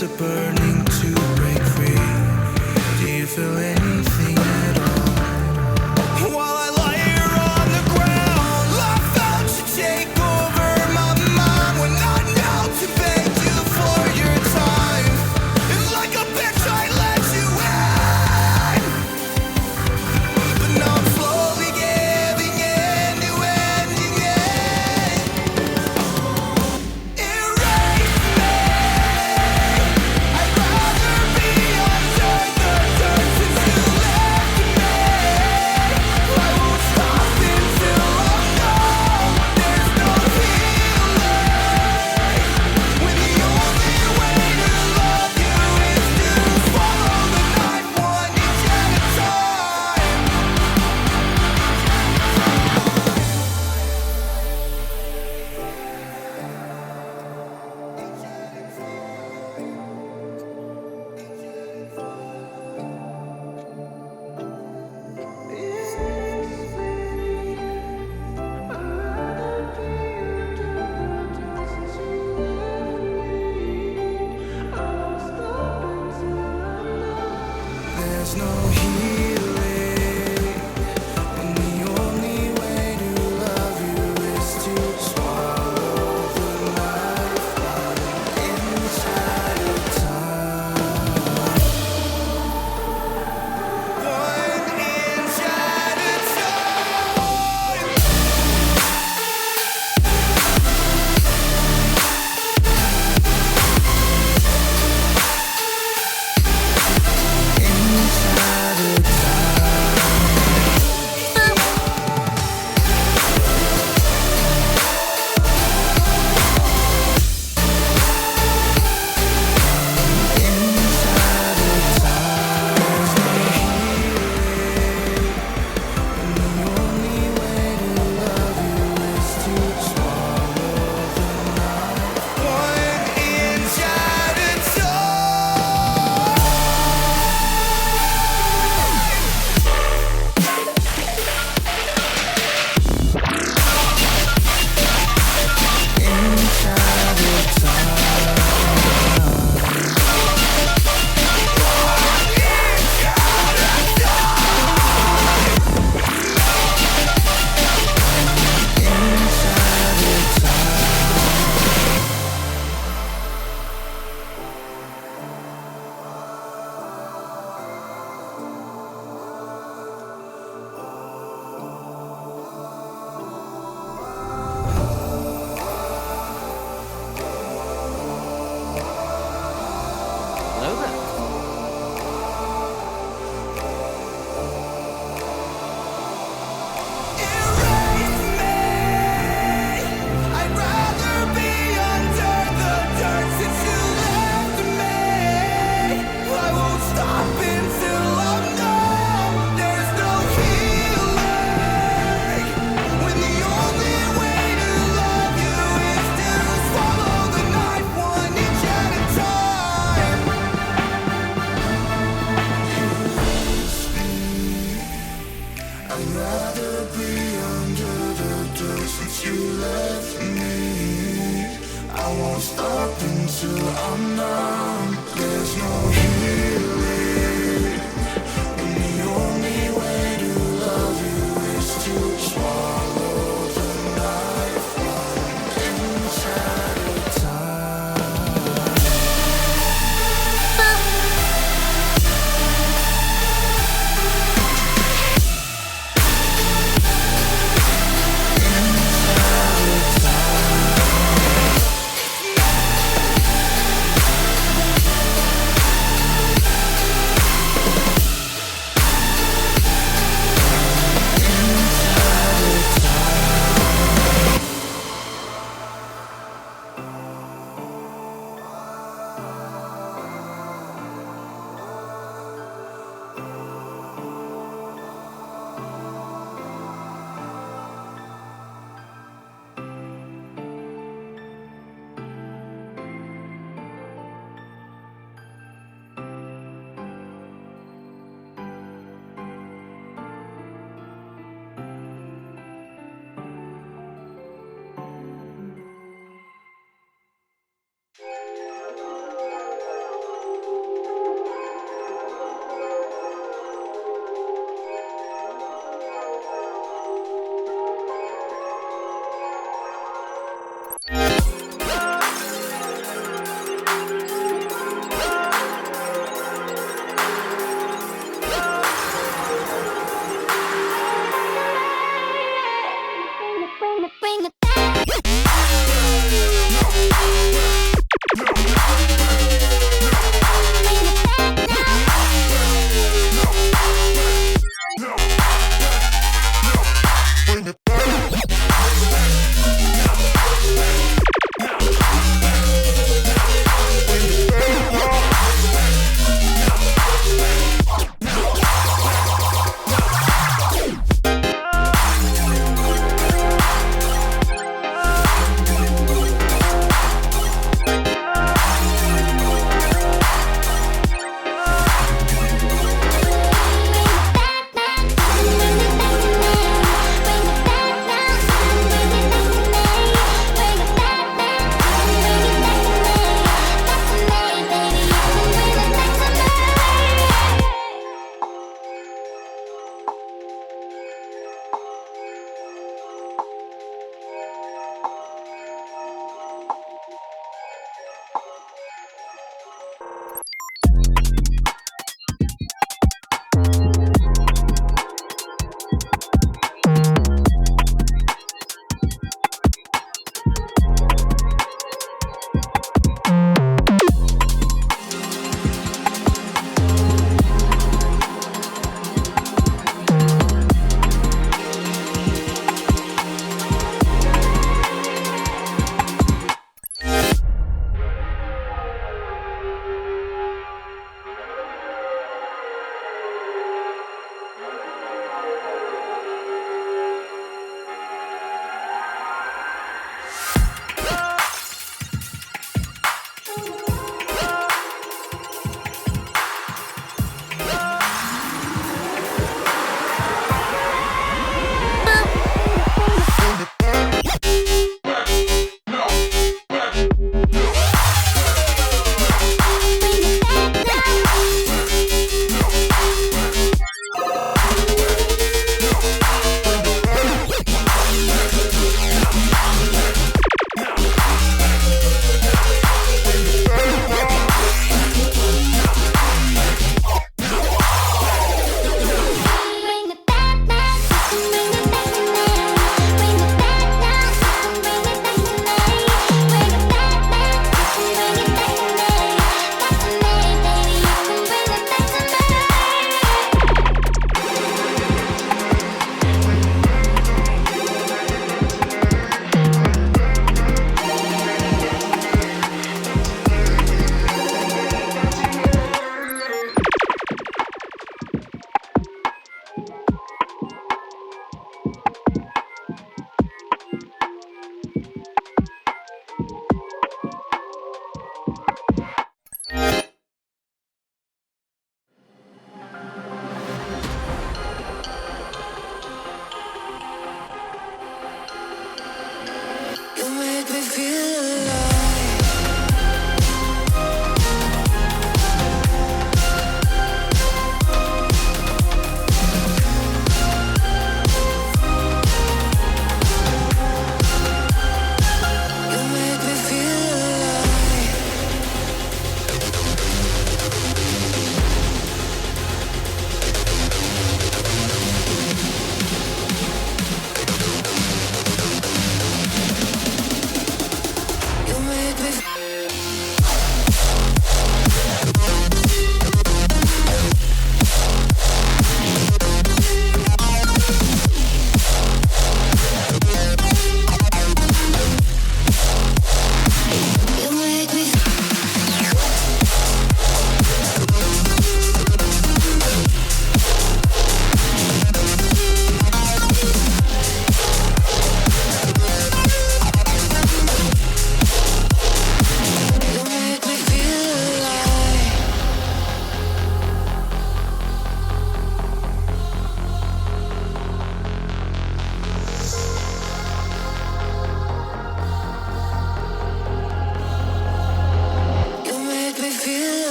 hearts are burning to break free. Do you feel anything at all? While I lie here on the ground, I felt you take over my mind. When I knelt to beg you for your time, it's like a bitch I let you in. But now I'm slowly giving in to ending it. Erase me. I'd rather be under the dirt since you left me. I won't stop until I'm gone. There's no healing when the only way to love you is to swallow the night one inch at a time. There's no healing when the only way to love you is to swallow the life inside of time. One inch at a time. Inside of Hello there. erase me. I'd rather be under the dirt since you left me. I won't stop until I'm numb. There's no healing when the only way to love you is to swallow the night one inch at a time. I'd rather be under the dirt since you left me. I won't stop until I'm numb. There's no healing when the only way to love you is to swallow the knife inside of time. Inside of time.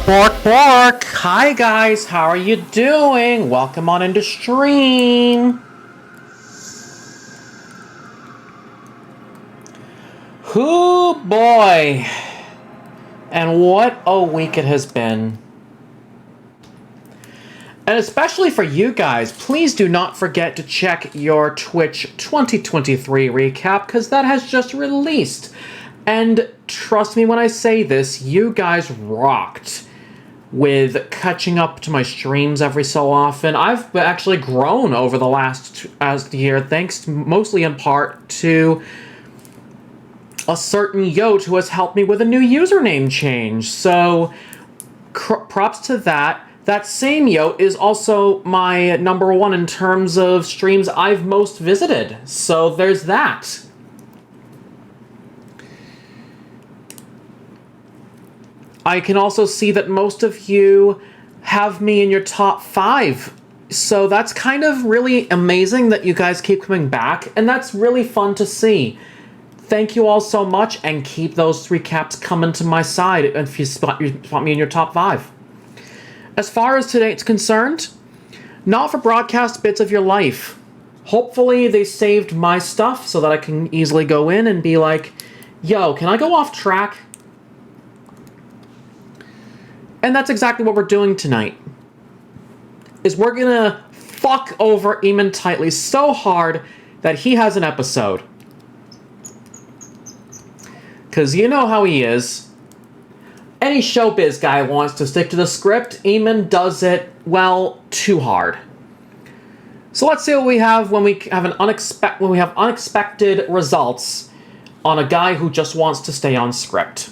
Bork bork! Hi guys, how are you doing? Welcome on into stream. Hoo boy! And what a week it has been. And especially for you guys, please do not forget to check your Twitch 2023 recap, because that has just released. And trust me when I say this, you guys rocked with catching up to my streams every so often. I've actually grown over the last year, thanks mostly in part to a certain Yote who has helped me with a new username change. So props to that. That same Yote is also my #1 in terms of streams I've most visited. So there's that. I can also see that most of you have me in your top 5. So that's kind of really amazing that you guys keep coming back, and that's really fun to see. Thank you all so much, and keep those recaps coming to my side if you spot me in your top 5. As far as tonight's concerned, not for broadcast bits of your life. Hopefully they saved my stuff so that I can easily go in and be like, yo, can I go off track? And that's exactly what we're doing tonight. Is we're gonna fuck over Eamon Tightly so hard that he has an episode. Because you know how he is. Any showbiz guy wants to stick to the script. Eamon does it, well, too hard. So let's see what we have when we have unexpected results on a guy who just wants to stay on script.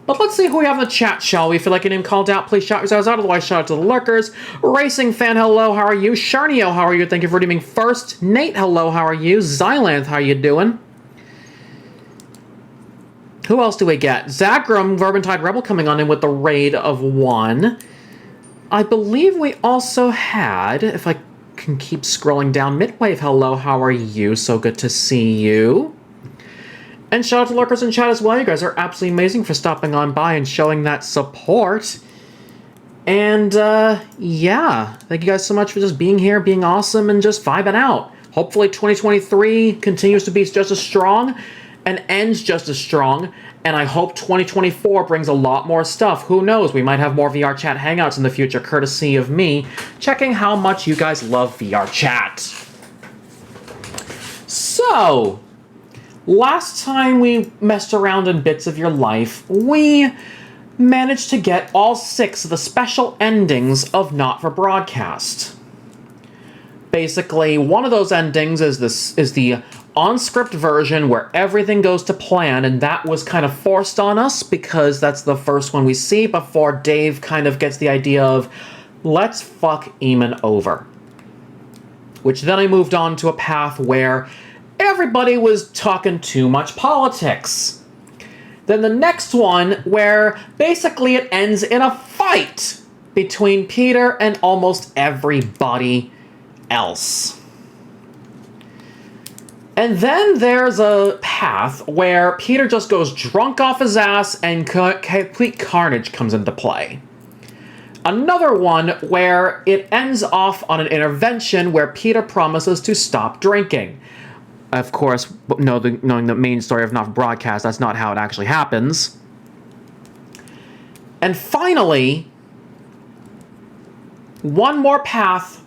But let's see who we have in the chat, shall we? If you like your name called out, please shout yourselves out. Otherwise, shout out to the lurkers. Racing Fan, hello, how are you? Sharnio, how are you? Thank you for redeeming first. Nate, hello, how are you? Xylanth, how are you doing? Who else do we get? Zagrum, Vermintide Rebel coming on in with the raid of 1. I believe we also had, if I can keep scrolling down, Midwave, hello, how are you? So good to see you. And shout out to lurkers in chat as well. You guys are absolutely amazing for stopping on by and showing that support. And, yeah. Thank you guys so much for just being here, being awesome, and just vibing out. Hopefully 2023 continues to be just as strong and ends just as strong. And I hope 2024 brings a lot more stuff. Who knows? We might have more VR chat hangouts in the future, courtesy of me checking how much you guys love VR chat. So, last time we messed around in bits of your life, we managed to get all 6 of the special endings of Not for Broadcast. Basically, one of those endings is the on-script version where everything goes to plan, and that was kind of forced on us because that's the first one we see before Dave kind of gets the idea of, let's fuck Eamon over. Which then I moved on to a path where everybody was talking too much politics. Then the next one, where basically it ends in a fight between Peter and almost everybody else. And then there's a path where Peter just goes drunk off his ass and complete carnage comes into play. Another one where it ends off on an intervention where Peter promises to stop drinking. Of course, knowing the main story of Not Broadcast, that's not how it actually happens. And finally, one more path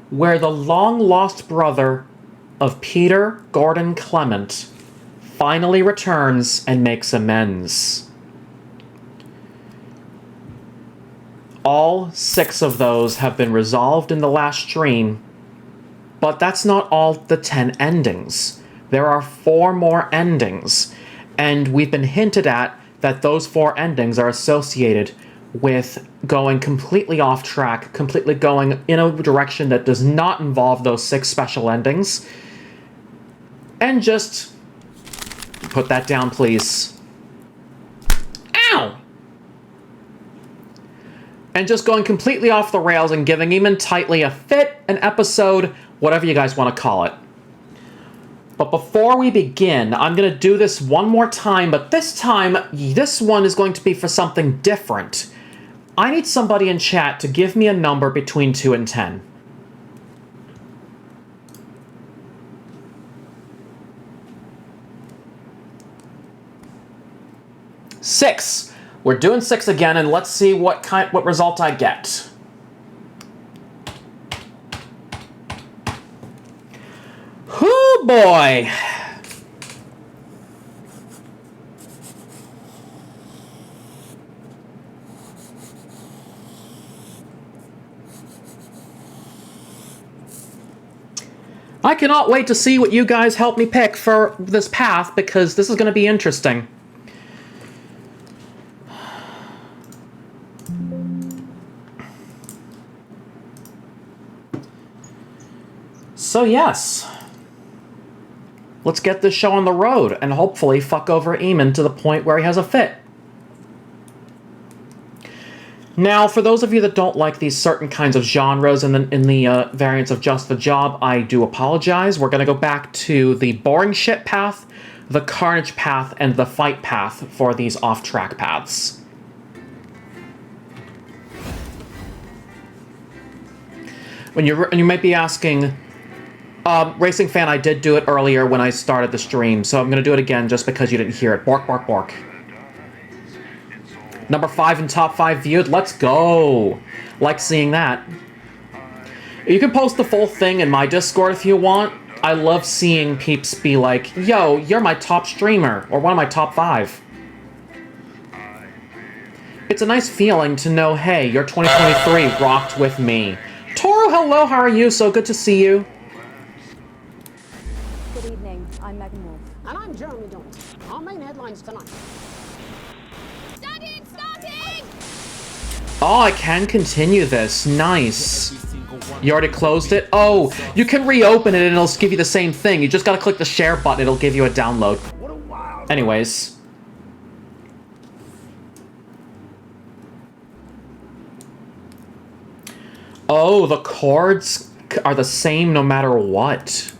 where the long-lost brother of Peter Gordon Clement finally returns and makes amends. All 6 of those have been resolved in the last stream, but that's not all the 10 endings. There are 4 more endings, and we've been hinted at that those 4 endings are associated with going completely off track, completely going in a direction that does not involve those 6 special endings. And just put that down, please. Ow! And just going completely off the rails and giving Eamon Tightly a fit, an episode, whatever you guys want to call it. But before we begin, I'm going to do this one more time, but this time, this one is going to be for something different. I need somebody in chat to give me a number between 2 and 10. Six. We're doing 6 again, and let's see what result I get. Whoo boy! I cannot wait to see what you guys help me pick for this path, because this is going to be interesting. So yes, let's get this show on the road and hopefully fuck over Eamon to the point where he has a fit. Now, for those of you that don't like these certain kinds of genres in the variants of Just the Job, I do apologize. We're going to go back to the boring shit path, the carnage path, and the fight path for these off-track paths. And you might be asking, Racing Fan, I did do it earlier when I started the stream, so I'm going to do it again just because you didn't hear it. Bork, bork, bork. Number 5 in top 5 viewed. Let's go. Like seeing that. You can post the full thing in my Discord if you want. I love seeing peeps be like, yo, you're my top streamer, or one of my top 5. It's a nice feeling to know, hey, your 2023 rocked with me. Toro, hello, how are you? So good to see you. Good evening, I'm Megan Wolf. And I'm Jeremy Jones. Our main headlines tonight. Starting! Oh, I can continue this. Nice. You already closed it? Oh, you can reopen it and it'll give you the same thing. You just gotta click the share button, it'll give you a download. Anyways. Oh, the chords are the same no matter what.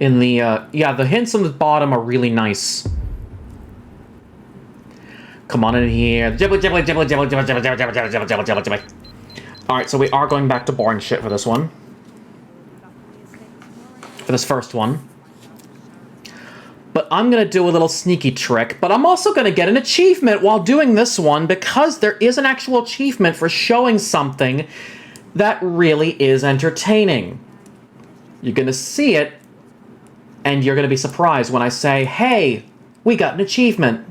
In the, yeah, the hints on the bottom are really nice. Come on in here. Jibbly, jibbly, jibbly, jibbly, jibbly, jibbly, jibbly, jibbly, jibbly, jibbly, jibbly, jibbly. Alright, so we are going back to boring shit for this one. For this first one. But I'm going to do a little sneaky trick, but I'm also going to get an achievement while doing this one, because there is an actual achievement for showing something that really is entertaining. You're going to see it, and you're going to be surprised when I say, hey, we got an achievement.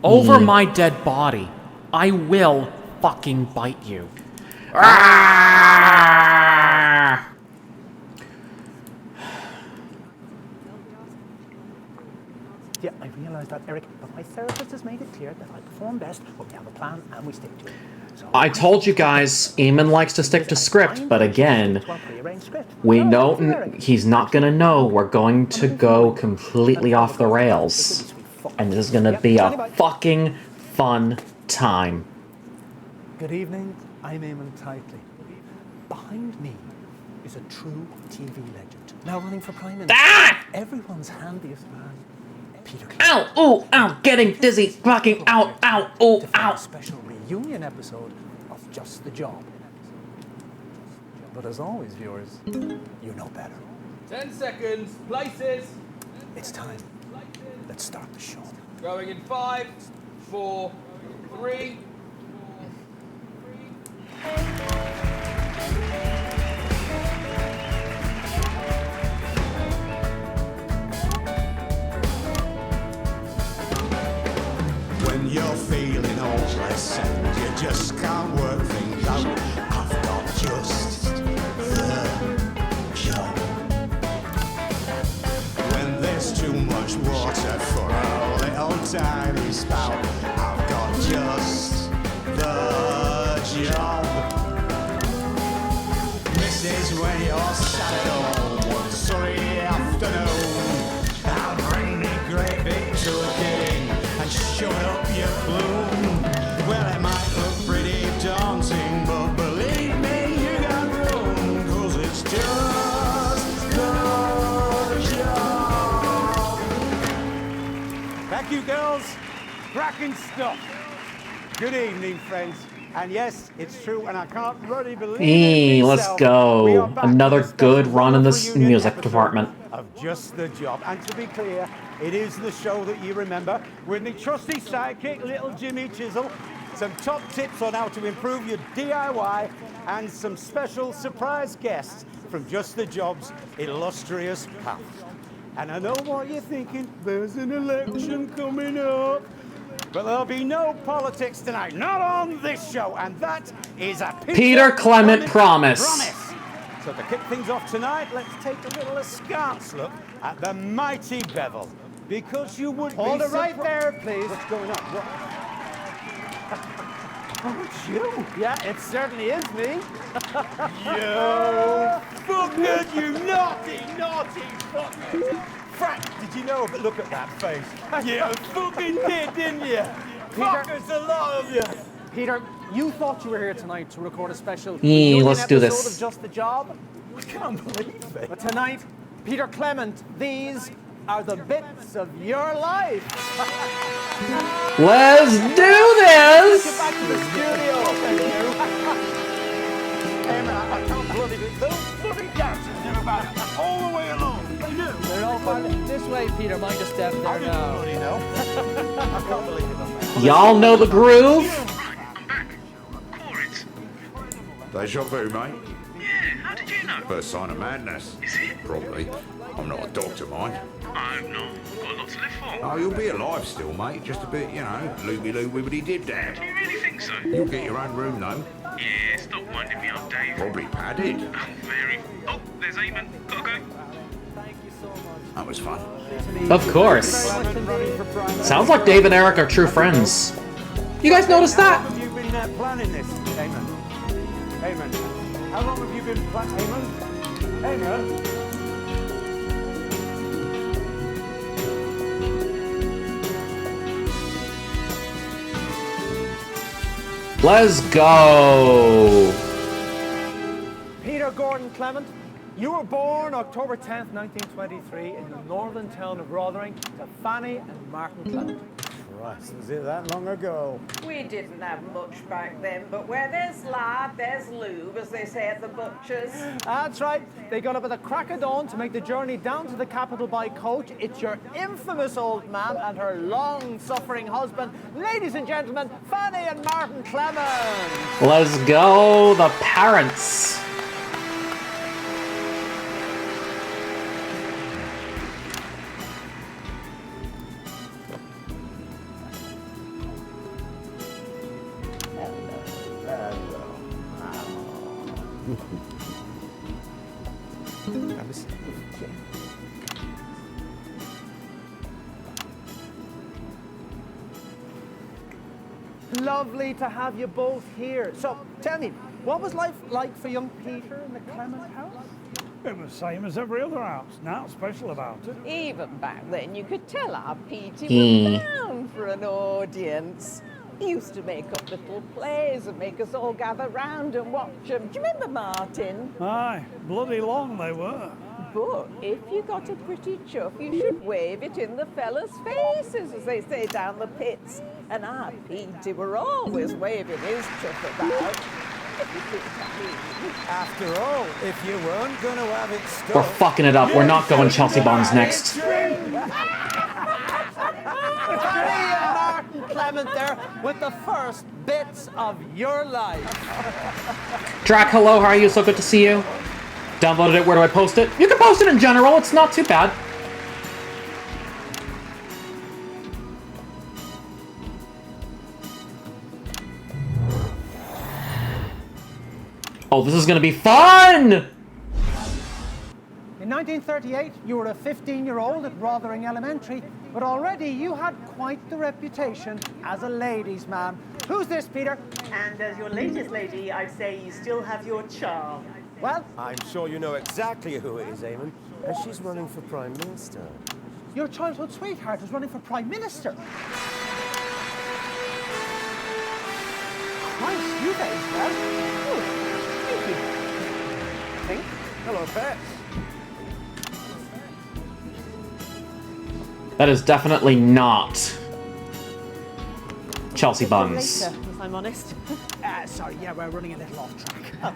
Over my dead body, I will fucking bite you. Ah! Yeah, I realise that, Eric, but my therapist has made it clear that I perform best when we have a plan and we stick to it. So I told you guys, Eamon likes to stick to script, but again, we know he's not gonna know we're going to go completely off the rails. And this is gonna be a fucking fun time. Good evening, I'm Eamon Titley. Behind me is a true TV legend, now running for Prime Minister. Ah! Everyone's handiest man, Peter. Ow! Ooh! Ow! Getting dizzy! Fucking ow! Ow! Ooh! Ow! A special reunion episode of Just the Job. But as always, viewers, you know better. 10 seconds, places. It's time. Let's start the show. Going in 5, 4, 3. When you're feeling hopeless and you just can't work things out, I've got just the job. When there's too much water for a little tiny spout, I've got just the job. this is when you're sad at home. One sunny afternoon, I'll bring me great big turkey and shove it up your bloom. Well, it might look pretty daunting, but believe me, you got room, 'cause it's just the job. Thank you, girls. Cracking stuff. Good evening, friends. And yes, it's true, and I can't really believe it Let's myself. We are go. back Another with a special good run in this reunion music episode department. Of Just the Job. And to be clear, it is the show that you remember with me trusty sidekick, little Jimmy Chisel, some top tips on how to improve your DIY, and some special surprise guests from Just the Job's illustrious past. And I know what you're thinking, there's an election coming up. But there'll be no politics tonight, not on this show, and that is a Peter Clement promise. So to kick things off tonight, let's take a little askance look at the mighty Bevel, because you would Hold be it right there, please. What's going on? What? Oh, it's you. Yeah, it certainly is me. You fucker, you naughty, naughty fucker. Frank, did you know? Look at that face. You fucking did, didn't you? Fuckers, a lot of you. Peter, you thought you were here tonight to record a special Yeah, reunion let's do episode this. of Just the Job. I can't believe it. But tonight, Peter Clement, these are the bits of your life. Let's do Get this! back to the studio. Thank you. Hey, man, I can't bloody believe those bloody dancers knew about it all the way along. They knew. They're all part of this way, Peter. Mind a step I there didn't now. bloody know. I can't believe it. Y'all know the groove? I'm back. Corrid's. Deja vu, mate. Yeah, how did you know? First sign of madness. Is it? Probably. I'm not a doctor, mind. I hope not. Got a lot to live for. Oh, you'll be alive still, mate. Just a bit, you know, looby-loo wibbity did Do dad. you really think so? You'll get your own room, though. Yeah, stop winding me up, Dave. Probably padded. Oh, very. Oh, there's Eamon. Gotta go. That was fun. Of course. Sounds like Dave and Eric are true friends. You guys notice How that? long have you been planning this, Eamon? Eamon, how long have you been planning? Eamon? Eamon? Let's go! Peter Gordon Clement, you were born October 10th, 1923 in the northern town of Rotherham to Fanny and Martin Clement. Christ, was it that long ago? We didn't have much back then, but where there's lard, there's lube, as they say at the butcher's. That's right. They got up at the crack of dawn to make the journey down to the capital by coach. It's your infamous old man and her long-suffering husband. Ladies and gentlemen, Fanny and Martin Clement. Let's go, the parents. Lovely to have you both here. So, tell me, what was life like for young Peter in the Clement house? It was same as every other house. Not special about it. Even back then, you could tell our Petey Hmm. was bound for an audience. He used to make up little plays and make us all gather round and watch them. Do you remember Martin? Aye, bloody long they were. But if you got a pretty chuff, you should wave it in the fellas' faces, as they say down the pits. And our Petey were always waving his chuff about. If you think I mean. After all, if you weren't going to have it stuck... We're fucking it up. We're not going Chelsea Bonds next. Martin Clement there with the first bits of your life. Drac, hello, how are you? So good to see you. Downloaded it, where do I post it? You can post it in general, it's not too bad. Oh, this is gonna be fun! In 1938, you were a 15-year-old at Rotherham Elementary, but already you had quite the reputation as a ladies' man. Who's this, Peter? And as your latest lady, I'd say you still have your charm. Well, I'm sure you know exactly who it is, Eamon, and she's running for Prime Minister. your childhood sweetheart is running for Prime Minister. Christ, you've aged well. Oh, thank you. Think? Hello, Pet. That is definitely not Chelsea Buns. Later, if I'm honest. Sorry, yeah, we're running a little off track.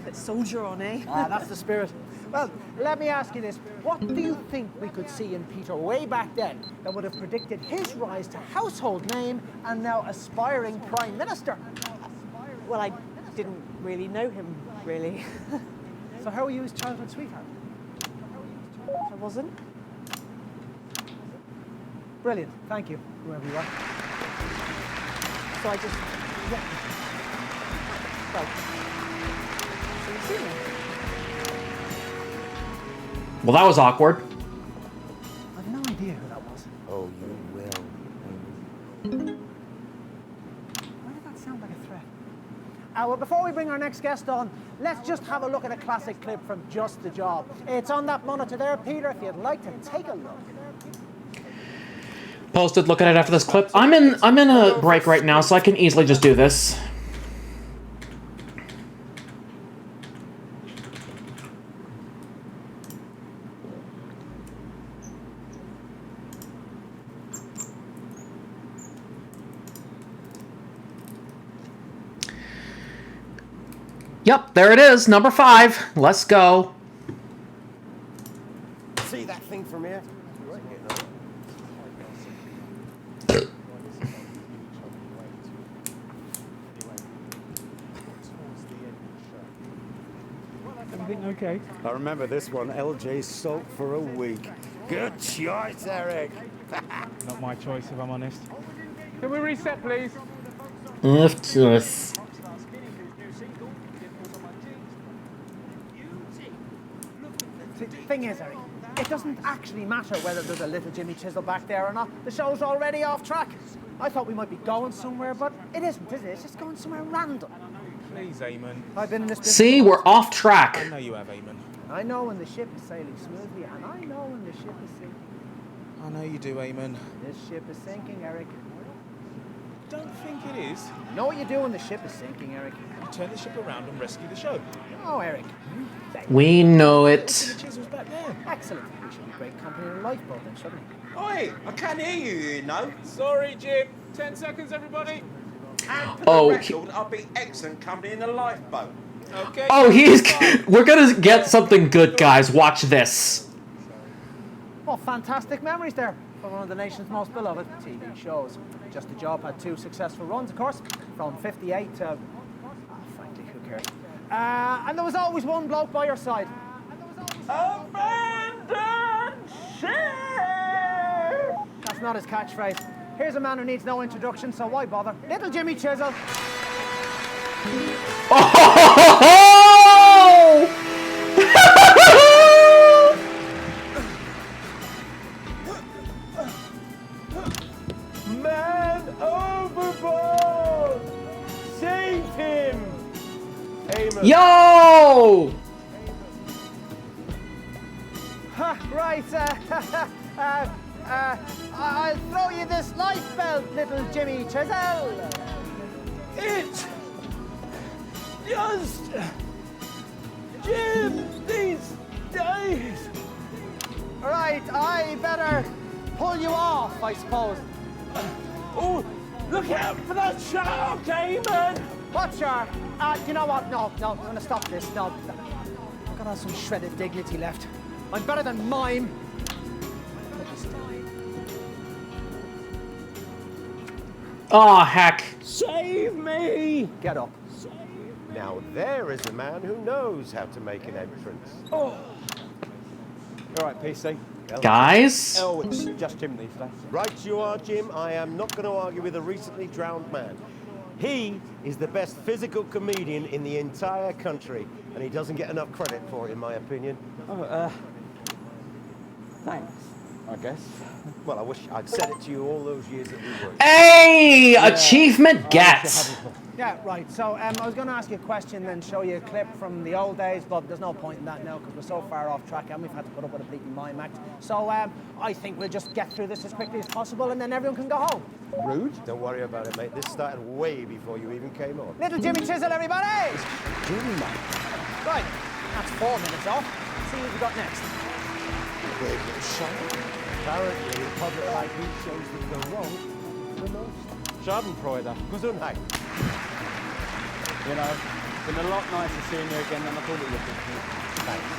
But soldier on, eh? That's the spirit. Well, let me ask you this. What do you think we could see in Peter way back then that would have predicted his rise to household name and now aspiring Prime Minister? Well, I didn't really know him, really. So how were you his childhood sweetheart? I wasn't. Brilliant, thank you, whoever you are. So I just... Yeah. Well, so you've seen him. Well, that was awkward. I've no idea who that was. Oh, you will. Why did that sound like a threat? Well, before we bring our next guest on, let's just have a look at a classic clip from Just the Job. It's on that monitor there, Peter, if you'd like to take a look. Posted looking at it after this clip. I'm in a break right now, so I can easily just do this. Yep, there it is, number 5. Let's go. See that thing from here? Everything okay? I remember this one, LJ Salt for a week. Good choice, Eric. Not my choice, if I'm honest. Can we reset, please? Of course. See, the thing is, Eric, it doesn't actually matter whether there's a little Jimmy Chisel back there or not. The show's already off track. I thought we might be going somewhere, but it isn't, is it? It's just going somewhere random. Please, Eamon. I've been in this business. See, we're off track. I know you have, Eamon. I know when the ship is sailing smoothly, and I know when the ship is sinking. I know you do, Eamon. This ship is sinking, Eric. Don't think it is. You know what you do when the ship is sinking, Eric? You turn the ship around and rescue the show. Oh, Eric. We know it. The Chisel's back there. Excellent. We should be great company in a lifeboat then, shouldn't we? Oi, I can't hear you know. Sorry, Jim. 10 seconds, everybody. And for Oh, the record, I'll be excellent company in a lifeboat. Okay. Oh, we're gonna get something good, guys. Watch this. What fantastic memories there for one of the nation's most beloved TV shows. Just the Job had 2 successful runs, of course, from 58 to... frankly, who cares? And there was always one bloke by your side. Abandoned ship! That's not his catchphrase. Here's a man who needs no introduction, so why bother? Little Jimmy Chisel. Man overboard! Save him! Eamon. Yo! Right, I'll throw you this life belt, little Jimmy Chisel. It just Jim these days. Right, I better pull you off, I suppose. Oh, look out for that shark, Eamon! What shark? You know what? No, I'm gonna stop this. No, I've got to have some shredded dignity left. I'm better than mime. Aw, heck. Save me! Get up. Now there is a man who knows how to make an entrance. All right, PC. Guys? Oh, it's just Jim these days. Right you are, Jim. I am not going to argue with a recently drowned man. He is the best physical comedian in the entire country, and he doesn't get enough credit for it, in my opinion. Oh, thanks, I guess. Well, I wish I'd said it to you all those years that we were. Hey! Achievement gets. Yeah, right. So I was going to ask you a question and show you a clip from the old days, but there's no point in that now because we're so far off track and we've had to put up with a bleating mime act. So I think we'll just get through this as quickly as possible and then everyone can go home. Rude? Don't worry about it, mate. This started way before you even came on. Little Jimmy Chisel, everybody! Jimmy, man. Right, that's 4 minutes off. See what we got next. Apparently, public like you shows that the wrong the most. Schadenfreude. Gesundheit. You know, it's been a lot nicer seeing you again than I thought it would be. Thanks.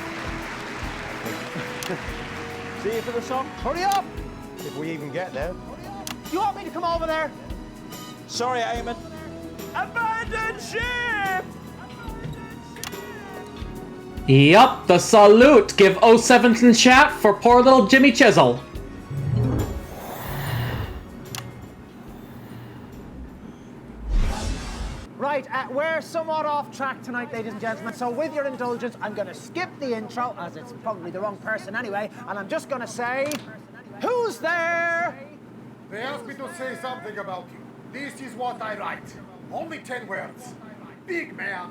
See you for the song? Hurry up! If we even get there. You want me to come over there? Sorry, Eamon. Abandon ship! Yup, the salute. Give 07s in chat for poor little Jimmy Chisel. Right, we're somewhat off track tonight, ladies and gentlemen, so with your indulgence, I'm going to skip the intro, as it's probably the wrong person anyway, and I'm just going to say, who's there? They asked me to say something about you. This is what I write. Only 10 words. Big man,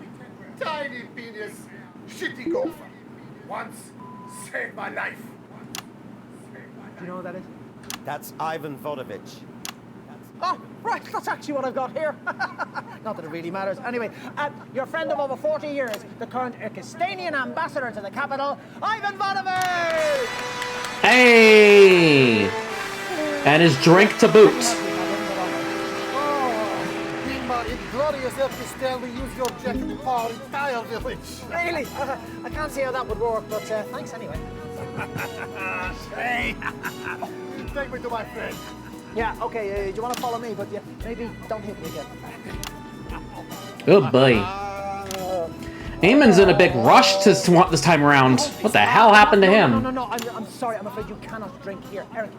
tiny penis, shitty golfer. Once saved my life. Do you know what that is? That's Ivan Vodovich. Oh, right, that's actually what I've got here. Not that it really matters. Anyway, your friend of over 40 years, the current Kyrgyzstanian ambassador to the capital, Ivan Vodovich! Hey! And his drink to boot. In my inglorious Kyrgyzstan, we use your jacket to power entire village. Really? I can't see how that would work, but thanks anyway. Hey! Take me to my friend. Yeah, okay, do you want to follow me? But yeah, maybe don't hit me again. Good boy. Eamon's in a big rush to swamp this time around. What the hell happened to him? No, I'm sorry. I'm afraid you cannot drink here. Eric.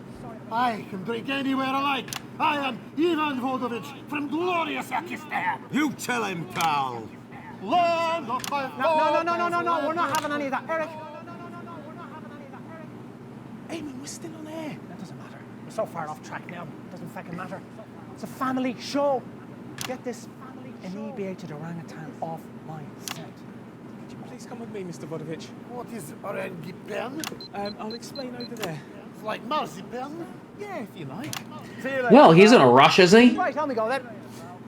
I can drink anywhere I like. I am Ivan Vodovich from glorious Kyrgyzstan. You tell him, pal. Land of my No, we're not having any of that. Eric. Eamon, we're still on air. That doesn't matter. We're so far off track now. It doesn't fucking matter. It's a family show. Get this. Inebriated orangutan off my set. Could you please come with me, Mr. Vodovich? What is orangutan? I'll explain over there. It's like marzipan? Yeah, if you like. Well, he's in a rush, is he? Right, tell me go then.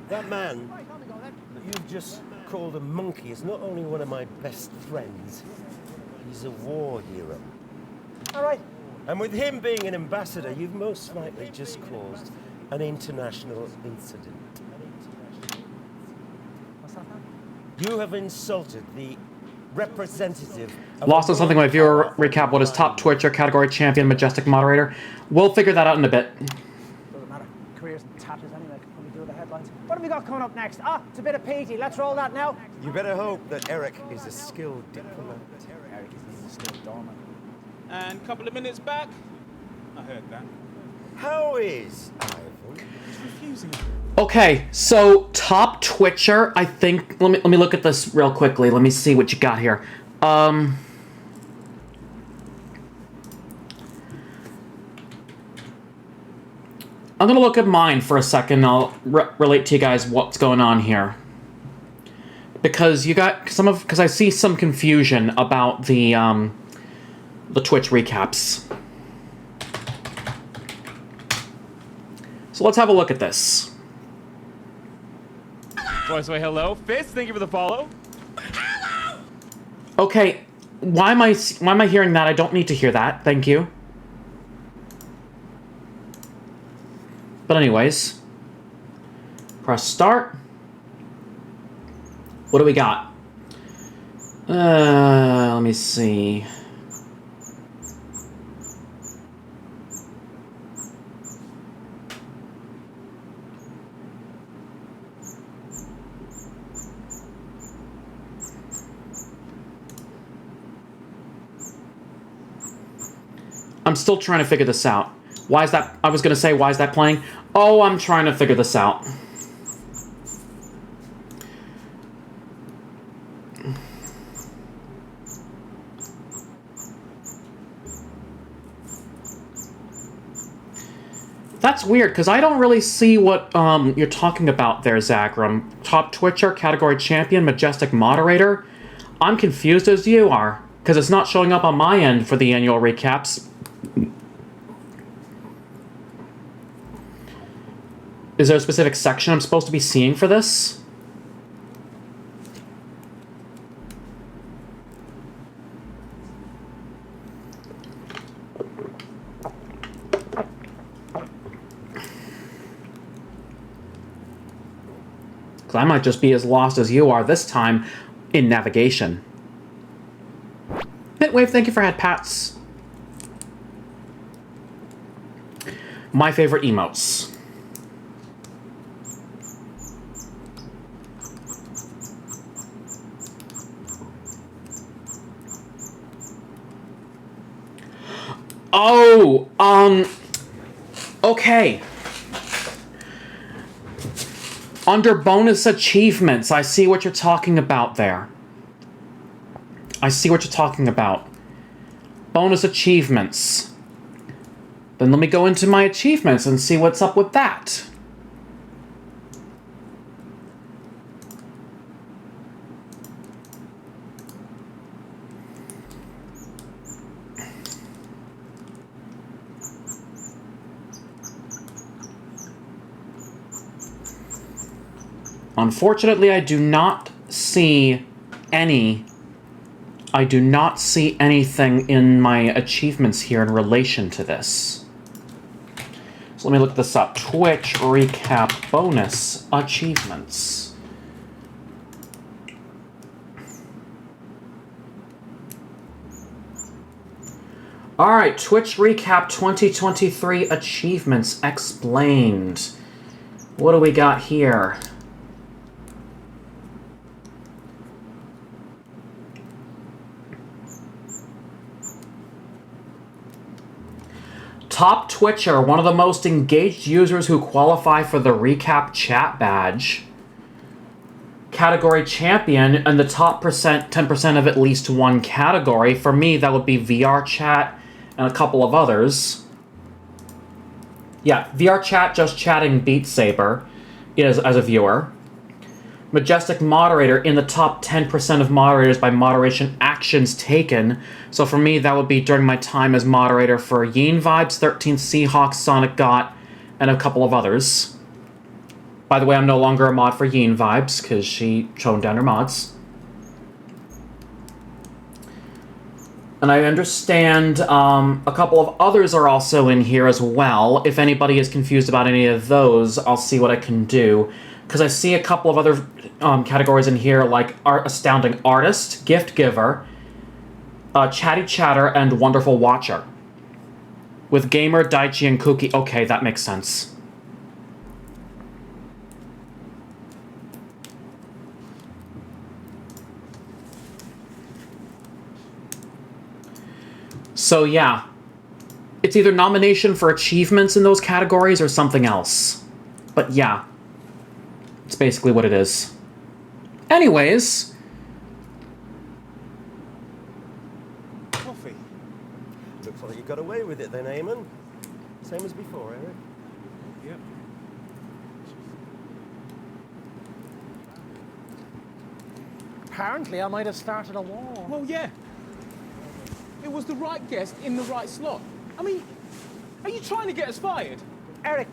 That man that you've just called a monkey is not only one of my best friends, he's a war hero. All right. And with him being an ambassador, you've most likely just caused an international incident. You have insulted the representative of Lost on something my viewer recap what is top Twitcher category champion majestic moderator. We'll figure that out in a bit. Doesn't matter. Careers in tatters anyway. Can we do the headlines? What have we got coming up next? It's a bit of Petey. Let's roll that now. You better hope that Eric is a skilled diplomat. Eric is a skilled doorman. And a couple of minutes back, I heard that. How is Ivan? He's refusing. Okay, so top Twitcher, I think. Let me look at this real quickly. Let me see what you got here. I'm gonna look at mine for a second. I'll relate to you guys what's going on here, because you got because I see some confusion about the Twitch recaps. So let's have a look at this. Voice way hello. Fist, thank you for the follow. Okay, why am I hearing that? I don't need to hear that. Thank you. But anyways, press start. What do we got? Let me see. I'm still trying to figure this out. Why is that? I was going to say, why is that playing? Oh, I'm trying to figure this out. That that's weird, because I don't really see what you're talking about there, Zagrum. Top Twitcher, category champion, majestic moderator. I'm confused as you are, because it's not showing up on my end for the annual recaps. Is there a specific section I'm supposed to be seeing for this? Because I might just be as lost as you are this time in navigation. Bitwave, thank you for head pats. My favorite emotes. Oh, okay. Under bonus achievements, I see what you're talking about there. I see what you're talking about. Bonus achievements. Then let me go into my achievements and see what's up with that. Unfortunately, I do not see anything in my achievements here in relation to this. So let me look this up. Twitch recap bonus achievements. Alright, Twitch recap 2023 achievements explained. What do we got here? Top Twitcher, one of the most engaged users who qualify for the Recap Chat badge. Category Champion, and the top 10% of at least one category. For me, that would be VR Chat and a couple of others. Yeah, VR Chat, just chatting Beat Saber as a viewer. Majestic Moderator in the top 10% of moderators by moderation actions taken. So for me, that would be during my time as moderator for Yeen Vibes, 13 Seahawks, Sonic Got, and a couple of others. By the way, I'm no longer a mod for Yeen Vibes, because she toned down her mods. And I understand a couple of others are also in here as well. If anybody is confused about any of those, I'll see what I can do. Because I see a couple of other categories in here, like Astounding Artist, Gift Giver, Chatty Chatter, and Wonderful Watcher. With Gamer, Daichi, and Cookie. Okay, that makes sense. So yeah, it's either nomination for achievements in those categories or something else. But yeah. It's basically what it is. Anyways. Coffee. Looks like you got away with it then, Eamon. Same as before, Eric. Yep. Apparently, I might have started a war. Well, yeah. It was the right guest in the right slot. I mean, are you trying to get us fired? Eric,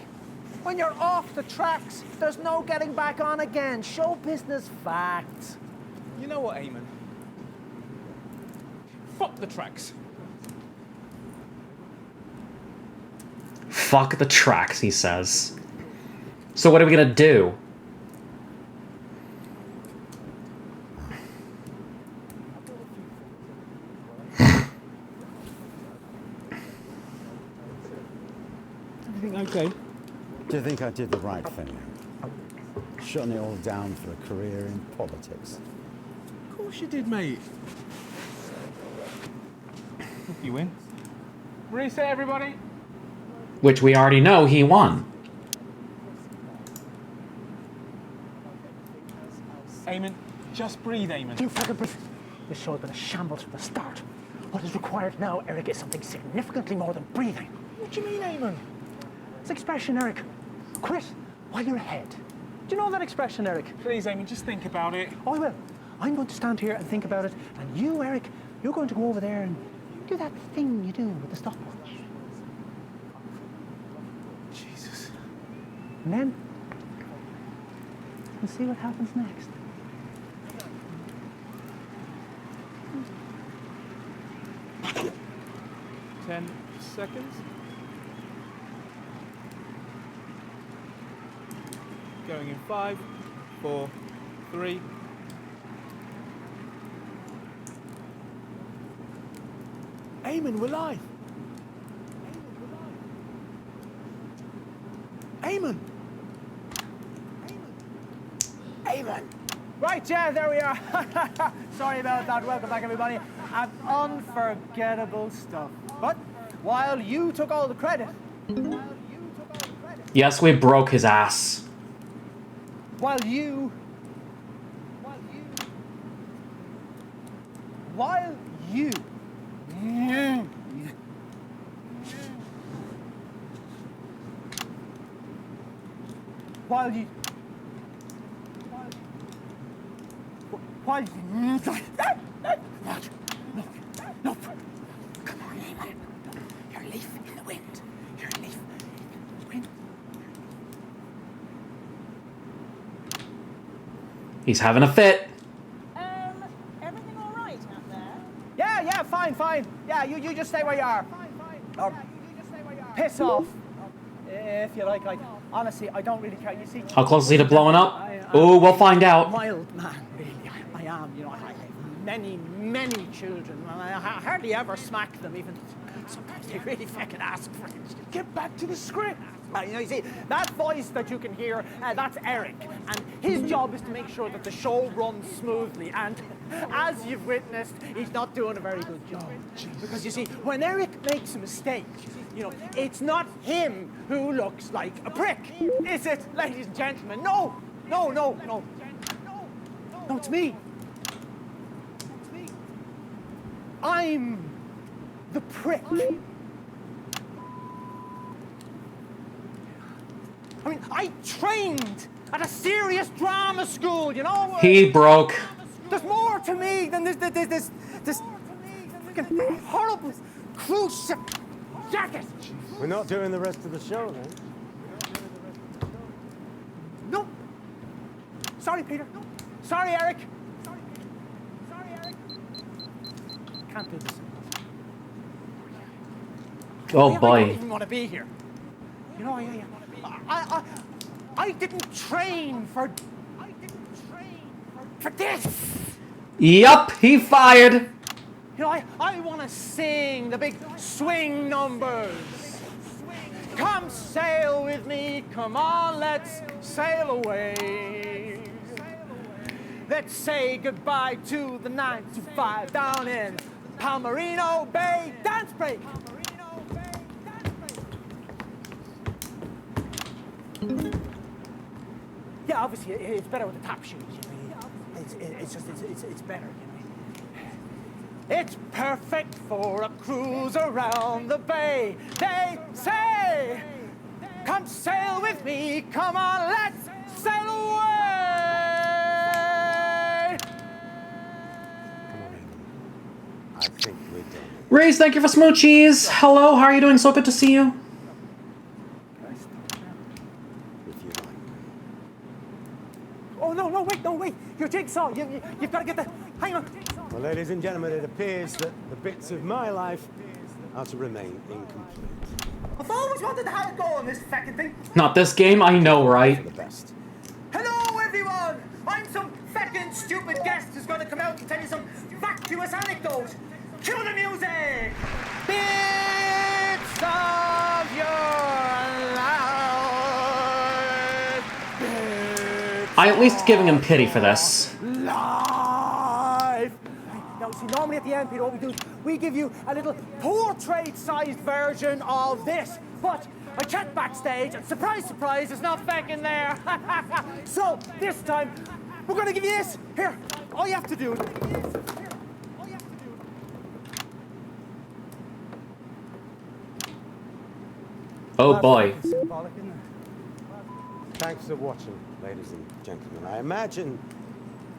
when you're off the tracks, there's no getting back on again. Show business facts. You know what, Eamon? Fuck the tracks. Fuck the tracks, he says. So what are we gonna do? Everything okay? Do you think I did the right thing? Shutting it all down for a career in politics. Of course you did, mate. Hope you win. Reset, everybody. Which we already know he won. Eamon, just breathe, Eamon. You fucking breathe. This show has been a shambles from the start. What is required now, Eric, is something significantly more than breathing. What do you mean, Eamon? It's expression, Eric. Quit while you're ahead. Do you know that expression, Eric? Please, Amy, just think about it. Oh, I will. I'm going to stand here and think about it, and you, Eric, you're going to go over there and do that thing you do with the stopwatch. Jesus. And then we'll see what happens next. Ten seconds. Going in 5, 4, 3. Eamon, we're live. Eamon. Amen. Right, yeah, there we are. Sorry about that. Welcome back, everybody. Unforgettable stuff. But while you took all the credit, Yes, we broke his ass. while you no. Come on, Eamon. You're a leaf in the wind. You're a leaf in the wind. He's having a fit. Everything all right out there? Yeah, fine. Yeah, you just stay where you are. Or piss off, if you like. Honestly, I don't really care. You see, How close is he to blowing up? Oh, we'll find out. Mild man, really. I am. You know, I have many children, and I hardly ever smack them. Even sometimes they really fucking ask for it. Get back to the script. You see, that voice that you can hear, that's Eric, and his job is to make sure that the show runs smoothly, and as you've witnessed, he's not doing a very good job. Because you see, when Eric makes a mistake, you know, it's not him who looks like a prick, is it, ladies and gentlemen? No, it's me. I'm the prick. I mean, I trained at a serious drama school, you know? He broke. There's more to me than this fucking horrible cruise ship jacket. We're not doing the rest of the show, then? No. Sorry, Peter. Sorry, Eric. Can't do this. Oh I boy. don't even want to be here. You know, I didn't train for this. Yup, he fired. You know, I want to sing the big swing numbers. Come sail with me, come on, let's sail away. Let's say goodbye to the 9 to 5 down in Palmerino Bay. Dance break. Yeah, obviously it's better with the top shoes. You know? It's better. You know? It's perfect for a cruise around the bay. They say, "Come sail with me. Come on, let's sail away." I think we're done. Raze, thank you for smoochies. Hello, how are you doing? So good to see you. Oh, no, wait. Your jigsaw. You've got to get the... Hang on. Well, ladies and gentlemen, it appears that the bits of my life are to remain incomplete. I've always wanted to have a go on this fucking thing. Not this game, I know, right? The best. Hello, everyone. I'm some fucking stupid guest who's going to come out and tell you some vacuous anecdote. Cue the music. Bits of your life. I at least giving him pity for this. Life. Now, see, normally at the end, Peter, what we do is we give you a little portrait-sized version of this. But I checked backstage, and surprise, surprise, it's not fucking there. So this time, we're going to give you this. Here, all you have to do. Oh boy. Symbolic, isn't it? Thanks for watching, ladies and gentlemen. I imagine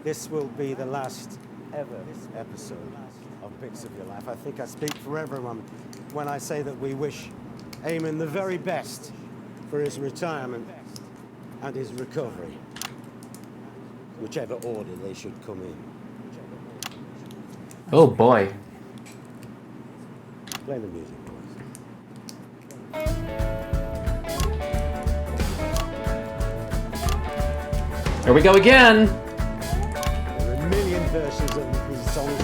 this will be the last ever episode of Bits of Your Life. I think I speak for everyone when I say that we wish Eamon the very best for his retirement and his recovery, whichever order they should come in. Oh boy. Play the music, Here we go again. There are a million versions of these songs.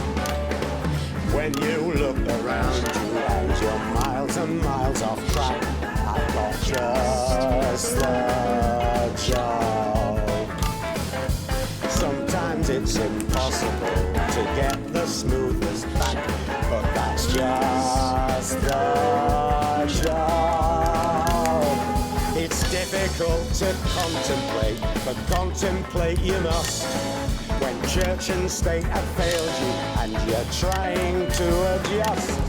When you look around you and you're miles and miles off track, I've got just the job. Sometimes it's impossible to get the smoothest back, but that's just the job. It's difficult to contemplate, but contemplate you must. When church and state have failed you and you're trying to adjust.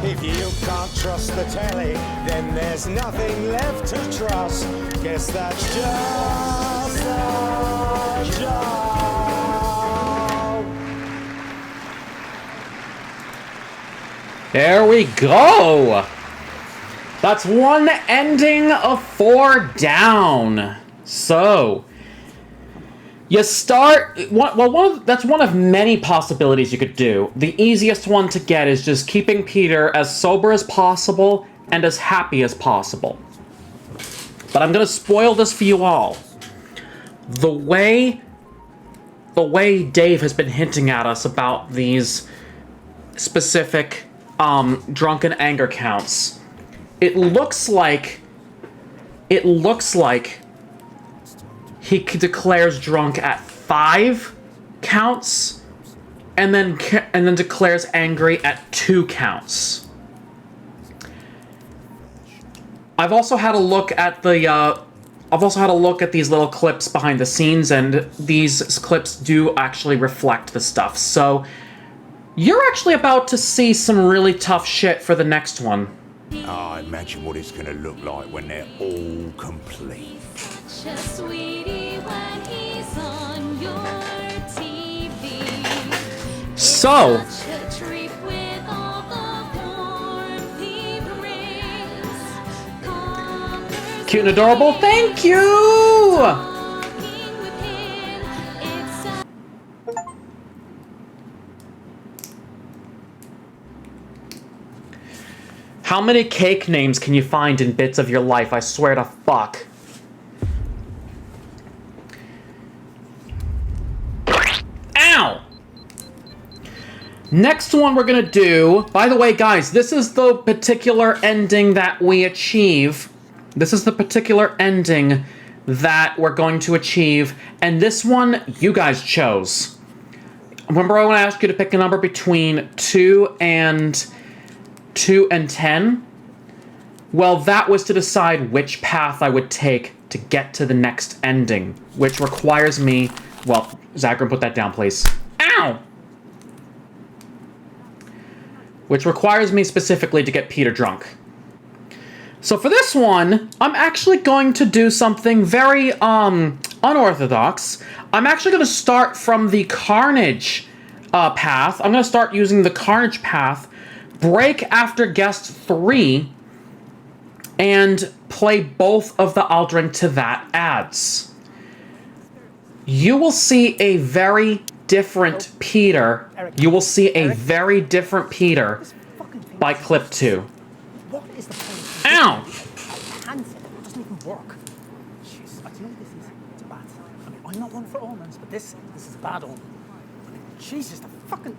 If you can't trust the telly, then there's nothing left to trust. Guess that's just the job. There we go. That's one ending of 4 down. So, you start... that's one of many possibilities you could do. The easiest one to get is just keeping Peter as sober as possible and as happy as possible. But I'm going to spoil this for you all. The way Dave has been hinting at us about these specific drunken anger counts... It looks like he declares drunk at 5 counts, and then declares angry at 2 counts. I've also had a look at these little clips behind the scenes, and these clips do actually reflect the stuff. So you're actually about to see some really tough shit for the next one. Oh, imagine what it's going to look like when they're all complete. So, cute and adorable, thank you! How many cake names can you find in Bits of Your Life? I swear to fuck. Ow! Next one we're gonna do... By the way, guys, this is the particular ending that we achieve. This is the particular ending that we're going to achieve. And this one, you guys chose. Remember I want to ask you to pick a number between 2 and 10? Well, that was to decide which path I would take to get to the next ending, which requires me... Well, Zagrum, put that down, please. Ow! Which requires me specifically to get Peter drunk. So for this one, I'm actually going to do something very, unorthodox. I'm actually going to start from the Carnage path. I'm going to start using the Carnage path, break after guest 3, and play both of the I'll Drink to That ads. You will see a very different Peter. You will see a very different Peter by clip 2. What is the point? Ow! Handset, it doesn't even work. Jeez, I know this is it's bad. I mean, I'm not one for omens, but this is a bad omen. I mean, Jesus, the fucking...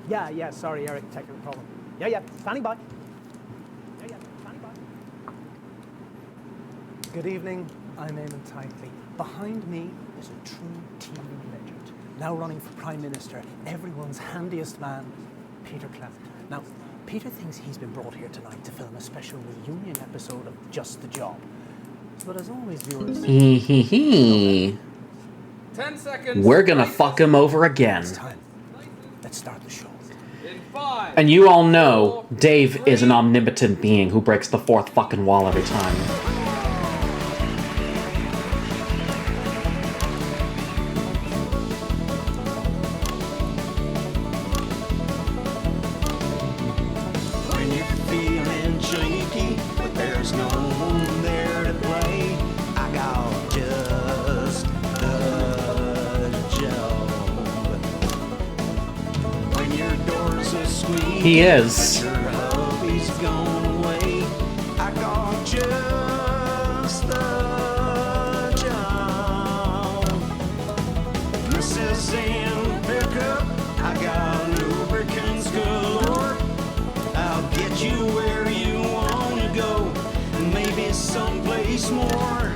Yeah, sorry, Eric, technical problem. Yeah, standing by. Good evening, I'm Eamon Tightly. Behind me is a true TV legend, now running for Prime Minister, everyone's handiest man, Peter Clem. Now, Peter thinks he's been brought here tonight to film a special reunion episode of Just the Job. But as always, viewers... 10 seconds. We're gonna fuck him over again. It's time. Let's start And you all know Dave is an omnipotent being who breaks the fourth fucking wall every time. When you're feeling shaky, but there's no one there to play, I got just the job. When your doors are squeezed, He is. your hubby's gone away, I got just the job. Mrs. in pickup, I got lubricants galore. I'll get you where you wanna go, maybe someplace more.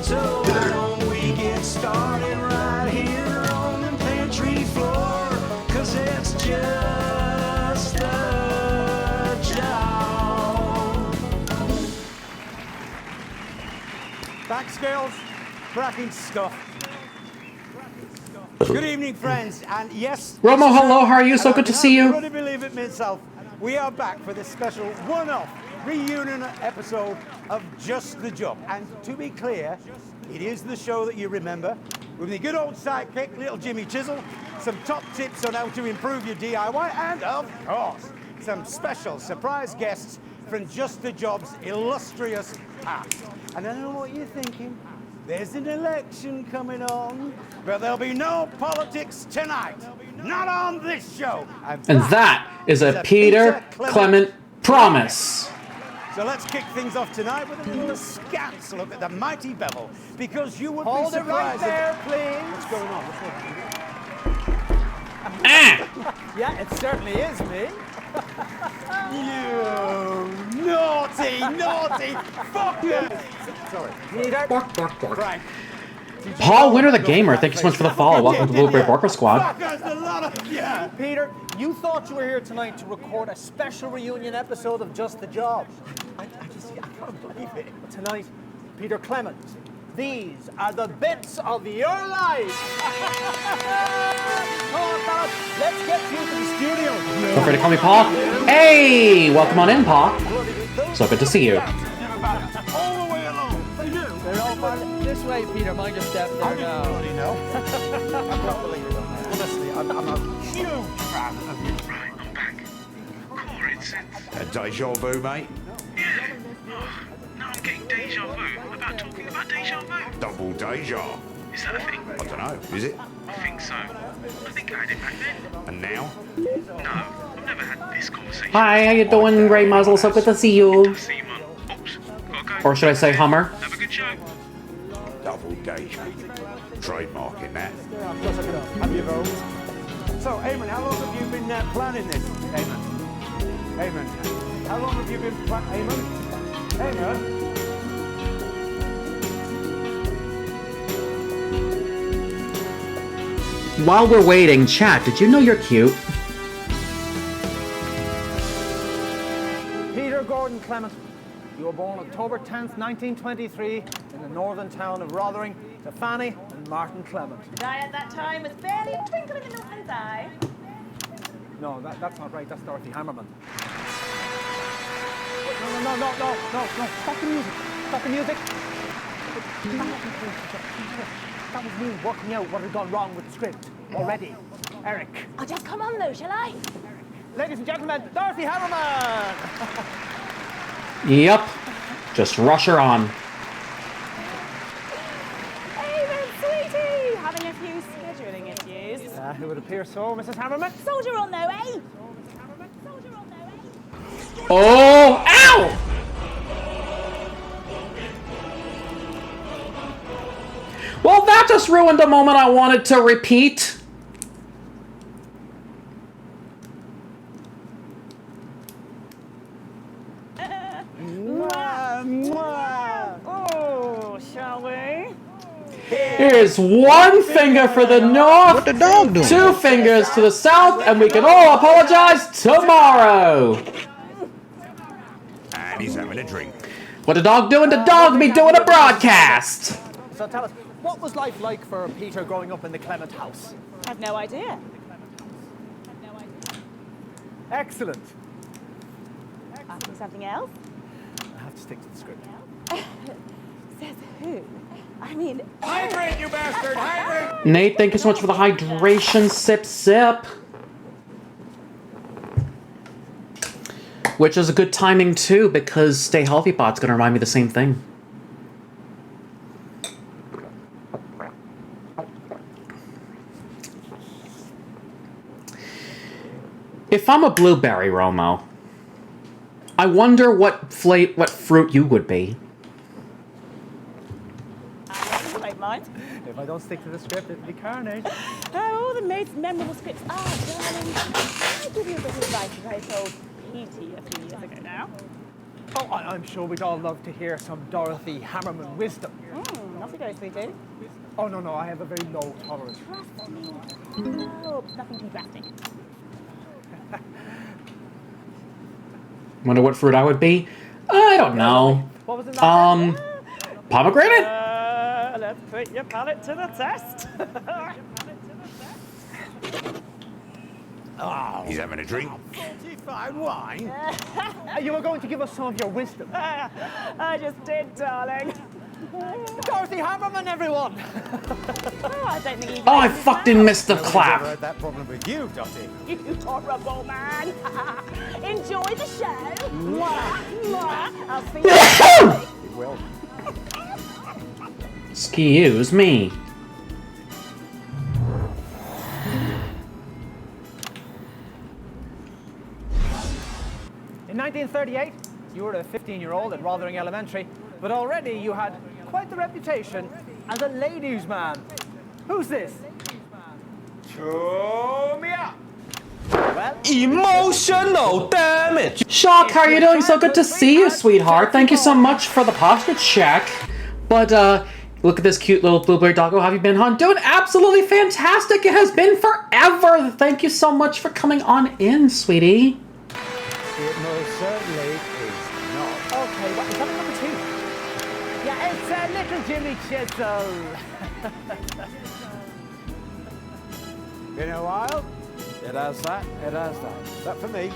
So why don't we get started right here on the pantry floor? 'Cause it's just the job. Thanks, girls. Cracking stuff. Good evening, friends, and yes... Romo, hello, how are you? So good to see you. I couldn't believe it myself. We are back for this special one-off reunion episode of Just the Job. And to be clear, it is the show that you remember, with the good old sidekick, little Jimmy Chisel, some top tips on how to improve your DIY, and of course, some special surprise guests from Just the Job's illustrious past. And I know what you're thinking. There's an election coming on, but there'll be no politics tonight. Not on this show. And that is a Peter Clement promise. So let's kick things off tonight with a little askance look at the mighty Bevel, because you would be Hold it surprised. right there, please. What's going on? Yeah, it certainly is me. You naughty, naughty fucker! Sorry. Peter. Frank. Paul Winter the Gamer, thank you so much for the follow. Welcome to the Blue Brave Worker Squad. Fuckers, a lot of yeah. Peter, you thought you were here tonight to record a special reunion episode of Just the Job. I can't believe it. But tonight, Peter Clement, these are the bits of your life. Come on, fellas, let's get you to the studio. Feel free to call me Paul. Hey, welcome on in, Paul. So good to see you. All the way along. They do. They're all this way, Peter. Mind your step there now. You know. I can't believe it. Honestly, I'm a huge fan of you. Right, I'm back. Coincidence. A deja vu, mate? Yeah. Oh, now I'm getting deja vu about talking about deja vu. Double deja. Is that a thing? I don't know, is it? I think so. I think I had it back then. And now? No, I've never had this conversation. Hi, how you doing, Grey Muzzle? So good to see you. See you, man. Oops, gotta go. Or should I say Hummer? Have a good show. Double deja. Trademarking that. Have you votes? So, Eamon, how long have you been planning this? Eamon, how long have you been planning? Eamon? While we're waiting, chat, did you know you're cute? Peter Gordon Clement, you were born October 10th, 1923, in the northern town of Rotherham, to Fanny and Martin Clement. I at that time was barely a twinkle in the Northman's eye. No, that's not right. That's Dorothy Hammerman. No. Stop the music. Stop the music. That was me working out what had gone wrong with the script already. Eric. I'll just come on though, shall I? Ladies and gentlemen, Dorothy Hammerman! Yep. Just rush her on. Hey, sweetie! Having a few scheduling issues. It would appear so, Mrs. Hammerman. Soldier on though, eh? Oh, ow! Well, that just ruined a moment I wanted to repeat. Oh, shall we? Here's one finger for the north, what the dog doing? 2 fingers to the south, and we can all apologize tomorrow. And he's having a drink. What the dog doing? The dog be doing a broadcast. So tell us, what was life like for Peter growing up in the Clement house? I've no idea. Excellent. Ask me something else? I have to stick to the script. Says who? I mean... Hydrate, you bastard! Hydrate! Nate, thank you so much for the hydration. Sip, sip. Which is a good timing, too, because Stay Healthy Pot's going to remind me the same thing. If I'm a blueberry, Romo, I wonder what fruit you would be. You won't mind. If I don't stick to the script, it'll be carnage. Oh, the most memorable scripts. Ah, darling, I'll give you a bit of advice that I told Petey a few years ago now. Oh, I'm sure we'd all love to hear some Dorothy Hammerman wisdom. Off you go, sweetie. Oh, no, I have a very low tolerance. Trust me. No, nothing too drastic. Wonder what fruit I would be? I don't know. What was it? Pomegranate? Let's put your palate to the test. He's having a drink. Fortified wine? You were going to give us some of your wisdom. I just did, darling. Dorothy Hammerman, everyone! I don't think you Oh, I fucking missed the clap. I've had that problem with you, Dottie. You horrible man. Enjoy the show. Mwah, mwah. I'll see you next week. It will. Excuse me. In 1938, you were a 15-year-old at Rothering Elementary, but already you had quite the reputation as a ladies' man. Who's this? Show me up. Well, emotional damage. Shock, how are you doing? So good to see you, sweetheart. Thank you so much for the posture check. But, look at this cute little blueberry doggo. How have you been, hon? Doing absolutely fantastic. It has been forever. Thank you so much for coming on in, sweetie. It most certainly is not. okay, what, is that number 2? Yeah, it's little Jimmy Chisel. Been a while? It has that, it has that. Is that for me?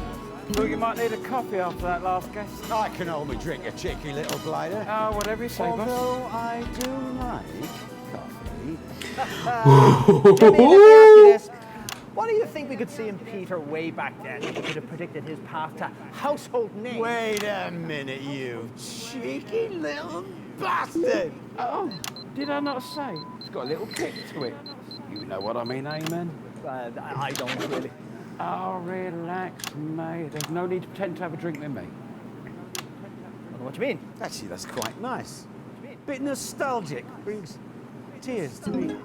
Thought you might need a coffee after that last guest. I can only drink a cheeky little glider. Oh, whatever you say, boss. Although I do like coffee. Jimmy, let me ask you this. What do you think we could see in Peter way back then if we could have predicted his path to household name? Wait a minute, you cheeky little bastard! Oh, did I not say? It's got a little kick to it. You know what I mean, amen? I don't really. Oh, relax, mate. There's no need to pretend to have a drink with me. What do you mean? Actually, that's quite nice. Bit nostalgic. Brings tears to me.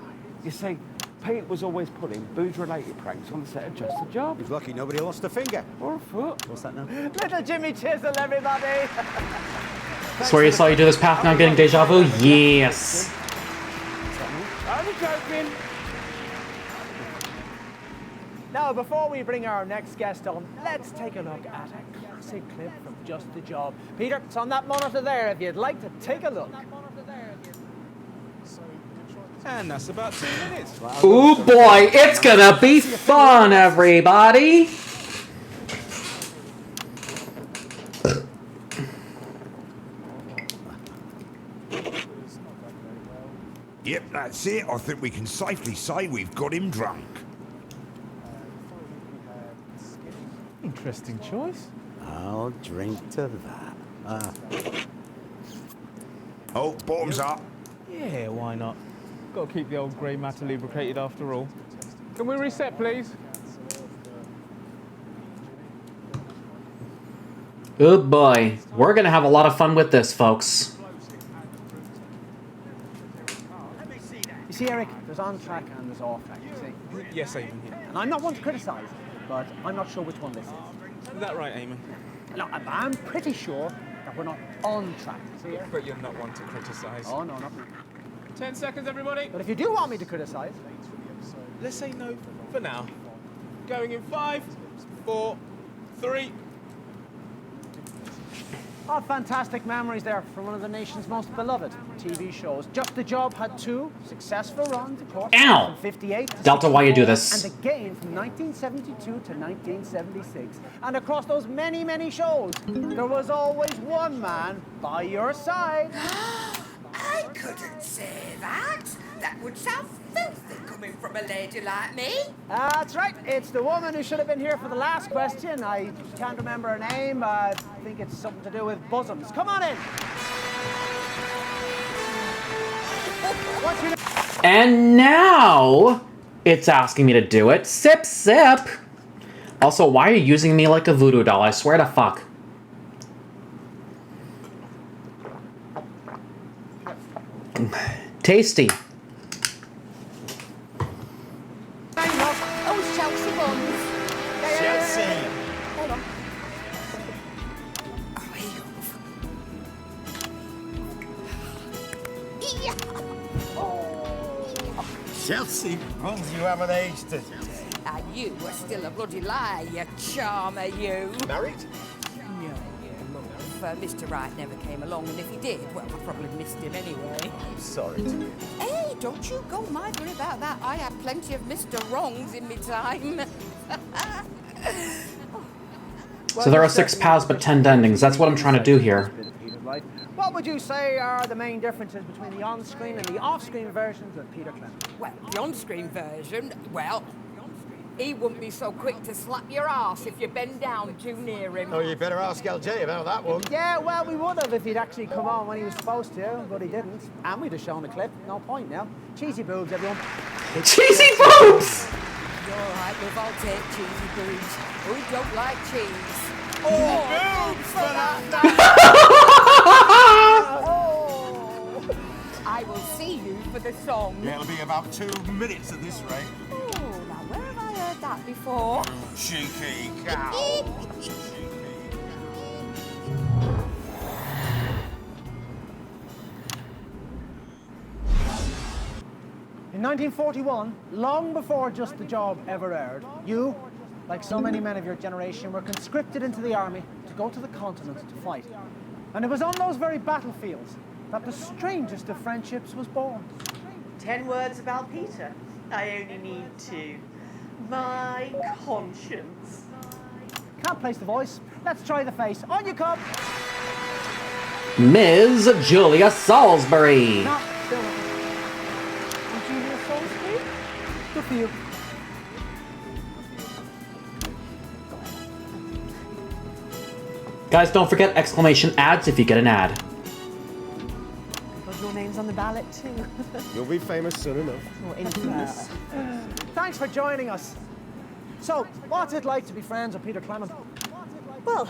You see, Pete was always pulling booze-related pranks on the set of Just a Job. He's lucky nobody lost a finger. Or a foot. What's that now? Little Jimmy Chisel, everybody! Swear you saw you do this path now getting deja vu? Yes. I'm joking. Now, before we bring our next guest on, let's take a look at a classic clip from Just the Job. Peter, it's on that monitor there if you'd like to take a look. And that's about 2 minutes. Ooh boy, it's gonna be fun, everybody. Yep, that's it. I think we can safely say we've got him drunk. Interesting choice. I'll drink to that. Oh, bottoms up. Yeah, why not? Got to keep the old grey matter lubricated after all. Can we reset, please? Good boy. We're gonna have a lot of fun with this, folks. You see, Eric, there's on track and there's off track, you see? Yes, Eamon. And I'm not one to criticise, but I'm not sure which one this is. Is that right, Eamon? No, I'm pretty sure that we're not on track, see, Eric? But you're not one to criticise. Oh, no, not me. 10 seconds, everybody. But if you do want me to criticise... Let's say no for now. Going in 5, 4, 3. Oh, fantastic memories there from one of the nation's most beloved TV shows. Just the Job had 2 successful runs, of course. Ow! From 58 to Delta, why you do 64, this? And again from 1972 to 1976. And across those many, many shows, there was always one man by your side. I couldn't say that. That would sound filthy coming from a lady like me. That's right. It's the woman who should have been here for the last question. I can't remember her name. I think it's something to do with bosoms. Come on in. What's your name? And now it's asking me to do it. Sip, sip. Also, why are you using me like a voodoo doll? I swear to fuck. Tasty. Oh, Chelsea buns. Chelsea. Hold on. Chelsea buns, you haven't aged it. And you were still a bloody lie, you charmer, you. Married? No. Mr. Wright never came along, and if he did, well, I probably missed him anyway. I'm sorry. Hey, don't you go miser about that. I had plenty of Mr. Wrongs in me time. So there are 6 paths but 10 endings. That's what I'm trying to do here. What would you say are the main differences between the on-screen and the off-screen versions of Peter Clement? Well, the on-screen version, well, he wouldn't be so quick to slap your ass if you bend down too near him. Oh, you better ask LJ about that one. Yeah, well, we would have if he'd actually come on when he was supposed to, but he didn't. And we'd have shown the clip. No point now. Cheesy boobs, everyone. Cheesy boobs! You're all right, love, I'll take cheesy boobs. Who don't like cheese? Oh, boobs for that! I will see you for the song. Yeah, it'll be about 2 minutes at this rate. Oh, now where have I heard that before? Cheeky cow. In 1941, long before Just the Job ever aired, you, like so many men of your generation, were conscripted into the army to go to the continent to fight. And it was on those very battlefields that the strangest of friendships was born. 10 words about Peter. I only need 2. My conscience. Can't place the voice. Let's try the face. On you come. Ms. Julia Salisbury. No, still not. Julia Salisbury? Good for you. Guys, don't forget exclamation ads if you get an ad. Because your name's on the ballot too. You'll be famous soon enough. Or infamous. Thanks for joining us. So, what's it like to be friends with Peter Clement? Well,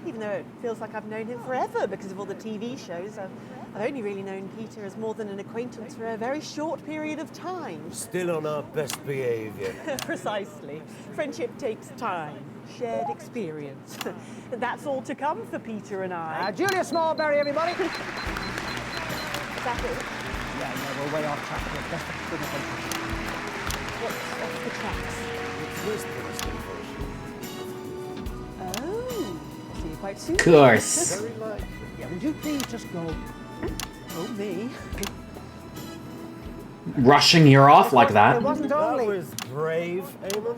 even though it feels like I've known him forever because of all the TV shows, I've only really known Peter as more than an acquaintance for a very short period of time. Still on our best behaviour. Precisely. Friendship takes time, shared experience. That's all to come for Peter and I. Julia Smallberry, everybody. Is that it? Yeah, we're way off track here. That's the good one. What's off the tracks? Oh, see you quite soon. Of course. Very likely. Yeah, would you please just go? Oh, me? Rushing you off like It that. wasn't only. That was brave, Eamon.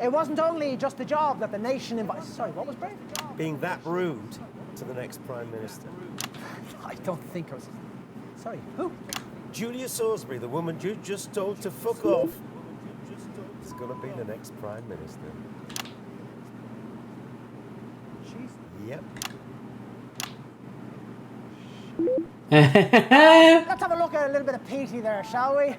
It wasn't only Just the Job that the nation invited. Sorry, what was brave? Being that rude to the next Prime Minister. I don't think I was. Sorry, who? Julia Salisbury, the woman you just told to fuck off, is going to be the next Prime Minister. She's. Yep. Let's have a look at a little bit of Petey there, shall we?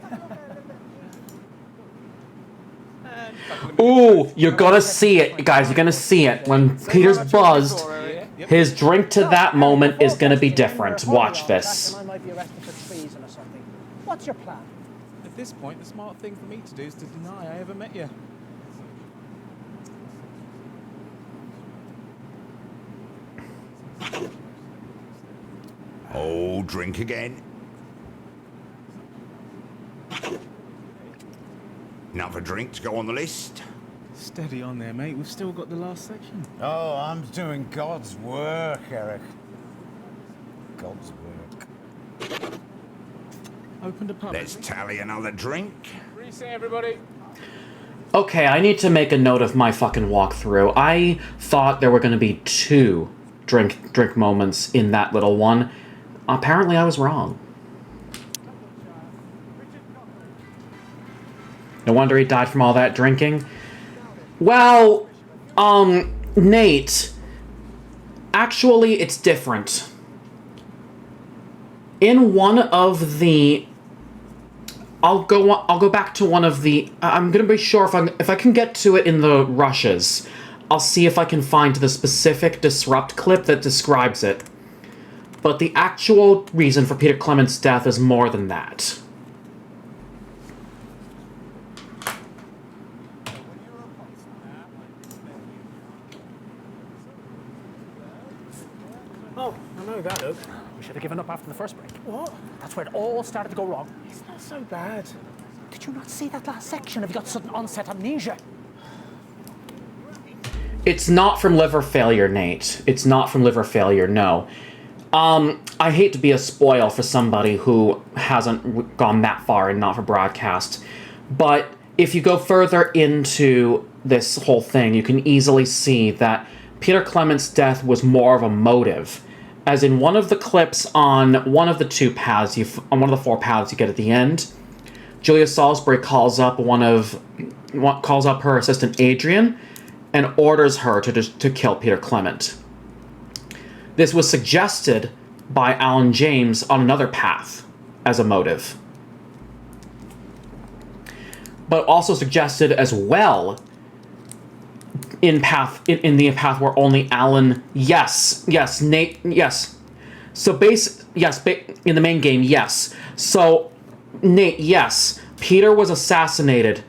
Ooh, you're gonna see it, guys. You're gonna see it. When Peter's buzzed, his drink to that moment is gonna be different. Watch this. I might be arrested for treason or something. What's your plan? At this point, the smart thing for me to do is to deny I ever met you. Oh, drink again. Another drink to go on the list. Steady on there, mate. We've still got the last section. Oh, I'm doing God's work, Eric. God's work. Open the pub. Let's tally another drink. Reset, everybody. Okay, I need to make a note of my fucking walkthrough. I thought there were going to be 2 drink moments in that little one. Apparently I was wrong. No wonder he died from all that drinking. Well, Nate, actually it's different. In one of the, I'll go back to one of the, I'm gonna be sure if I can get to it in the rushes. I'll see if I can find the specific Disrupt clip that describes it. But the actual reason for Peter Clement's death is more than that. Oh, I know that, Luke. We should have given up after the first break. What? That's where it all started to go wrong. It's not so bad. Did you not see that last section? Have you got sudden onset amnesia? It's not from liver failure, Nate. It's not from liver failure, no. I hate to be a spoil for somebody who hasn't gone that far and not for broadcast, but if you go further into this whole thing, you can easily see that Peter Clement's death was more of a motive. As in one of the clips on one of the 2 paths, on one of the 4 paths you get at the end, Julia Salisbury calls up her assistant Adrian and orders her to kill Peter Clement. This was suggested by Alan James on another path as a motive. But also suggested as well in the path where only Alan, yes, Nate, yes. So in the main game, yes. So Nate, yes, Peter was assassinated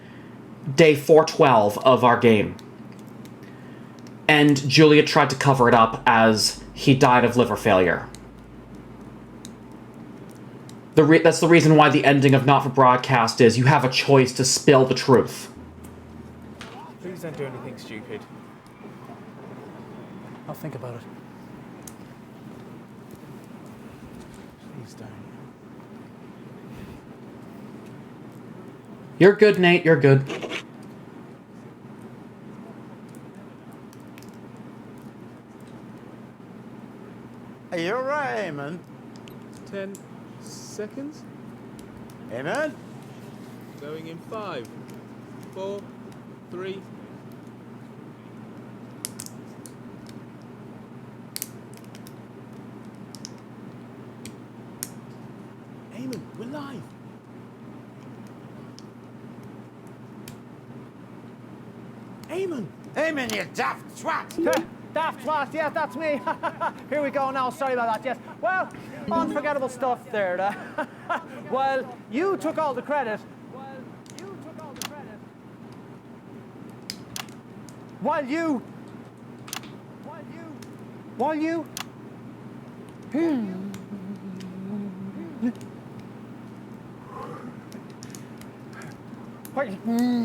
day 412 of our game. And Julia tried to cover it up as he died of liver failure. That's the reason why the ending of Not for Broadcast is you have a choice to spill the truth. Please don't do anything stupid. I'll think about it. Please don't. You're good, Nate, you're good. Are you alright, Eamon? 10 seconds. Eamon? Going in 5, 4, 3. Eamon, we're live. Eamon! Eamon, you daft twat! Daft twat, yes, that's me. Here we go now, sorry about that, yes. Well, unforgettable stuff there. Well, you took all the credit. While you...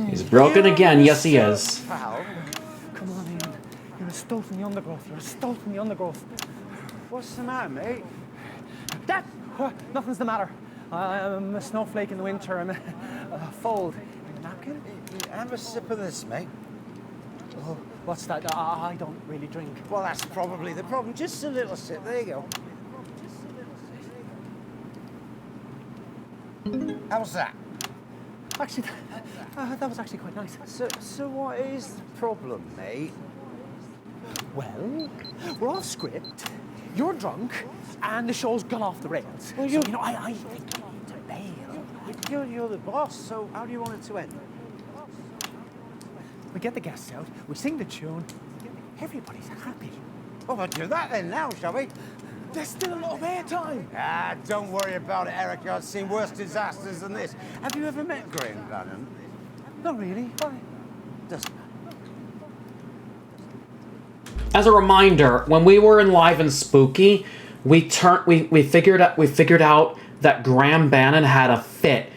He's broken again, yes he is. Pal. Come on, Ian. You're a stoat in the undergrowth. You're a stoat in the undergrowth. What's the matter, mate? Nothing's the matter. I'm a snowflake in the winter. I'm a fold in a napkin. Have a sip of this, mate. Oh, what's that? I don't really drink. Well, that's probably the problem. Just a little sip. There you go. How's that? Actually, that was actually quite nice. So what is the problem, mate? Well, we're off script, you're drunk, and the show's gone off the rails. Well, so, I think you need to bail. You're the boss, so how do you want it to end? We get the guests out, we sing the tune, everybody's happy. Well, we'll do that then now, shall we? There's still a lot of airtime. Don't worry about it, Eric. I've seen worse disasters than this. Have you ever met Graham Bannon? Not really. Why? Doesn't matter. As a reminder, when we were in Live and Spooky, we figured out that Graham Bannon had a fit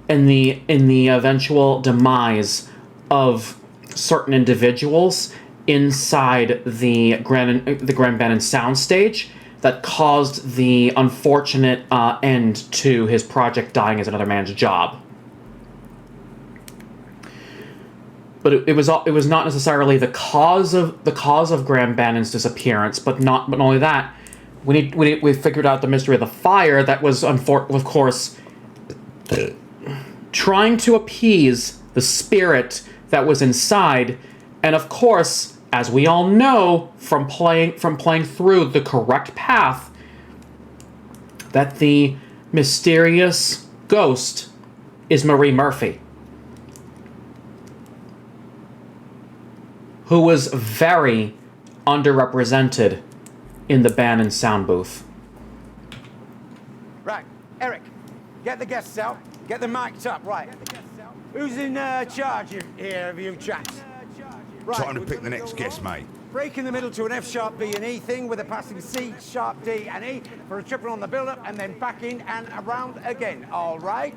in the eventual demise of certain individuals inside the Grand Bannon soundstage that caused the unfortunate end to his project dying as another man's job. But it was not necessarily the cause of Graham Bannon's disappearance. But only that, we figured out the mystery of the fire that was, of course, trying to appease the spirit that was inside, and of course, as we all know from playing through the correct path, that the mysterious ghost is Marie Murphy, who was very underrepresented in the Bannon sound booth. Right, Eric, get the guests out, get them mic'd up, right. Who's in charge here of you chaps? Right, Time to pick the next guest, mate. Break in the middle to an F sharp B and E thing with a passing C sharp D and E for a triple on the build-up and then back in and around again, all right?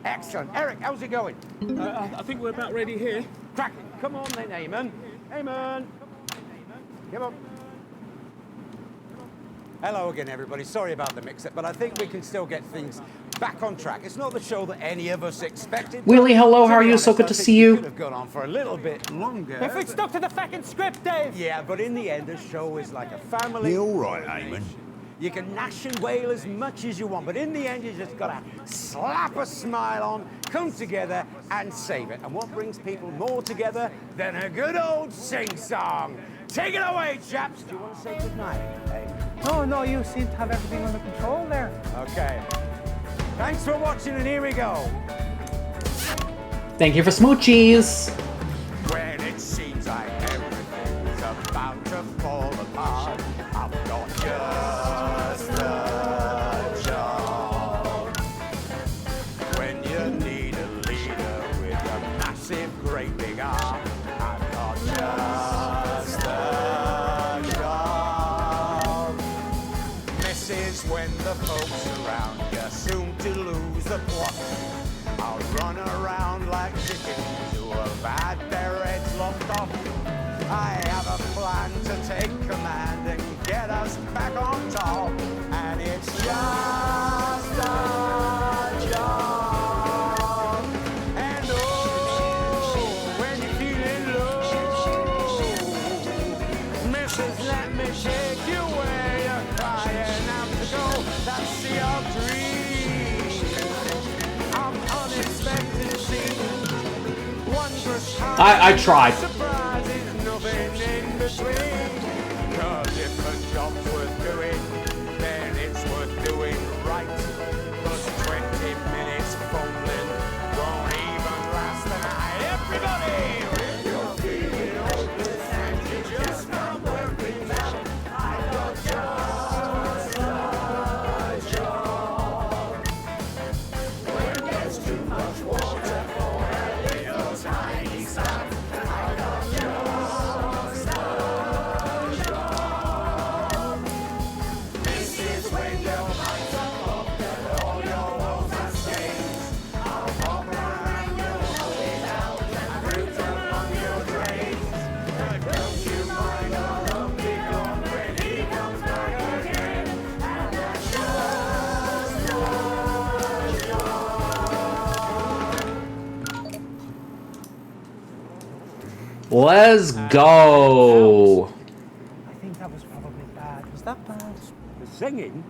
Excellent. Eric, how's it going? I think we're about ready here. Cracking. Come on then, Eamon. Eamon. Come on. Hello again, everybody. Sorry about the mix-up, but I think we can still get things back on track. It's not the show that any of us expected. Willie, hello, how are you? So good to see you. Could have gone on for a little bit longer. If we'd stuck to the fucking script, Dave! Yeah, but in the end, the show is like a family. You're all right, Eamon. You can gnash and wail as much as you want, but in the end, you just gotta slap a smile on, come together, and save it. And what brings people more together than a good old sing-song? Take it away, chaps! Do you want to say goodnight? Hey? No, you seem to have everything under control there. Okay. Thanks for watching, and here we go. Thank you for smoochies. When it seems like everything's about to fall apart, I've got just the job. When you need a leader with a massive, great big arm, I've got just the job. This is when the folks around you soon to lose the plot. I'll run around like chickens who have had their heads lopped off. I have a plan to take command and get us back on top. And it's just a job. And oh, when you're feeling low, Mrs. Let me take you where you're crying out to go. That's the old dream. Unexpected scene. Wondrous how I tried. surprises, nothing in between. 'Cause if the job's worth doing, then it's worth doing right. 'Cause 20 minutes fumbling won't even last the night. Everybody! When you're feeling hopeless and you just can't work things out, I've got just a job. When there's too much water for a little tiny stop, I've got just a job. This is when your minds are popped and all your walls are stains. I'll pop around your hole out and root along your drains. But don't you mind, I'll be gone when he comes back again. And that's just a job. Let's go. I think that was probably bad. Was that bad? The singing?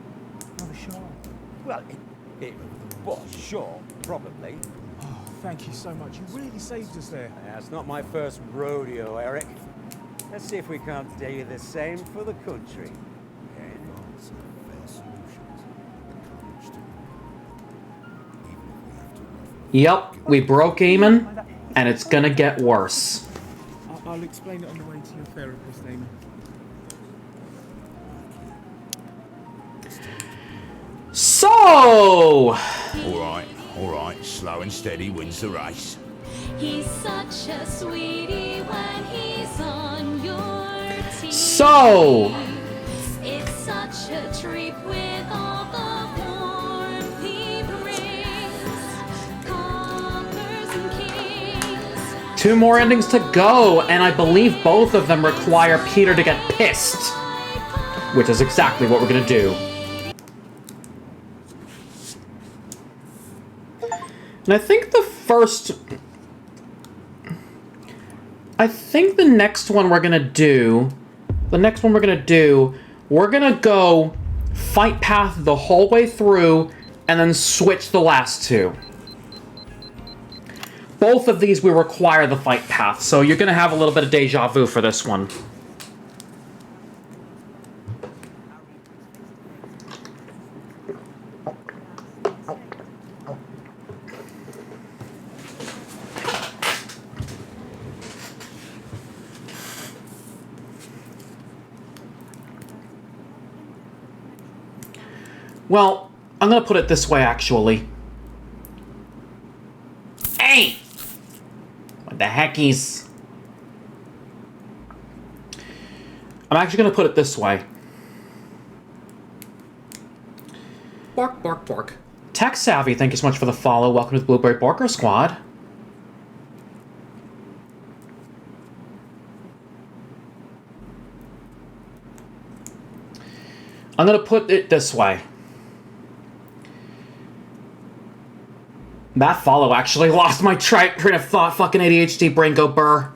No, the show. Well, it was sure, probably. Oh, thank you so much. You really saved us there. Yeah, it's not my first rodeo, Eric. Let's see if we can't do the same for the country. Yep, we broke Eamon, and it's gonna get worse. I'll explain it on the way to your therapist, Eamon. So, All right, slow and steady wins the race. He's such a sweetie when he's on your team. So, It's such a treat with all the warmth he brings. Conquers and kings. 2 more endings to go, and I believe both of them require Peter to get pissed, which is exactly what we're gonna do. And I think the next one we're gonna do, we're gonna go fight path the whole way through, and then switch the last 2. Both of these will require the fight path, so you're gonna have a little bit of deja vu for this one. Well, I'm gonna put it this way, actually. Hey! What the heckies? I'm actually gonna put it this way. Bark, bark, bark. Tech Savvy, thank you so much for the follow. Welcome to the Blueberry Barker Squad. I'm gonna put it this way. That follow actually lost my train of thought. Fucking ADHD brain go burr.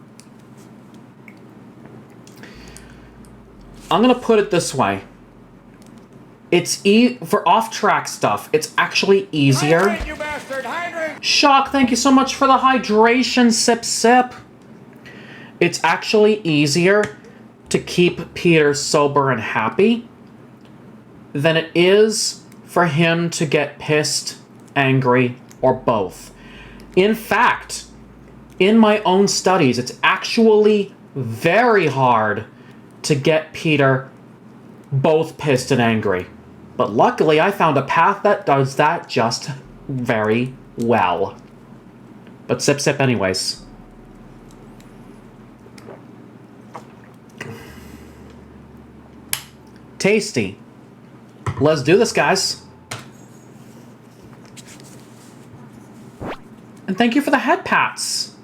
I'm gonna put it this way. It's for off-track stuff, it's actually easier. Hydrate, you bastard! Hydrate! Shock, thank you so much for the hydration, sip sip. It's actually easier to keep Peter sober and happy than it is for him to get pissed, angry, or both. In fact, in my own studies, it's actually very hard to get Peter both pissed and angry. But luckily, I found a path that does that just very well. But sip sip anyways. Tasty. Let's do this, guys. And thank you for the head pats.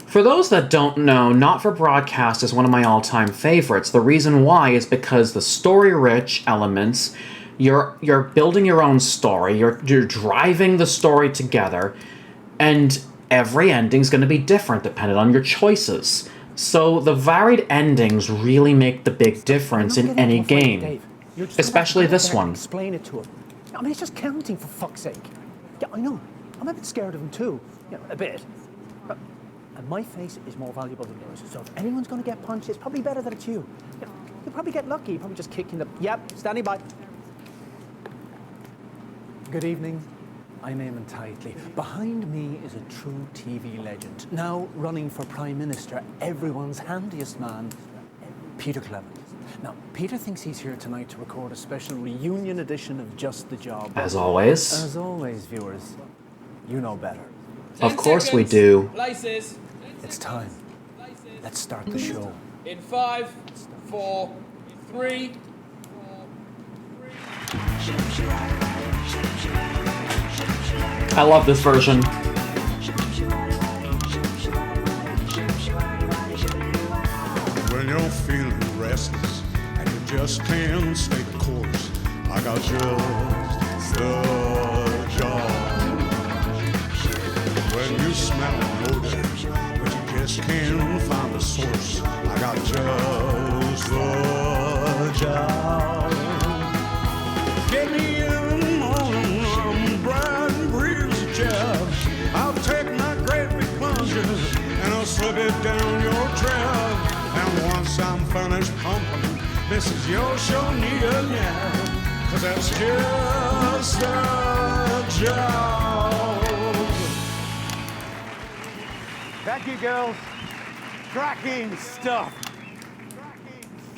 For those that don't know, Not for Broadcast is one of my all-time favorites. The reason why is because the story-rich elements, you're building your own story, you're driving the story together, and every ending's going to be different depending on your choices. So the varied endings really make the big difference in any game, especially this one. Explain it to him. I mean, it's just counting, for fuck's sake. Yeah, I know. I'm a bit scared of him too. Yeah, a bit. And my face is more valuable than yours. So if anyone's going to get punched, it's probably better that it's you. You'll probably get lucky. You'll probably just kick in the... Yep, standing by. Good evening. I'm Eamon Tightly. Behind me is a true TV legend. Now running for Prime Minister, everyone's handiest man, Peter Clement. Now, Peter thinks he's here tonight to record a special reunion edition of Just the Job. As always. As always, viewers, you know better. Of course we do. Places. It's time. Let's start the show. In 5, 4, 3. I love this version. When you're feeling restless and you just can't stay the course, I got just the job. When you smell an odor, but you just can't find the source, I got just the job. Get me in the morning, bright and breezy job. I'll take my great big plunger and I'll slip it down your trail. And once I'm finished pumping, this is your show, nigga, yeah. 'Cause that's just a job. Thank you, girls. Cracking stuff.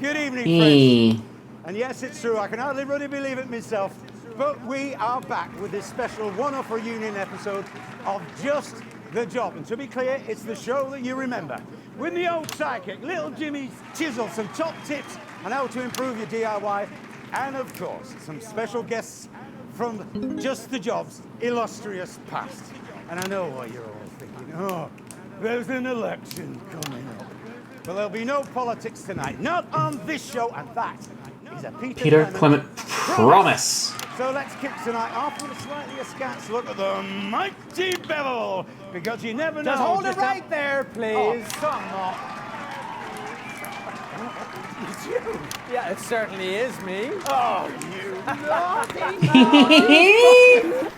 Good evening, friends. And yes, it's true, I can hardly really believe it myself, but we are back with this special one-off reunion episode of Just the Job. And to be clear, it's the show that you remember. With the old sidekick, little Jimmy Chisel, some top tips on how to improve your DIY, and of course, some special guests from Just the Job's illustrious past. And I know what you're all thinking. Oh, there's an election coming up. But there'll be no politics tonight. Not on this show, and that is a Peter Clement promise. So let's kick tonight off with a slightly askance look at the mighty Bevel, because you never know. Just hold it how- right there, please. Oh, come on. It's you. Yeah, it certainly is me. Oh, you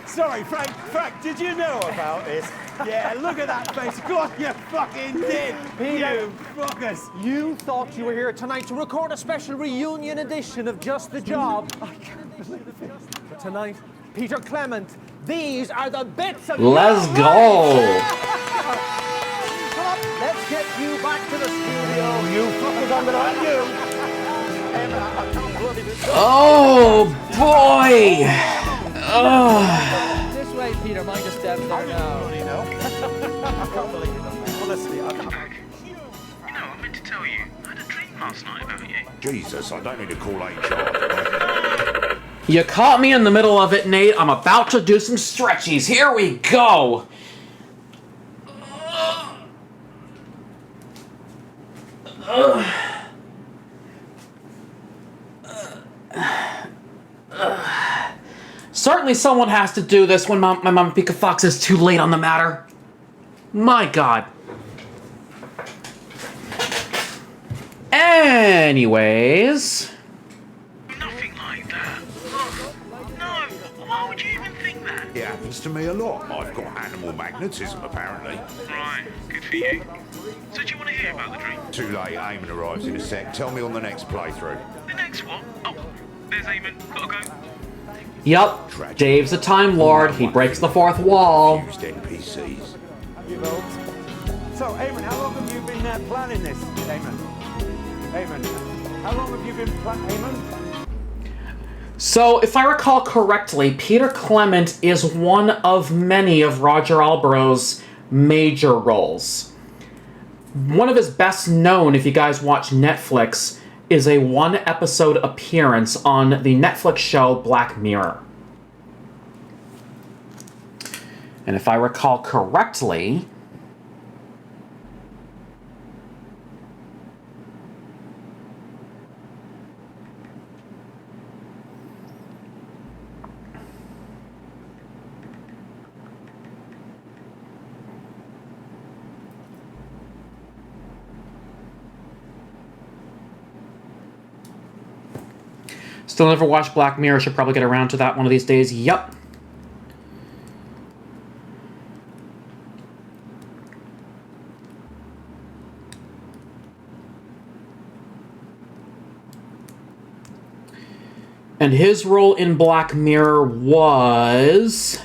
Sorry, Frank, did you know about this? Yeah, look at that face. Of course you fucking did. Peter. You fuckers. You thought you were here tonight to record a special reunion edition of Just the Job. I can't believe it. But tonight, Peter Clement, these are the bits of Let's you. go. Come on, let's get you back to the studio. You fuckers, I'm gonna you. Oh boy! Oh. This way, Peter. Mind a step there now. I can't believe it. Honestly, I can't. You know, I meant to tell you, I had a dream last night about you. Jesus, I don't need to call HR. You caught me in the middle of it, Nate. I'm about to do some stretchies. Here we go. Certainly someone has to do this when my Mama Pika Fox is too late on the matter. My God. Anyways. Nothing like that. No, why would you even think that? It happens to me a lot. I've got animal magnetism, apparently. Right, good for you. So do you want to hear about the dream? Too late, Eamon arrives in a sec. Tell me on the next playthrough. The next one? Oh, there's Eamon. Gotta go. Yup, Dave's a Time Lord. He breaks the fourth wall. Used NPCs. So, Eamon, how long have you been planning this, Eamon? Eamon, how long have you been planning, Eamon? So, if I recall correctly, Peter Clement is one of many of Roger Alborough's major roles. One of his best known, if you guys watch Netflix, is a one-episode appearance on the Netflix show Black Mirror. And if I recall correctly, still never watched Black Mirror, should probably get around to that one of these days. Yup. And his role in Black Mirror was...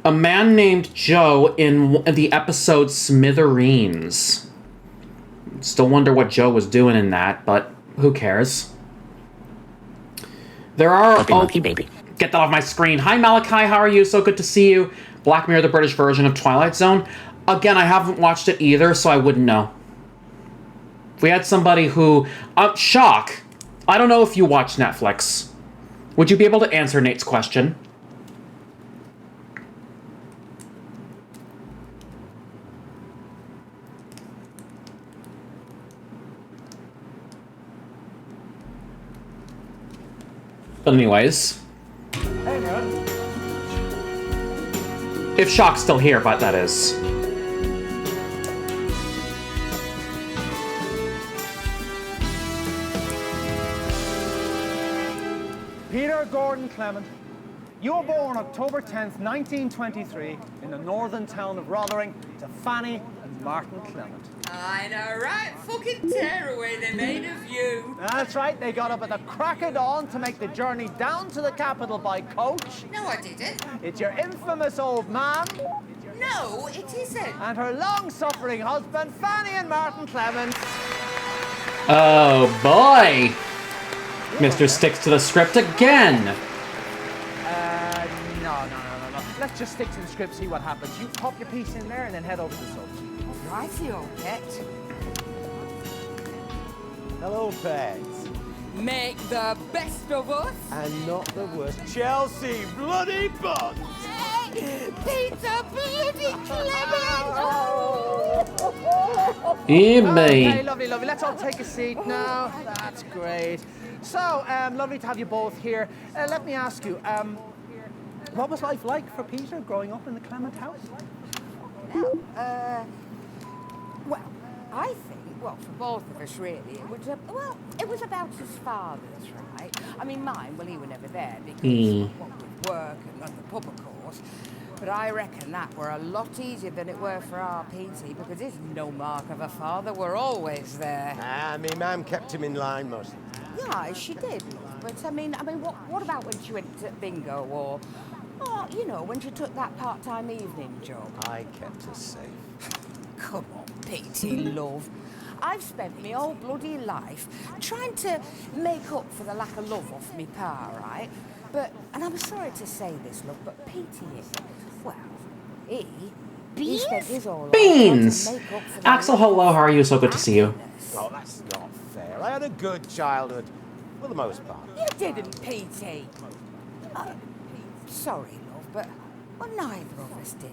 a man named Joe in the episode Smithereens. Still wonder what Joe was doing in that, but who cares? There are... Monkey baby. Get that off my screen. Hi Malachi, how are you? So good to see you. Black Mirror, the British version of Twilight Zone. Again, I haven't watched it either, so I wouldn't know. If we had somebody who... Shock! I don't know if you watch Netflix. Would you be able to answer Nate's question? But anyways... Hey, man. If Shock's still here, but that is. Peter Gordon Clement, you were born October 10th, 1923, in the northern town of Rotherham to Fanny and Martin Clement. I know, right? Fucking tearaway they made of you. That's right, they got up at the crack of dawn to make the journey down to the capital by coach. No, I didn't. It's your infamous old man. No, it isn't. And her long-suffering husband, Fanny and Martin Clement. Oh boy! Mr. Sticks to the script again! No. Let's just stick to the script, see what happens. You pop your piece in there and then head over to the subs. Rightio, Pet. Hello, pets. Make the best of us. And not the worst. Chelsea bloody Bonds! Peter bloody Clement! Okay, lovely, lovely. Let's all take a seat now. That's great. So, lovely to have you both here. Let me ask you, what was life like for Peter growing up in the Clement house? Well, I think, well, for both of us really, it was, it was about his father's, right? I mean, mine, well, he was never there because what with work and the pub, of course. But I reckon that were a lot easier than it were for our Petey because there's no mark of a father were always there. Me mum kept him in line most. Yeah, she did, love. But I mean, what about when she went to bingo or, you know, when she took that part-time evening job? I kept her safe. Come on, Petey, love. I've spent my whole bloody life trying to make up for the lack of love off me pa, right? But, and I'm sorry to say this, love, but Petey is, well, he spent his whole life Beans! trying to make up for the Axel, hello, how are you? So good to see you. Oh, that's not fair. I had a good childhood, for the most part. You didn't, Petey. Sorry, love, but well, neither of us did.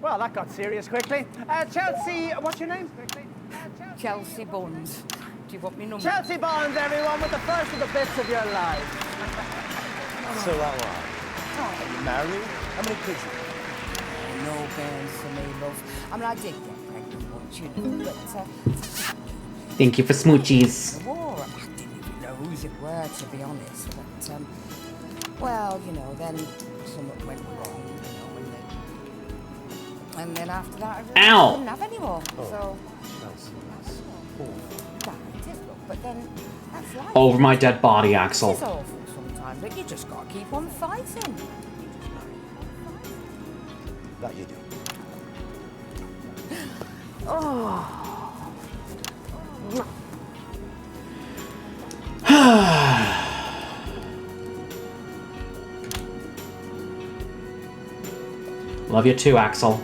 Well, that got serious quickly. Chelsea, what's your name? Chelsea Bonds. Do you want me number? Chelsea Bonds, everyone, with the first of the bits of your life. So that was. Are you married? How many kids have you? No bands for me, love. I mean, I did get pregnant once, you know, but Thank you for smoochies. the war, I didn't even know whose it were, to be honest. But, well, you know, then something went wrong, you know, and then after that, I Ow! didn't have any more. Oh. So, Chelsea, that's awful. that it is, love. But then, that's life. Over my dead body, Axel. It's awful sometimes, but you just gotta keep on fighting. That you do. Oh. Love you too, Axel.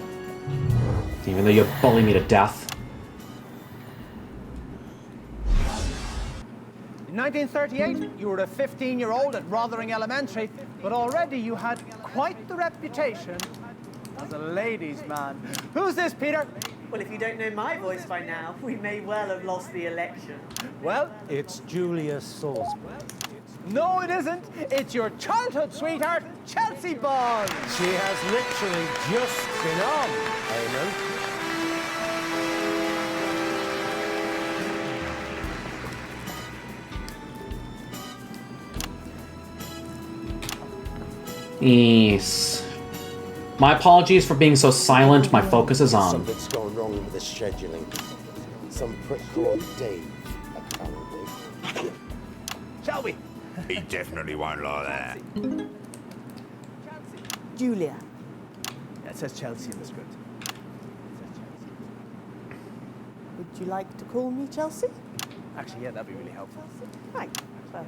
Even though you bully me to death. In 1938, you were a 15-year-old at Rothering Elementary, but already you had quite the reputation as a ladies' man. Who's this, Peter? Well, if you don't know my voice by now, we may well have lost the election. Well, It's Julia Salisbury. no, it isn't. It's your childhood sweetheart, Chelsea Bonds. She has literally just been on, Eamon. Yes. My apologies for being so silent. My focus is on. Something's gone wrong with the scheduling. Some prick called Dave, apparently. Shall we? He definitely won't like that. Julia. Yeah, it says Chelsea in the script. Would you like to call me Chelsea? Actually, yeah, that'd be really helpful. Right. Well,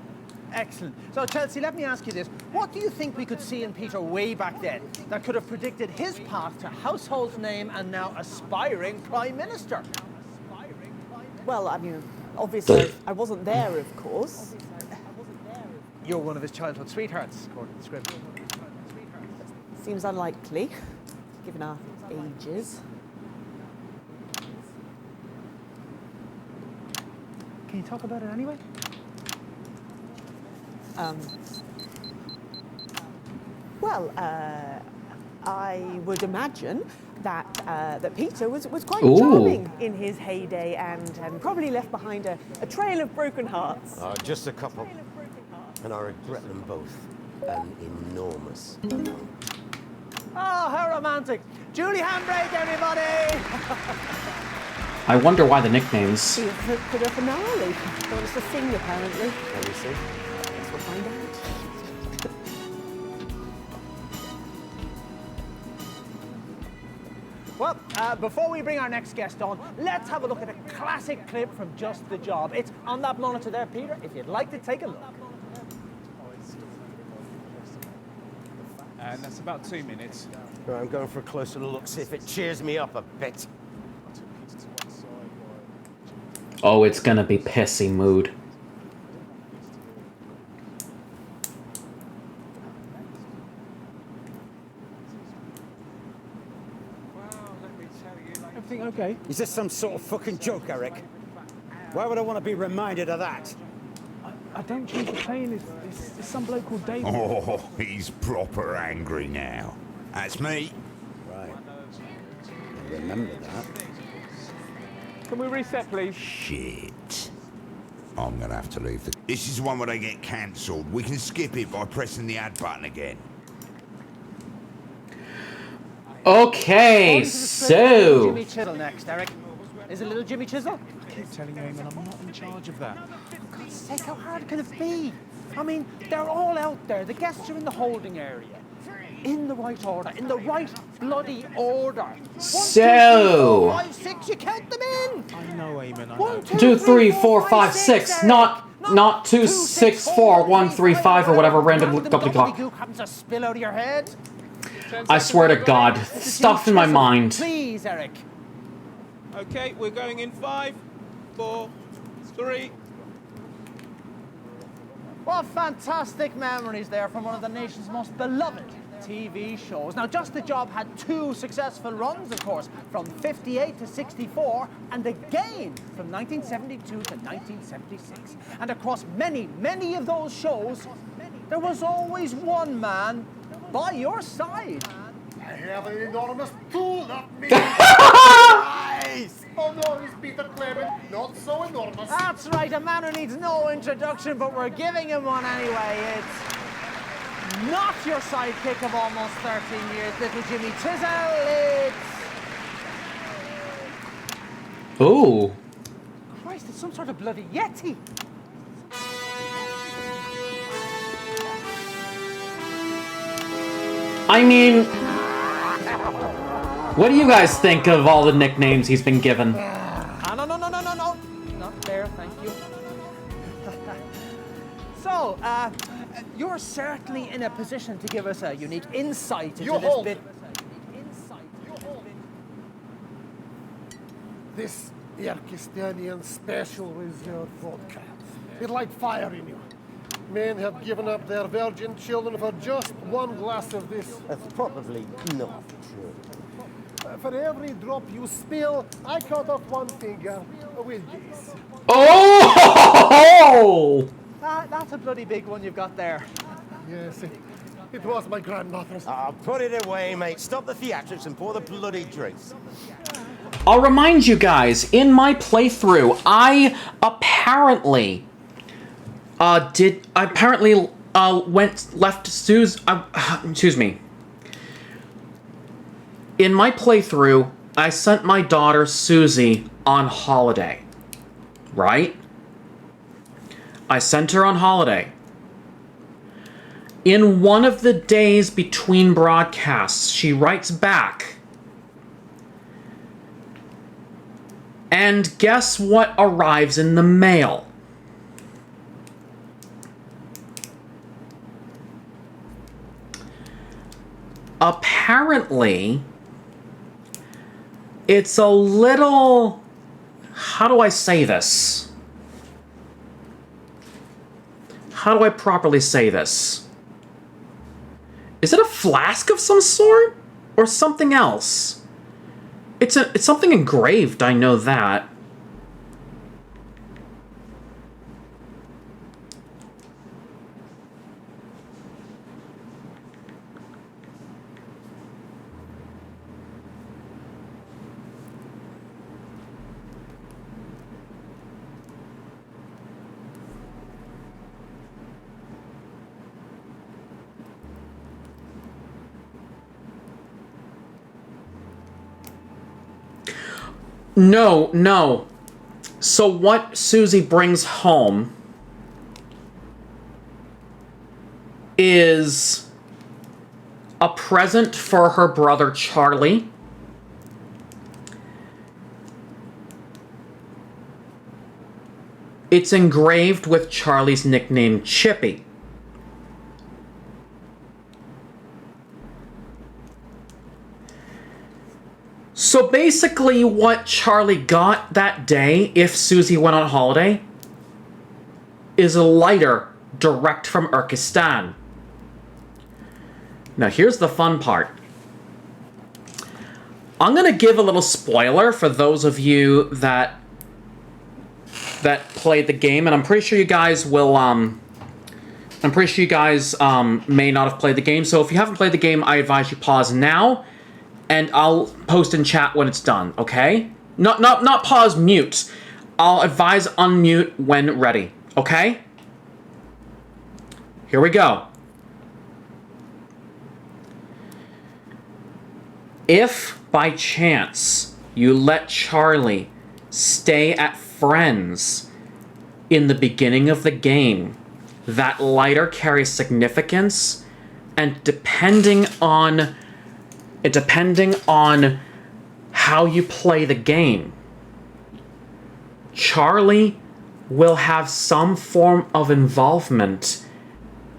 Excellent. So, Chelsea, let me ask you this. What do you think we could see in Peter way back then that could have predicted his path to household name and now aspiring Prime Minister? well, I mean, obviously, I wasn't there, of course. You're one of his childhood sweethearts, according to the script. Seems unlikely, given our ages. Can you talk about it anyway? Well, I would imagine that that Peter was quite Ooh. charming in his heyday and probably left behind a trail of broken hearts. Just a couple. And I regret them both an enormous amount. Oh, how romantic. Julie Handbrake, everybody! I wonder why the nicknames. See you for the finale. He wants to sing, apparently. Let me see. Guess we'll find out. Well, before we bring our next guest on, let's have a look at a classic clip from Just the Job. It's on that monitor there, Peter, if you'd like to take a look. And that's about 2 minutes. Right, I'm going for a closer look, see if it cheers me up a bit. Oh, it's gonna be pissy mood. Everything okay? Is this some sort of fucking joke, Eric? Why would I want to be reminded of that? I don't choose the plane. It's some bloke called David. Oh, he's proper angry now. That's me. Right. I remember that. Can we reset, please? Shit. I'm gonna have to leave the... This is one where they get cancelled. We can skip it by pressing the add button again. Okay, so... Jimmy Chisel next, Eric. Is it little Jimmy Chisel? I keep telling you, Eamon, I'm not in charge of that. For God's sake, how hard can it be? I mean, they're all out there. The guests are in the holding area. In the right order. In the right bloody order. 1, 2, 3, 4, 5, 6. You count them in. I know, Eamon, I know. 1, 2, 3, 4, 5, 6. Not 2, 6, 4, 1, 3, 5, or whatever random gobbledygook. Gook happens to spill out of your head. I swear to God, stuff in my mind. Please, Eric. Okay, we're going in 5, 4, 3. What fantastic memories there from one of the nation's most beloved TV shows. Now, Just the Job had 2 successful runs, of course, from 58 to 64, and again from 1972 to 1976. And across many, many of those shows, there was always one man by your side. I have an enormous tool up me. Nice! Oh no, he's Peter Clement. Not so enormous. That's right, a man who needs no introduction, but we're giving him one anyway. It's not your sidekick of almost 13 years, little Jimmy Chisel. It's... Ooh. Christ, it's some sort of bloody Yeti. I mean, what do you guys think of all the nicknames he's been given? No. Not there, thank you. So, you're certainly in a position to give us a unique insight into this bit. This Kyrgyzstanian special reserve vodka. It light fire in you. Men have given up their virgin children for just one glass of this. That's probably not true. For every drop you spill, I cut off one finger with this. Oh! That's a bloody big one you've got there. Yes, it was my grandmother's. Put it away, mate. Stop the theatrics and pour the bloody drinks. I'll remind you guys, in my playthrough, I apparently left Suze. Excuse me. In my playthrough, I sent my daughter Susie on holiday. Right? I sent her on holiday. In one of the days between broadcasts, she writes back. And guess what arrives in the mail? Apparently, it's a little... How do I say this? How do I properly say this? Is it a flask of some sort? Or something else? It's something engraved, I know that. No. So what Susie brings home is a present for her brother Charlie. It's engraved with Charlie's nickname, Chippy. So basically what Charlie got that day, if Susie went on holiday, is a lighter direct from Urkistan. Now here's the fun part. I'm gonna give a little spoiler for those of you that played the game, and I'm pretty sure you guys will, may not have played the game, so if you haven't played the game, I advise you pause now, and I'll post in chat when it's done, okay? Not pause, mute. I'll advise unmute when ready, okay? Here we go. If, by chance, you let Charlie stay at Friends in the beginning of the game, that lighter carries significance, and depending on how you play the game, Charlie will have some form of involvement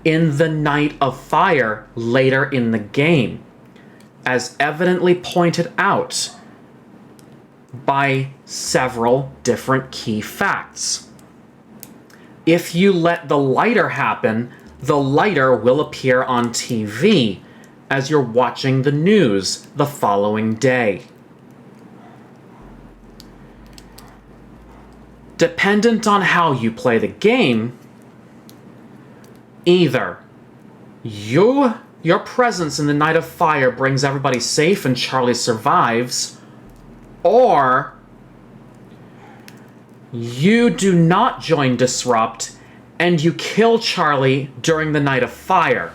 in the Night of Fire later in the game, as evidently pointed out by several different key facts. If you let the lighter happen, the lighter will appear on TV as you're watching the news the following day. Dependent on how you play the game, either your presence in the Night of Fire brings everybody safe and Charlie survives, or you do not join Disrupt and you kill Charlie during the Night of Fire.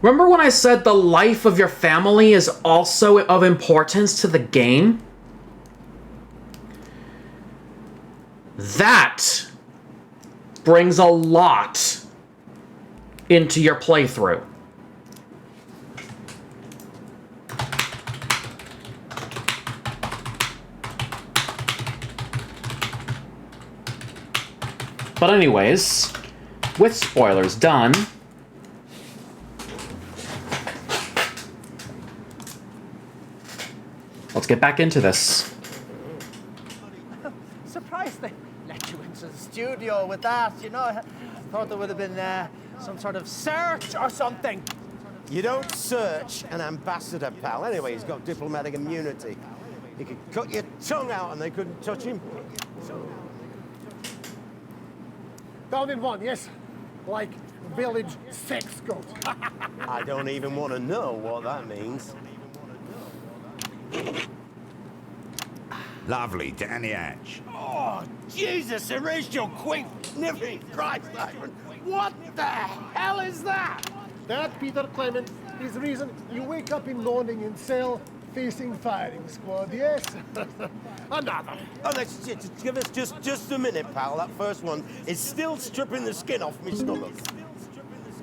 Remember when I said the life of your family is also of importance to the game? That brings a lot into your playthrough. But anyways, with spoilers done, let's get back into this. Surprised they let you into the studio with that, you know. I thought there would have been some sort of search or something. You don't search an ambassador, pal. Anyway, he's got diplomatic immunity. He could cut your tongue out and they couldn't touch him. Down in one, yes? Like village sex goat. I don't even want to know what that means. Lovely, down the hatch. Oh, Jesus, erase your quick, sniffing Christ, Iron. What the hell is that? That, Peter Clement, is the reason you wake up in morning in cell facing firing squad, yes? Another. Oh, just give us just a minute, pal. That first one is still stripping the skin off my stomach.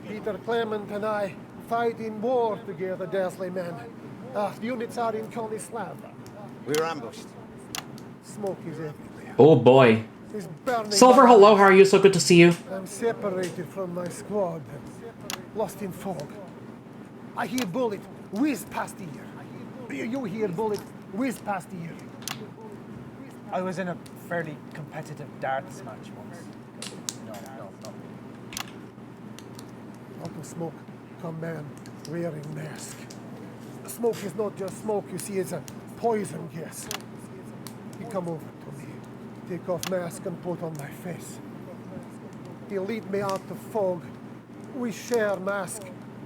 Peter Clement and I fight in war together, Dazzly man. The units are in Konislava. We were ambushed. Smoke is everywhere. Oh boy. It's burning. Silver, hello, how are you? So good to see you. I'm separated from my squad. Lost in fog. I hear bullet whiz past ear. You hear bullet whiz past ear. I was in a fairly competitive darts match once. No. Out of smoke come man wearing mask. Smoke is not just smoke, you see, it's a poison gas. He come over to me, take off mask and put on my face. He lead me out the fog. We share mask,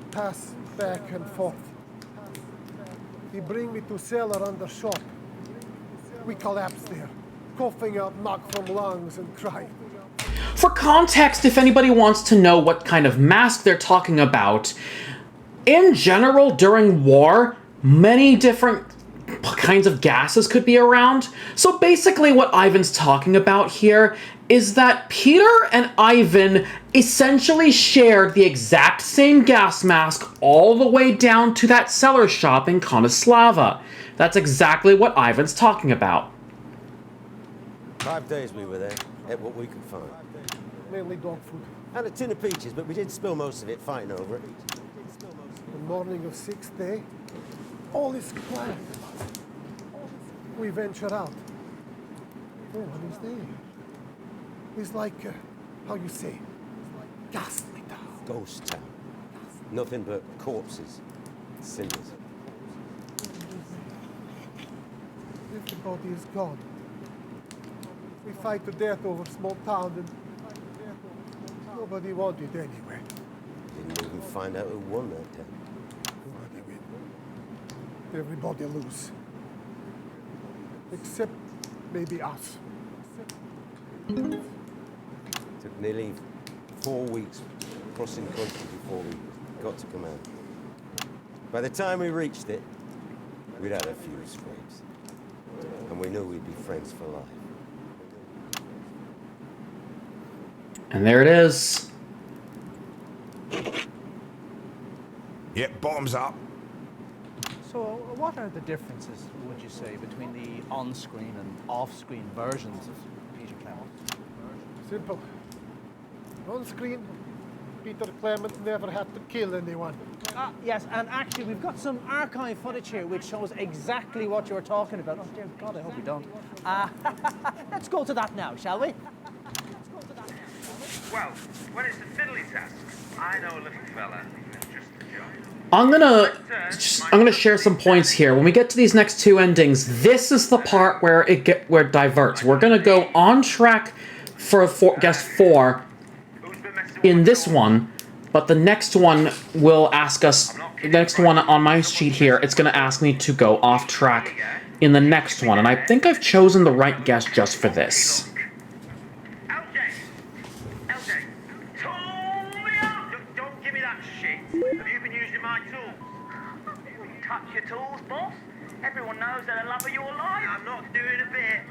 pass back and forth. He bring me to cellar under shop. We collapse there, coughing out muck from lungs and crying. For context, if anybody wants to know what kind of mask they're talking about, in general, during war, many different kinds of gases could be around. So basically what Ivan's talking about here is that Peter and Ivan essentially shared the exact same gas mask all the way down to that cellar shop in Konislava. That's exactly what Ivan's talking about. 5 days we were there, ate what we could find. Mainly dog food. And a tin of peaches, but we did spill most of it fighting over it. And morning of 6th day, all is quiet. We venture out. No one is there. It's like, how you say, ghastly town. Ghost town. Nothing but corpses, cinders. Everybody is gone. We fight to death over small town and nobody wanted anyway. Didn't even find out who won that day. Nobody win. Everybody lose. Except maybe us. Took nearly 4 weeks crossing country before we got to command. By the time we reached it, we'd had a few scrapes. And we knew we'd be friends for life. And there it is. Yep, bottoms up. So, what are the differences, would you say, between the on-screen and off-screen versions of Peter Clement? Simple. On screen, Peter Clement never had to kill anyone. Yes, and actually we've got some archive footage here which shows exactly what you were talking about. Oh dear God, I hope we don't. Let's go to that now, shall we? Well, when it's a fiddly task, I know a little fella who's just a job. I'm gonna share some points here. When we get to these next two endings, this is the part where it diverts. We're gonna go on track for guest 4 in this one, but the next one will ask us. The next one on my sheet here, it's gonna ask me to go off track in the next one, and I think I've chosen the right guest just for this. Don't give me that shit. Have you been using my tools? Touch your tools, boss? Everyone knows they're the love of your life. I'm not doing a bit.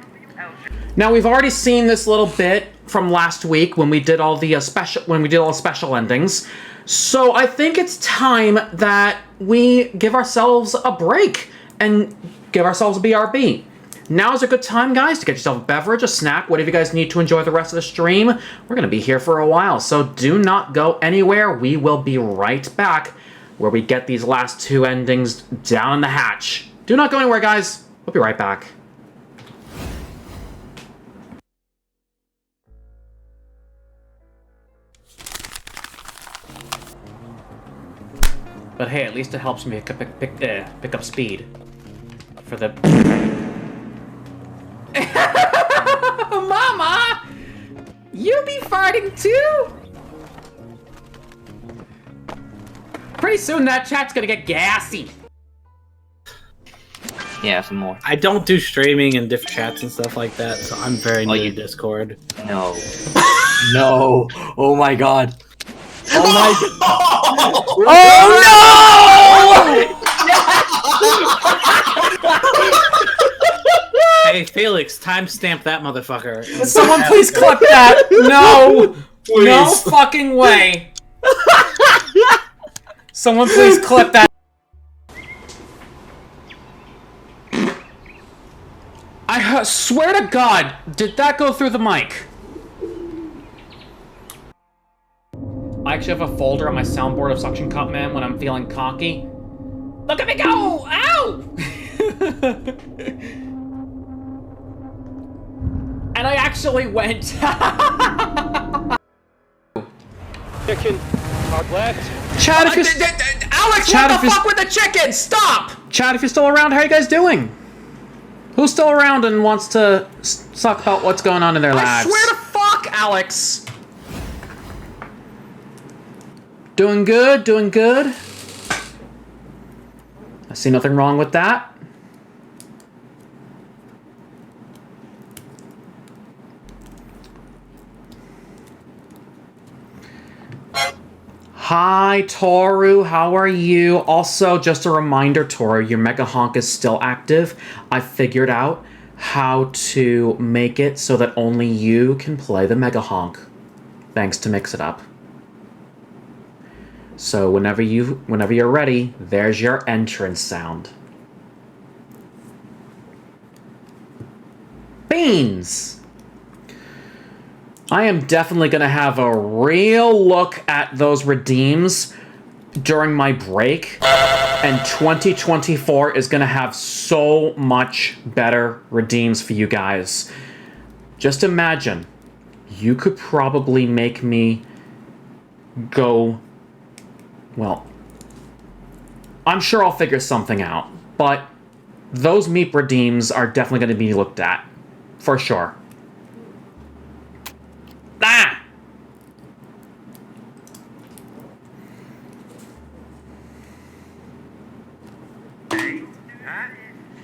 Now we've already seen this little bit from last week when we did all the special endings. So I think it's time that we give ourselves a break and give ourselves a BRB. Now is a good time, guys, to get yourself a beverage, a snack, whatever you guys need to enjoy the rest of the stream. We're going to be here for a while, so do not go anywhere. We will be right back where we get these last two endings down in the hatch. Do not go anywhere, guys. We'll be right back. But hey, at least it helps me pick up speed for the... Mama! You be farting too? Pretty soon that chat's gonna get gassy. Yeah, some more. I don't do streaming and diff chats and stuff like that, so I'm very new to Discord. No. No. Oh my god. Oh my god. Oh no! Hey Felix, timestamp that motherfucker. Someone please clip that! No! Please. No fucking way! Someone please clip that. I swear to God, did that go through the mic? I actually have a folder on my soundboard of Suction Cup Man when I'm feeling cocky. Look at me go! Ow! And I actually went. Chicken, hard left. Chad, if you're... Alex, Chad, what the fuck with the chicken? Stop! Chad, if you're still around, how are you guys doing? Who's still around and wants to suck about what's going on in their lives? I swear to fuck, Alex! Doing good, doing good. I see nothing wrong with that. Hi, Toru, how are you? Also, just a reminder, Toru, your Mega Honk is still active. I figured out how to make it so that only you can play the Mega Honk, thanks to Mix It Up. So whenever you're ready, there's your entrance sound. Beans! I am definitely going to have a real look at those redeems during my break, and 2024 is gonna have so much better redeems for you guys. Just imagine, you could probably make me go, well, I'm sure I'll figure something out, but those meep redeems are definitely gonna be looked at, for sure. Ah!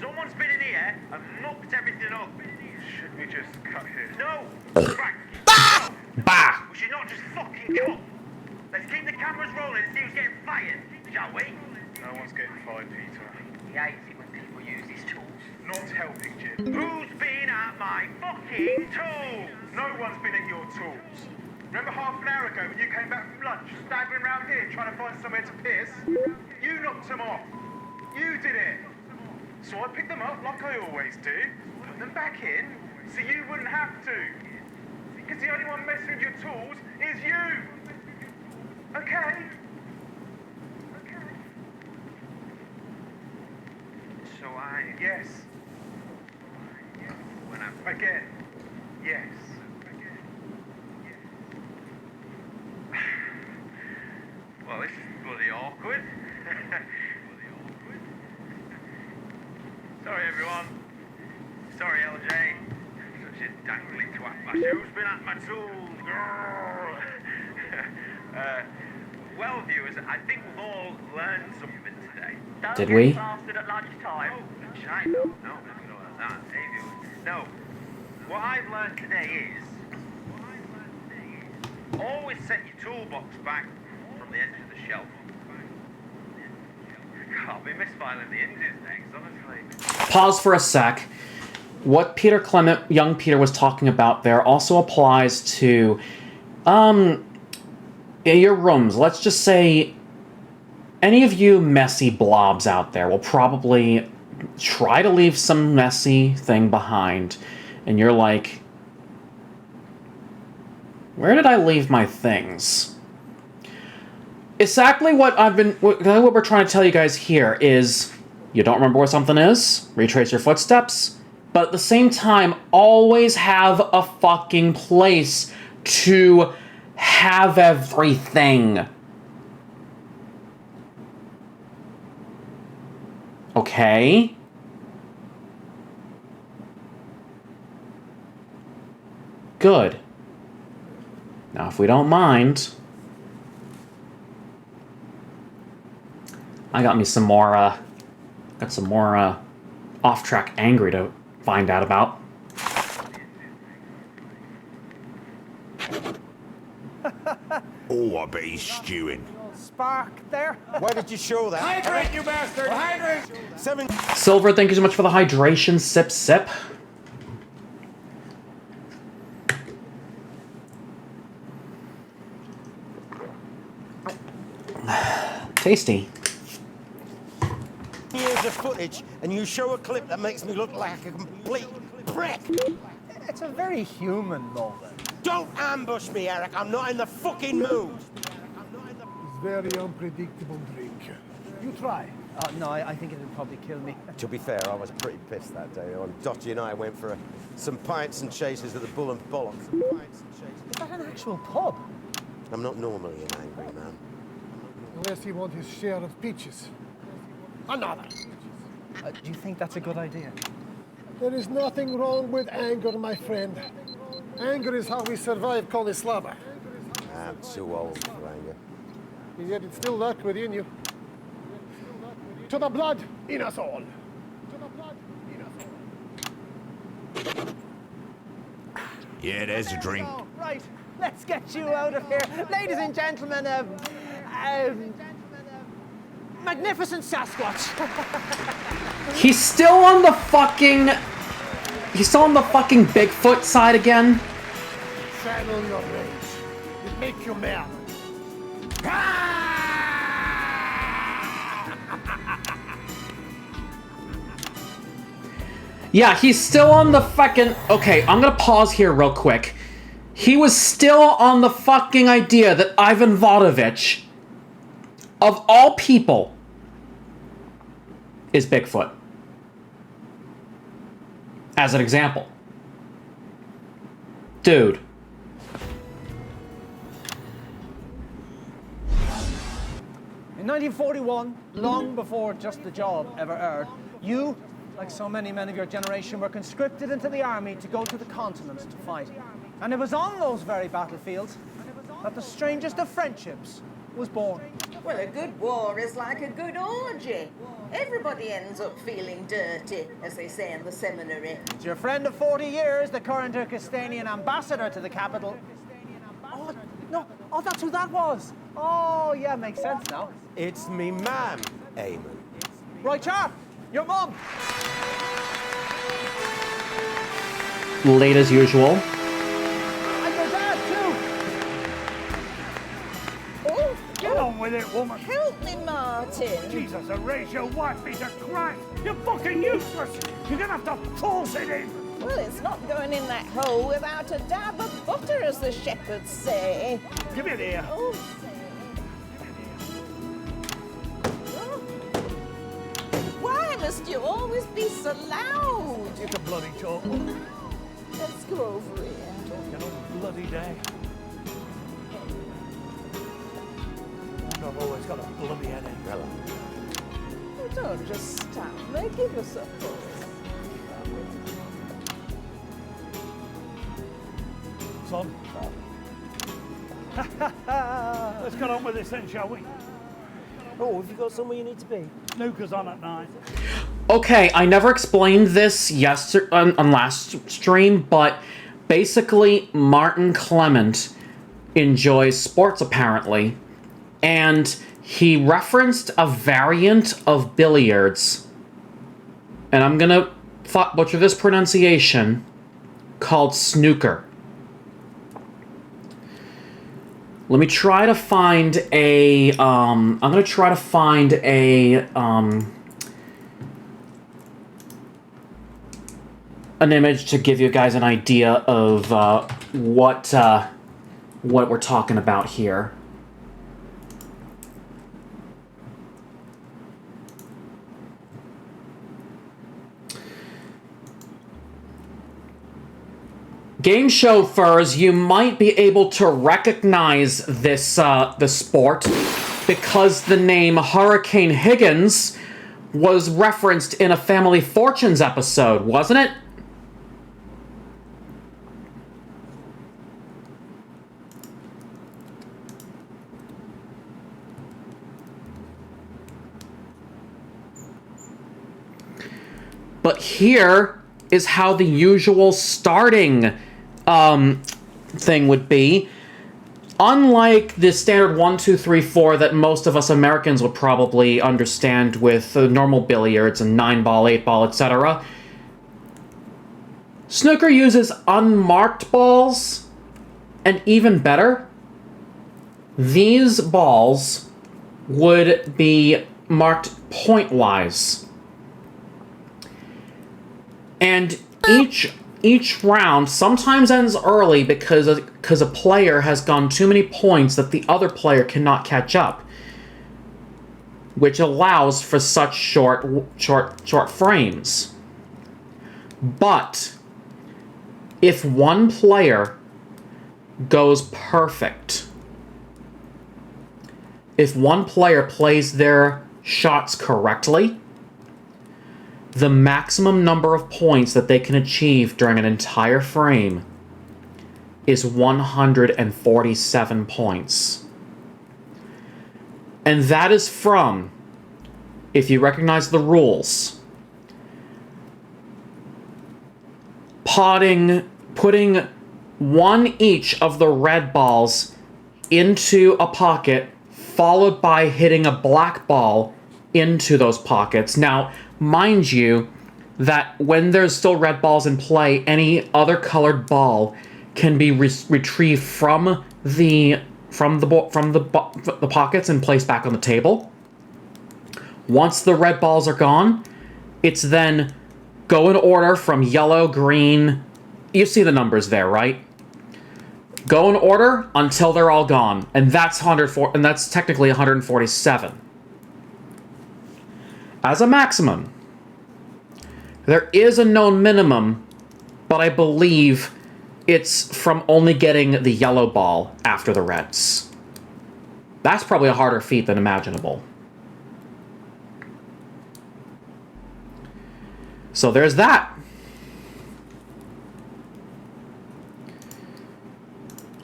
Someone's been in here and mucked everything up. Should we just cut here? No! Bah! We should not just fucking cut. Let's keep the cameras rolling and see who's getting fired, shall we? No one's getting fired, Peter. He hates it when people use his tools. Not helping, Jim. Who's been at my fucking tools? No one's been at your tools. Remember half an hour ago when you came back from lunch, staggering around here trying to find somewhere to piss? You knocked them off. You did it. So I picked them up like I always do, put them back in, so you wouldn't have to. Because the only one messing with your tools is you. Okay? So I... Yes. When I'm... Again. Yes. Well, this is bloody awkward. Sorry, everyone. Sorry, LJ. Such a dangling twat. Who's been at my tools? Well, viewers, I think we've all learned something today. Did we? Blasted at lunchtime. Oh, China. No, never know that. Hey, viewers. No. What I've learned today is always set your toolbox back from the edge of the shelf. I'll be misfiling the hinges next, honestly. Pause for a sec. What Peter Clement, young Peter, was talking about there also applies to, your rooms. Let's just say any of you messy blobs out there will probably try to leave some messy thing behind, and you're like, where did I leave my things? Exactly what we're trying to tell you guys here is, you don't remember where something is, retrace your footsteps, but at the same time, always have a fucking place to have everything. Okay? Good. Now, if we don't mind, I got me some more, off-track angry to find out about. Oh, I bet he's stewing. Spark there. Why did you show that? Hydrate, you bastard! Hydrate! Silver, thank you so much for the hydration. Sip, sip. Tasty. Years of footage, and you show a clip that makes me look like a complete prick. It's a very human moment. Don't ambush me, Eric. I'm not in the fucking mood. It's very unpredictable drink. You try. No, I think it'd probably kill me. To be fair, I was pretty pissed that day. Dottie and I went for some pints and chases at the Bull and Bollocks. Is that an actual pub? I'm not normally an angry man. Unless he wants his share of peaches. Another. Do you think that's a good idea? There is nothing wrong with anger, my friend. Anger is how we survive Konislava. I'm too old for anger. And yet it's still lurks within you. To the blood in us all. To the blood in us all. Yeah, there's a drink. Oh, right, let's get you out of here. Ladies and gentlemen, magnificent Sasquatch. He's still on the fucking Bigfoot side again. Channel your rage. It make you mad. Yeah, he's still on the fucking... Okay, I'm gonna pause here real quick. He was still on the fucking idea that Ivan Vodovich of all people, is Bigfoot. As an example. Dude. In 1941, long before Just the Job ever aired, you, like so many men of your generation, were conscripted into the army to go to the continent to fight. And it was on those very battlefields that the strangest of friendships was born. Well, a good war is like a good orgy. Everybody ends up feeling dirty, as they say in the seminary. It's your friend of 40 years, the current Turkestanian ambassador to the capital. Oh, no. Oh, that's who that was. Oh, yeah, makes sense now. It's me ma'am, Eamon. Right, chap. Your mum. Late as usual. And your dad, too. Oh, Get on with it, woman. help me, Martin. Jesus, erase your wife piece of crap. You're fucking useless. You're gonna have to force it in. Well, it's not going in that hole without a dab of butter, as the shepherds say. Give it here. Oh. Why must you always be so loud? It's a bloody talk. Let's go over here. Talking all bloody day. I've always got a bloody headache. Hello. Oh, don't just stand there. Give us a pull. Son. Let's get on with this then, shall we? Oh, have you got somewhere you need to be? Snooker's on at 9. Okay, I never explained this on last stream, but basically Martin Clement enjoys sports apparently, and he referenced a variant of billiards, and I'm gonna butcher this pronunciation, called snooker. Let me try to find a, I'm gonna try to find an image to give you guys an idea of what we're talking about here. Game show furs, you might be able to recognize this the sport because the name Hurricane Higgins was referenced in a Family Fortunes episode, wasn't it? But here is how the usual starting thing would be. Unlike the standard 1, 2, 3, 4 that most of us Americans would probably understand with normal billiards and 9-ball, 8-ball, etc., snooker uses unmarked balls, and even better, these balls would be marked point-wise. And each round sometimes ends early because a player has gone too many points that the other player cannot catch up, which allows for such short frames. But if one player goes perfect, if one player plays their shots correctly, the maximum number of points that they can achieve during an entire frame is 147 points. And that is from, if you recognize the rules, putting one each of the red balls into a pocket, followed by hitting a black ball into those pockets. Now, mind you, that when there's still red balls in play, any other colored ball can be retrieved from the pockets and placed back on the table. Once the red balls are gone, it's then go in order from yellow, green. You see the numbers there, right? Go in order until they're all gone, and that's technically 147. As a maximum, there is a known minimum, but I believe it's from only getting the yellow ball after the reds. That's probably a harder feat than imaginable. So there's that.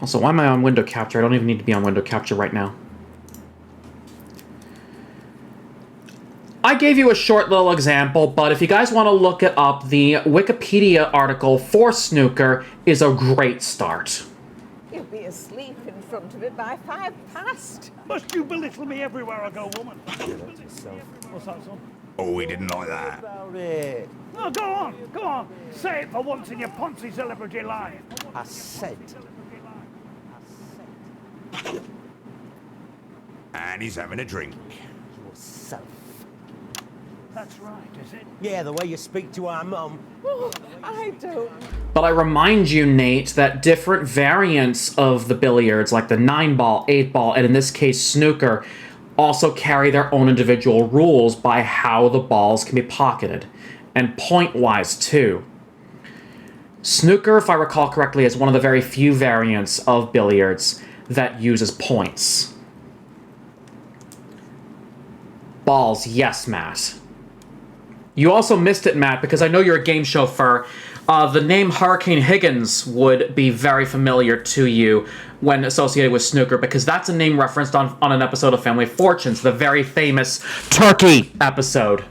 Also, why am I on window capture? I don't even need to be on window capture right now. I gave you a short little example, but if you guys want to look it up, the Wikipedia article for snooker is a great start. You'll be asleep in front of it by 5 past. Must you belittle me everywhere I go, woman? What's that, son? Oh, he didn't like that. About it. No, go on. Say it for once in your Ponzi celebrity life. I said. And he's having a drink. Yourself. That's right, is it? Yeah, the way you speak to our mum. Oh, I don't. But I remind you, Nate, that different variants of the billiards, like the 9-ball, 8-ball, and in this case snooker, also carry their own individual rules by how the balls can be pocketed. And point-wise, too. Snooker, if I recall correctly, is one of the very few variants of billiards that uses points. Balls, yes, Matt. You also missed it, Matt, because I know you're a game chauffeur. The name Hurricane Higgins would be very familiar to you when associated with snooker, because that's a name referenced on an episode of Family Fortunes, the very famous Turkey episode.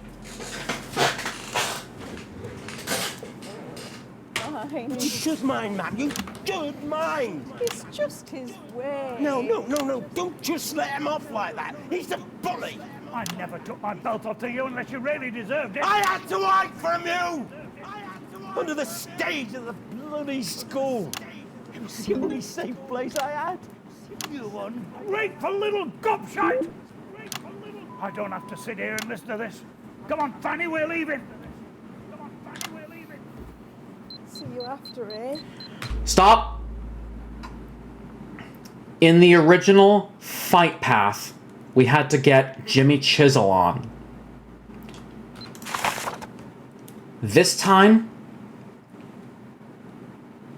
Fine. You should mind, man. You should mind. It's just his way. No. Don't just let him off like that. He's a bully. I never took my belt off to you unless you really deserved it. I had to hide from you! Under the stage of the bloody school. It was the only safe place I had. You ungrateful little gobshite! I don't have to sit here and listen to this. Come on, Fanny, we're leaving. See you after, eh? Stop! In the original fight path, we had to get Jimmy Chisel on. This time,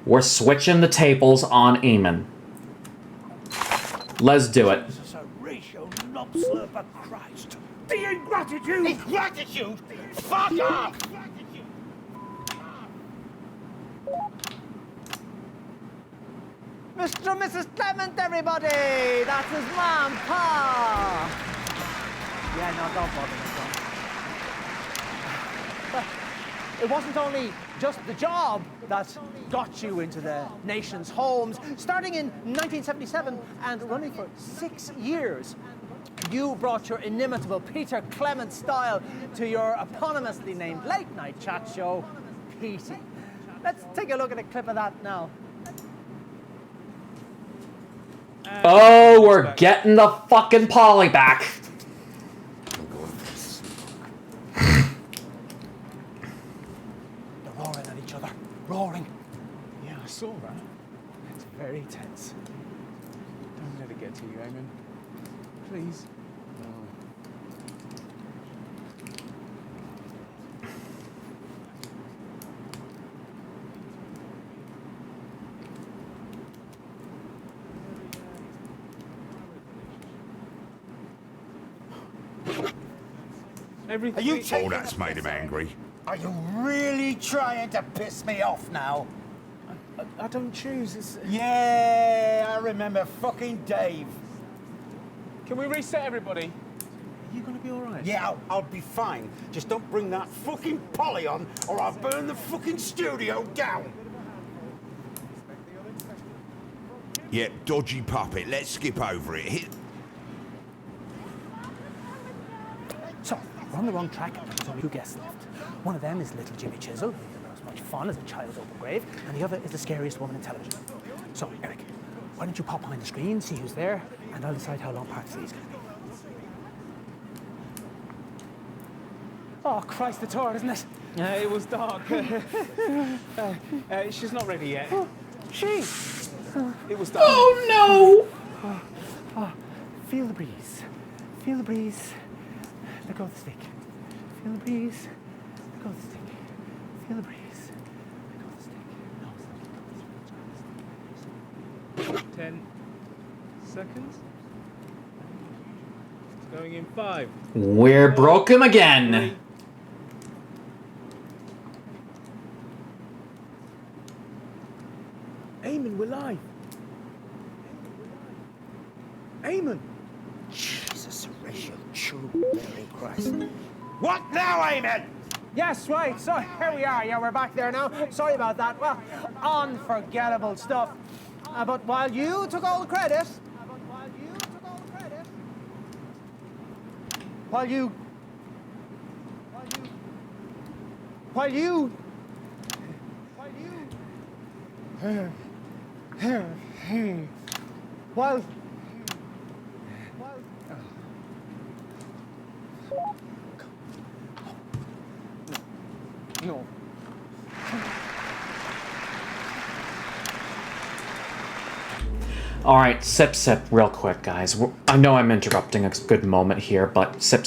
we're switching the tables on Eamon. Let's do it. This is a ratio knob slurper Christ. The ingratitude! Ingratitude? Fuck off! Mr. and Mrs. Clement, everybody! That's his mom, Pa! Yeah, no, don't bother me, It wasn't only just the job that got you into the nation's homes. Starting in 1977 and running for 6 years, you brought your inimitable Peter Clement style to your eponymously named late-night chat show, Petey. Let's take a look at a clip of that now. Oh, we're getting the fucking Polly back. They're roaring at each other. Roaring. Yeah, I saw that. It's very tense. Don't let it get to you, Eamon. Please. Are you Oh, that's made him angry. Are you really trying to piss me off now? I don't choose. It's... Yeah, I remember fucking Dave. Can we reset everybody? Are you gonna be all right? Yeah, I'll be fine. Just don't bring that fucking Polly on, or I'll burn the fucking studio down. Yep, dodgy puppet. Let's skip over it. So, we're on the wrong track. There's only 2 guests left. One of them is little Jimmy Chisel, who never as much fun as a child's open grave, and the other is the scariest woman in television. So, Eric, why don't you pop behind the screen, see who's there, and I'll decide how long part 3 is going to be. Oh, Christ, it's hard, isn't it? It was dark. She's not ready yet. She? It was the. Oh Feel the breeze. Feel the breeze. Let go of the stick. Feel the breeze. Let go of the stick. Feel the breeze. Let go of the stick. 10 seconds. It's going in 5. no! We're broke him again. Eamon, we're live. Eamon. Jesus, Horatio, true Mary Christ. What now, Eamon? Yes, right. So here we are. Yeah, we're back there now. Sorry about that. Well, unforgettable stuff. But while you took all the credit, while you No. All right, sip, real quick, guys. I know I'm interrupting a good moment here, but sip.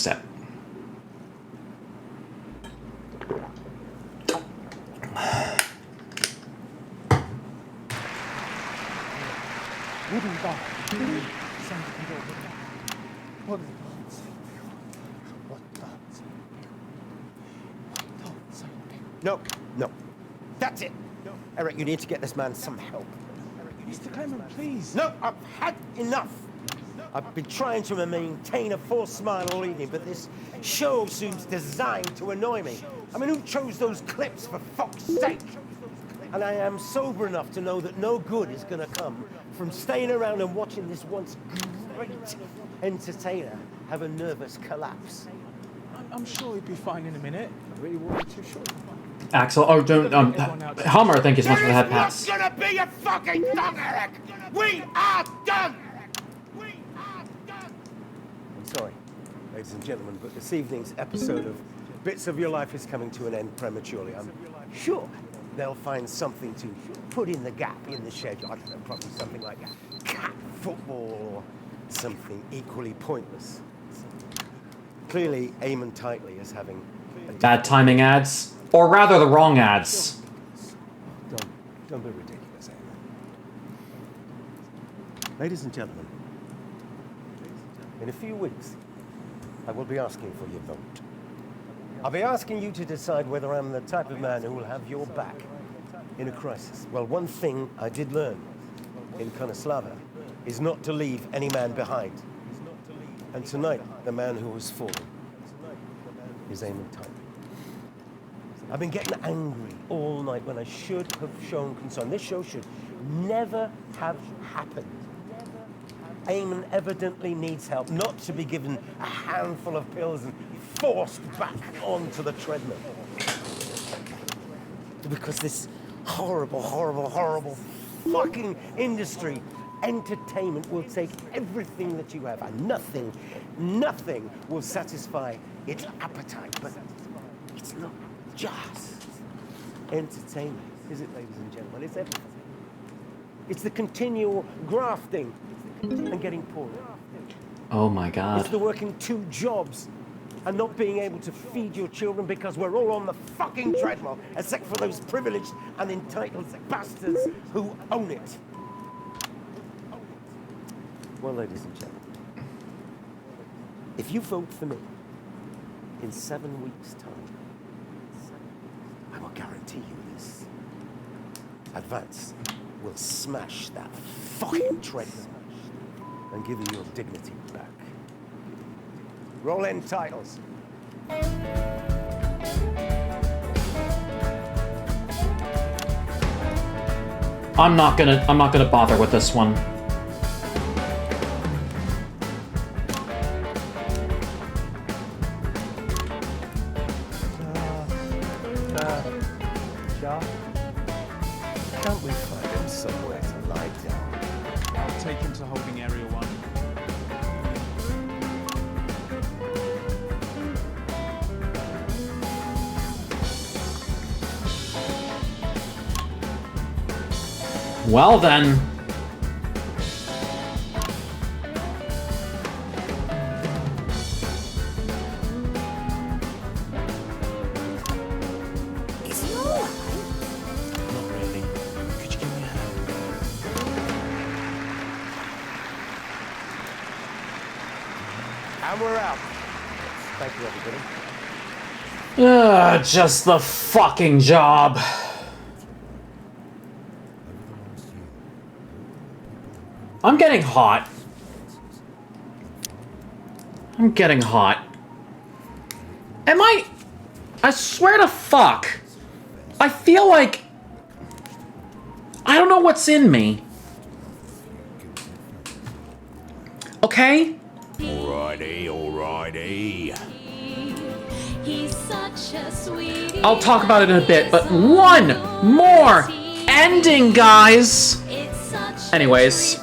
No. That's it. Eric, you need to get this man some help. Mr. Clement, please. No, I've had enough. I've been trying to maintain a forced smile all evening, but this show seems designed to annoy me. I mean, who chose those clips, for fuck's sake? And I am sober enough to know that no good is going to come from staying around and watching this once great entertainer have a nervous collapse. I'm sure he'd be fine in a minute. I really won't be too sure. Axel, oh, don't, Helmer, thank you so much for the head pass. It's not gonna be a fucking thing, Eric! We are done! I'm sorry, ladies and gentlemen, but this evening's episode of Bits of Your Life is coming to an end prematurely. I'm sure they'll find something to put in the gap in the schedule. I don't know, probably something like cat football or something equally pointless. Clearly, Eamon Tightly is having Bad timing ads. Or rather, the wrong ads. Don't be ridiculous, Eamon. Ladies and gentlemen, in a few weeks, I will be asking for your vote. I'll be asking you to decide whether I'm the type of man who will have your back in a crisis. Well, one thing I did learn in Konoslava is not to leave any man behind. And tonight, the man who has fallen is Eamon Tightly. I've been getting angry all night when I should have shown concern. This show should never have happened. Eamon evidently needs help, not to be given a handful of pills and forced back onto the treadmill. Because this horrible, horrible, horrible fucking industry, entertainment, will take everything that you have, and nothing will satisfy its appetite. But it's not just entertainment, is it, ladies and gentlemen? It's everything. It's the continual grafting and getting poorer. Oh my God. It's the working 2 jobs and not being able to feed your children because we're all on the fucking treadmill, except for those privileged and entitled bastards who own it. Well, ladies and gentlemen, if you vote for me in 7 weeks' time, I will guarantee you this. Advance will smash that fucking treadmill and give you your dignity back. Roll in titles. I'm not gonna bother with this one. Can't we find him somewhere to lie down? I'll take him to holding area 1. Well then, And we're out. Thank you, everybody. Just the fucking job. I'm getting hot. I'm getting hot. Am I swear to fuck. I feel like... I don't know what's in me. Okay? Alrighty, alrighty. He's such a sweetie. I'll talk about it in a bit, but one more ending, guys! Anyways.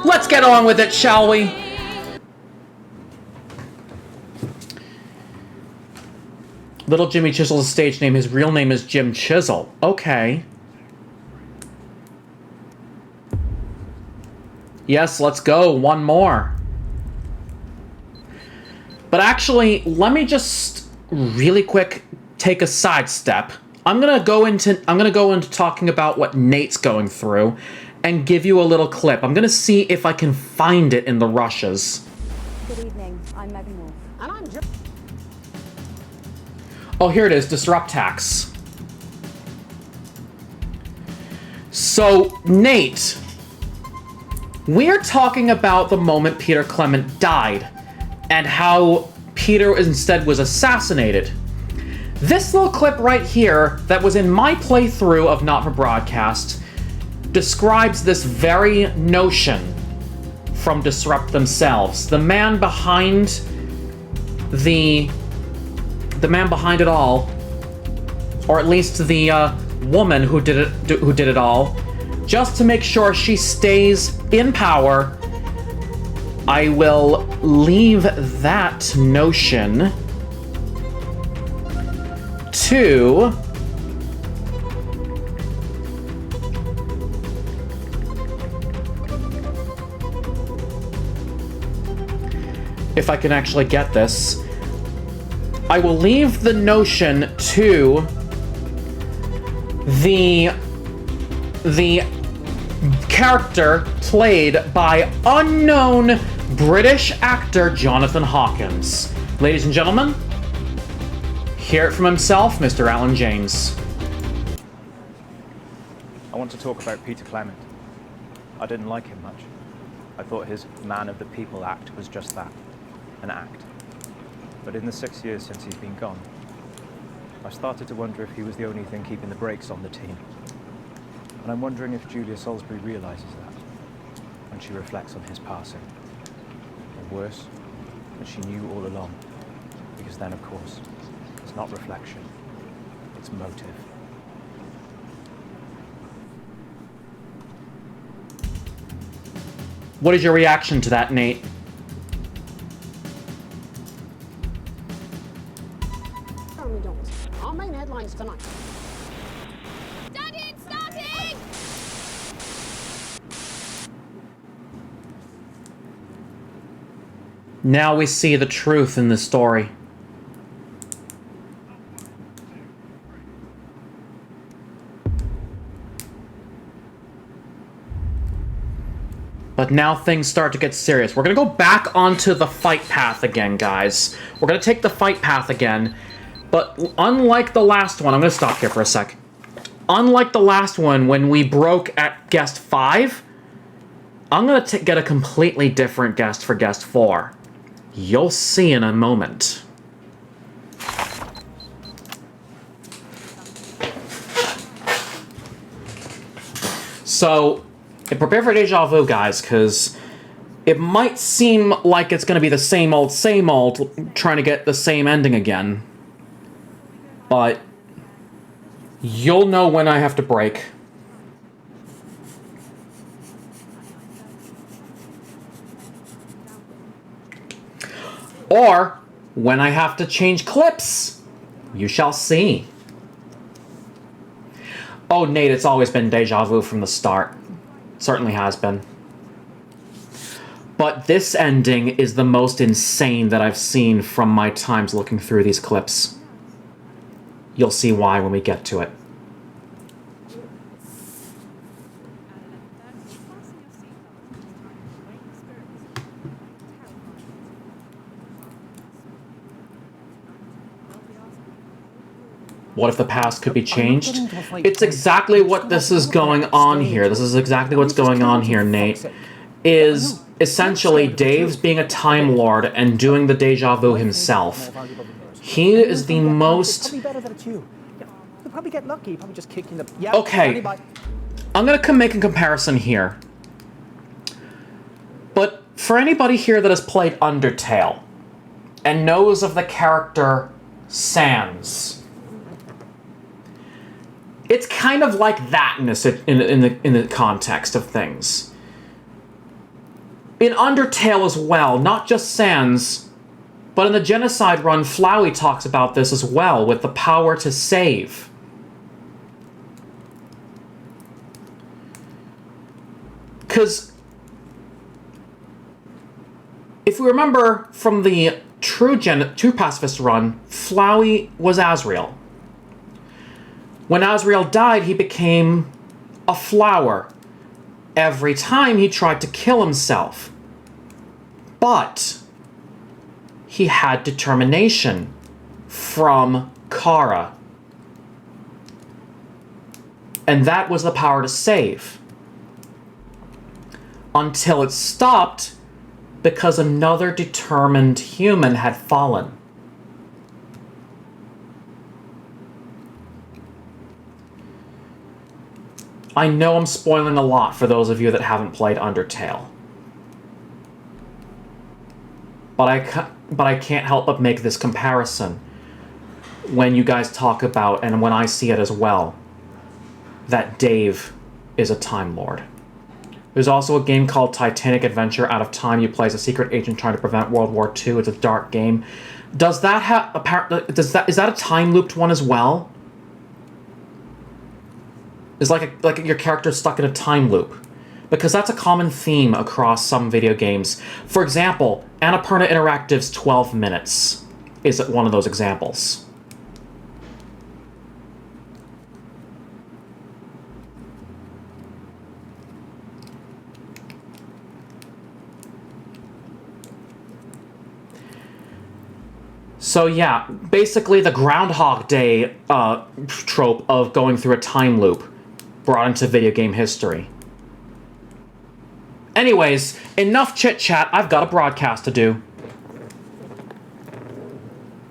Let's get on with it, shall we? Little Jimmy Chisel's stage name, his real name is Jim Chisel. Okay. Yes, let's go. One more. But actually, let me just really quick take a sidestep. I'm gonna go into talking about what Nate's going through and give you a little clip. I'm gonna see if I can find it in the rushes. Good evening. I'm Megan Wolf. And I'm Oh, here it is, Disrupt Tax. So, Nate, we're talking about the moment Peter Clement died, and how Peter instead was assassinated. This little clip right here, that was in my playthrough of Not for Broadcast, describes this very notion from Disrupt themselves. The man behind the man behind it all, or at least the woman who did it all, just to make sure she stays in power, I will leave that notion to if I can actually get this. I will leave the notion to the character played by unknown British actor Jonathan Hawkins. Ladies and gentlemen, hear it from himself, Mr. Alan James. I want to talk about Peter Clement. I didn't like him much. I thought his Man of the People act was just that, an act. But in the 6 years since he's been gone, I started to wonder if he was the only thing keeping the brakes on the team. And I'm wondering if Julia Salisbury realises that when she reflects on his passing. Or worse, that she knew all along. Because then, of course, it's not reflection, it's motive. What is your reaction to that, Nate? Our main headlines tonight. Starting! Starting! Now we see the truth in the story. But now things start to get serious. We're gonna go back onto the fight path again, guys. We're gonna take the fight path again. But unlike the last one, I'm gonna stop here for a sec. Unlike the last one, when we broke at guest 5, I'm gonna get a completely different guest for guest 4. You'll see in a moment. So, prepare for deja vu, guys, because it might seem like it's going to be the same old, trying to get the same ending again. But you'll know when I have to break. Or when I have to change clips. You shall see. Oh, Nate, it's always been deja vu from the start. Certainly has been. But this ending is the most insane that I've seen from my times looking through these clips. You'll see why when we get to it. What if the past could be changed? It's exactly what this is going on here. This is exactly what's going on here, Nate. Is essentially Dave's being a Time Lord and doing the deja vu himself. He is the most... Probably better that it's you. You'll probably get lucky. You'll probably just kick in the... Yeah, okay, I'm going to make a comparison here. But for anybody here that has played Undertale and knows of the character Sans, it's kind of like that in the context of things. In Undertale as well, not just Sans, but in the Genocide run, Flowey talks about this as well, with the power to save. Because if we remember from the true Pacifist run, Flowey was Azrael. When Azrael died, he became a flower. Every time he tried to kill himself. But he had determination from Kara. And that was the power to save. Until it stopped because another determined human had fallen. I know I'm spoiling a lot for those of you that haven't played Undertale. But I can't help but make this comparison when you guys talk about, and when I see it as well, that Dave is a Time Lord. There's also a game called Titanic Adventure Out of Time. You play as a secret agent trying to prevent World War II. It's a dark game. Does that have is that a time looped one as well? Is like your character stuck in a time loop? Because that's a common theme across some video games. For example, Annapurna Interactive's 12 Minutes is one of those examples. So yeah, basically the Groundhog Day trope of going through a time loop brought into video game history. Anyways, enough chit-chat. I've got a broadcast to do.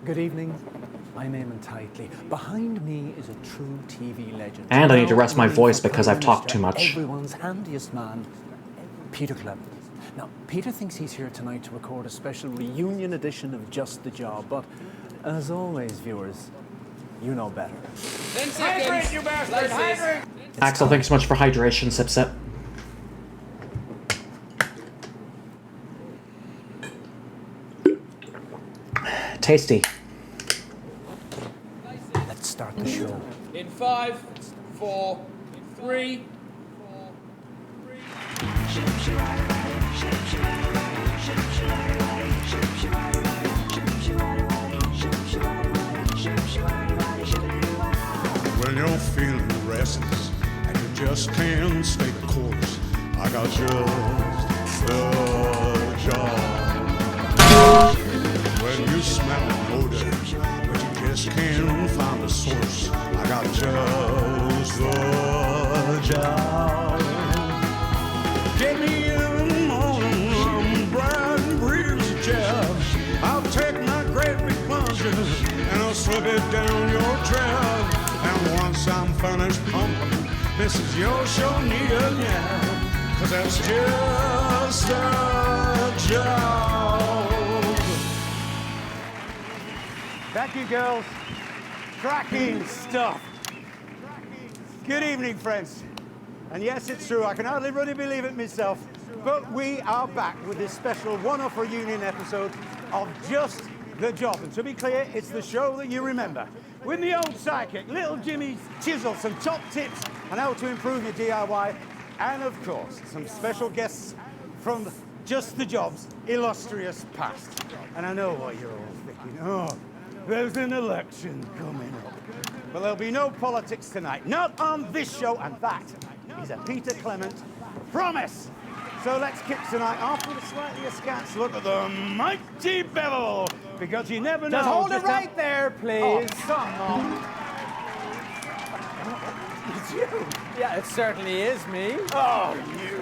Good evening. I'm Eamon Titley. Behind me is a true TV legend. And I need to rest my voice because I've talked too much. Everyone's handiest man, Peter Clement. Now, Peter thinks he's here tonight to record a special reunion edition of Just the Job, but as always, viewers, you know better. 10 seconds. Hydrate, you bastard! Hydrate! Axel, thanks so much for hydration, Sip Sip. Tasty. Let's start the show. In 5, 4, 3. When you're feeling restless and you just can't stay the course, I got just the job. When you smell an odor, but you just can't find the source, I got just the job. Get me in the morning, bright and breezy jab. I'll take my great big plunger and I'll slip it down your trap. And once I'm finished pumping, this is your show, Nia, yeah. 'Cause that's just a job. Thank you, girls. Cracking stuff. Good evening, friends. And yes, it's true, I can hardly really believe it myself, but we are back with this special one-off reunion episode of Just the Job. And to be clear, it's the show that you remember. With the old sidekick, Little Jimmy Chisel, some top tips on how to improve your DIY, and of course, some special guests from Just the Job's illustrious past. And I know what you're all thinking, oh, there's an election coming up. But there'll be no politics tonight, not on this show, and that is a Peter Clement promise. So let's kick tonight off with a slightly askance look at the mighty Bevel, because you never know. Just hold it just right there, please. Oh, come on. you? Yeah, it certainly is me. Oh, you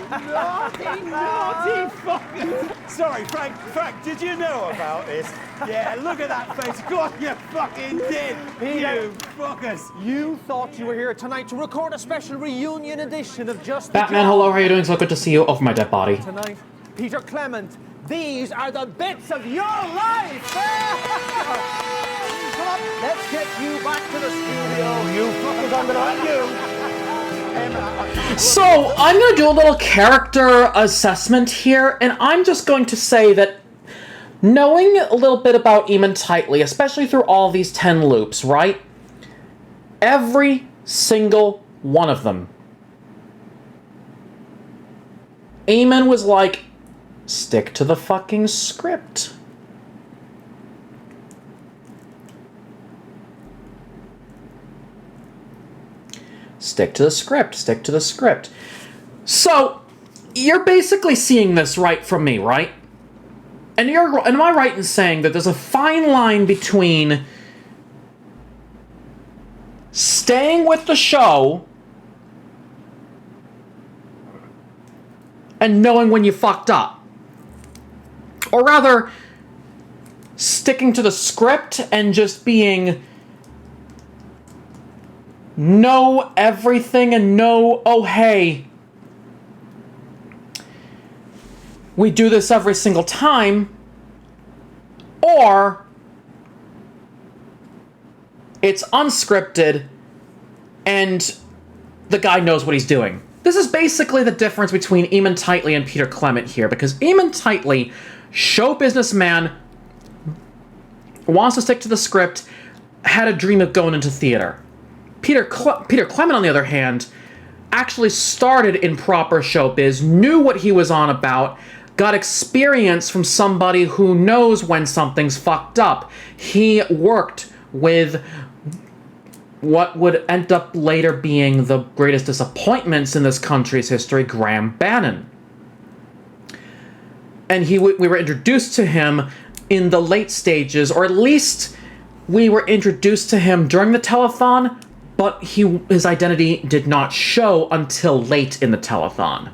naughty fucker. Sorry, Frank, did you know about this? Yeah, look at that face. Of course you fucking did. You fuckers. You thought you were here tonight to record a special reunion edition of Just Batman, hello, how are you doing? So good to see you. Over my dead body. Tonight, Peter Clement, these are the bits of your life! Come on, let's get you back to the studio. You fuckers, I'm gonna hurt you. So, I'm going to do a little character assessment here, and I'm just going to say that knowing a little bit about Eamon Tightly, especially through all these 10 loops, right? Every single one of them, Eamon was like, stick to the fucking script. Stick to the script, stick to the script. So, you're basically seeing this right from me, right? And am I right in saying that there's a fine line between staying with the show and knowing when you fucked up? Or rather, sticking to the script and just being know everything and know, oh hey, we do this every single time, or it's unscripted and the guy knows what he's doing. This is basically the difference between Eamon Tightly and Peter Clement here, because Eamon Tightly, show businessman, wants to stick to the script, had a dream of going into theater. Peter Clement, on the other hand, actually started in proper showbiz, knew what he was on about, got experience from somebody who knows when something's fucked up. He worked with what would end up later being the greatest disappointments in this country's history, Graham Bannon. And we were introduced to him in the late stages, or at least we were introduced to him during the telethon, but his identity did not show until late in the telethon,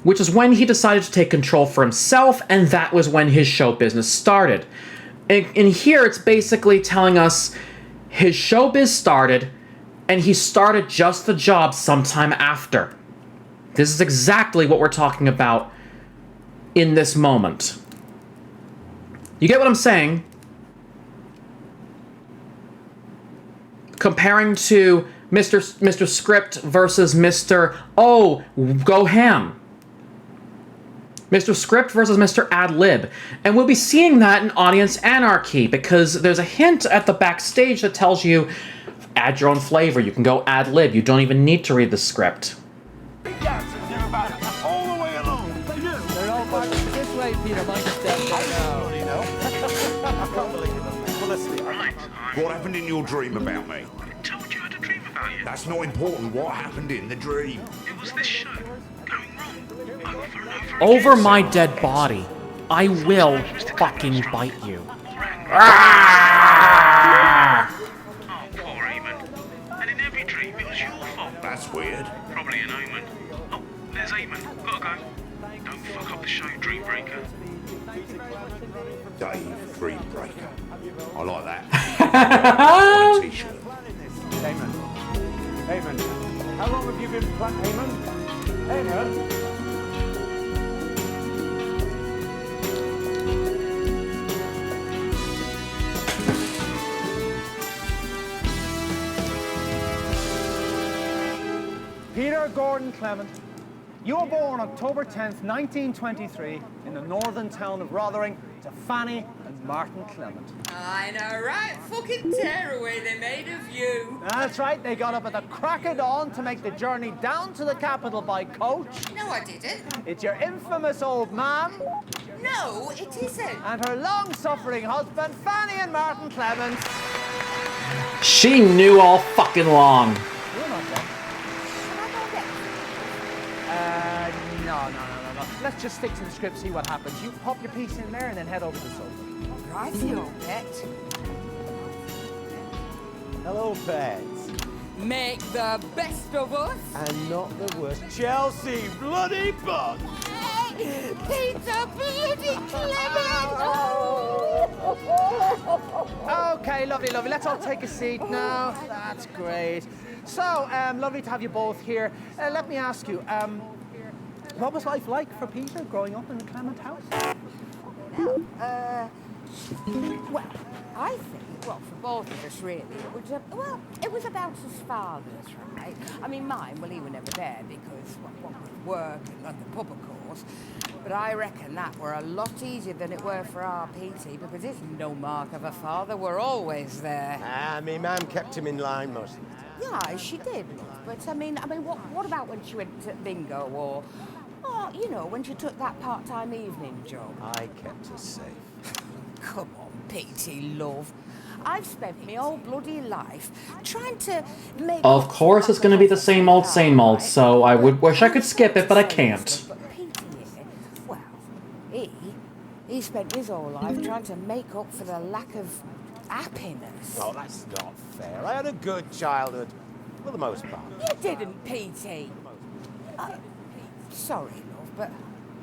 which is when he decided to take control for himself, and that was when his show business started. In here, it's basically telling us his showbiz started, and he started just the job sometime after. This is exactly what we're talking about in this moment. You get what I'm saying? Comparing to Mr. Script versus Mr. Oh, go ham. Mr. Script versus Mr. Ad Lib. And we'll be seeing that in Audience Anarchy, because there's a hint at the backstage that tells you, add your own flavor, you can go ad lib, you don't even need to read the script. They're all back this way, Peter. Mind step. You know. I can't believe it. Well, listen, What happened in your dream about me? I told you I had a dream about you. That's not important. What happened in the dream? It was this show going wrong over and over again. Over my dead body, I will fucking bite you. Oh, poor Eamon. And in every dream, it was your fault. That's weird. Probably an omen. Oh, there's Eamon. Gotta go. Don't fuck up the show, Dreambreaker. Dave Dreambreaker. I like that. On a t-shirt. Eamon, how long have you been playing? Eamon? Peter Gordon Clement, you were born October 10th, 1923, in the northern town of Rotherham to Fanny and Martin Clement. I know, right? Fucking tearaway they made of you. That's right, they got up at the crack of dawn to make the journey down to the capital by coach. No, I didn't. It's your infamous old man. No, it isn't. And her long-suffering husband, Fanny and Martin Clement. She knew all fucking long. You're not dead. No. Let's just stick to the script, see what happens. You pop your piece in there and then head over to the sofa. Right, you pet. Hello, pets. Make the best of us. And not the worst. Chelsea bloody Bond! Peter bloody Clement! Okay, lovely, lovely. Let's all take a seat now. That's great. So, lovely to have you both here. Let me ask you, what was life like for Peter growing up in the Clement house? Well, I think, well, for both of us, really, it was about his father's, right? I mean, mine, well, he were never there because, well, with work and the pub, of course. But I reckon that were a lot easier than it were for our Petey because it's no mark of a father. We're always there. My mum kept him in line most of the time. Yeah, she did, love. But, I mean, what about when she went to bingo or, you know, when she took that part-time evening job? I kept her safe. Come on, Petey, love. I've spent my whole bloody life trying to make... Of course it's going to be the same old, so I would wish I could skip it, but I can't. But Petey here, well, he spent his whole life trying to make up for the lack of happiness. Oh, that's not fair. I had a good childhood, for the most part. You didn't, Petey. Sorry, love, but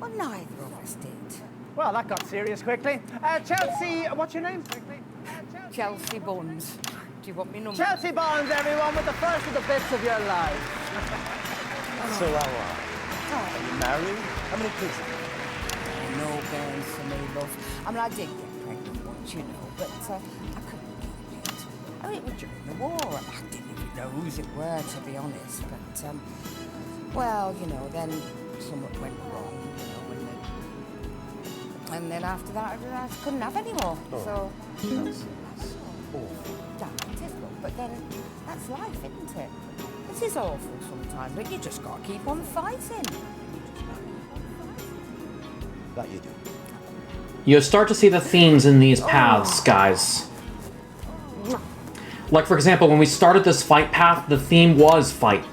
well, neither of us did. Well, that got serious quickly. Chelsea, what's your name? Chelsea Buns. Do you want me number? Chelsea Buns, everyone, with the first of the bits of your life. So how are you married? How many kids have you? No bairns for me, love. I mean, I did get pregnant once, you know, but I couldn't keep it. I mean, it was during the war. I didn't even know whose it were, to be honest. But, well, you know, then something went wrong, you know, and then after that, I couldn't have any more. So, That's awful. it is, love, but then that's life, isn't it? It is awful sometimes, but you just got to keep on fighting. That you do. You start to see the themes in these paths, guys. Like, for example, when we started this fight path, the theme was fight.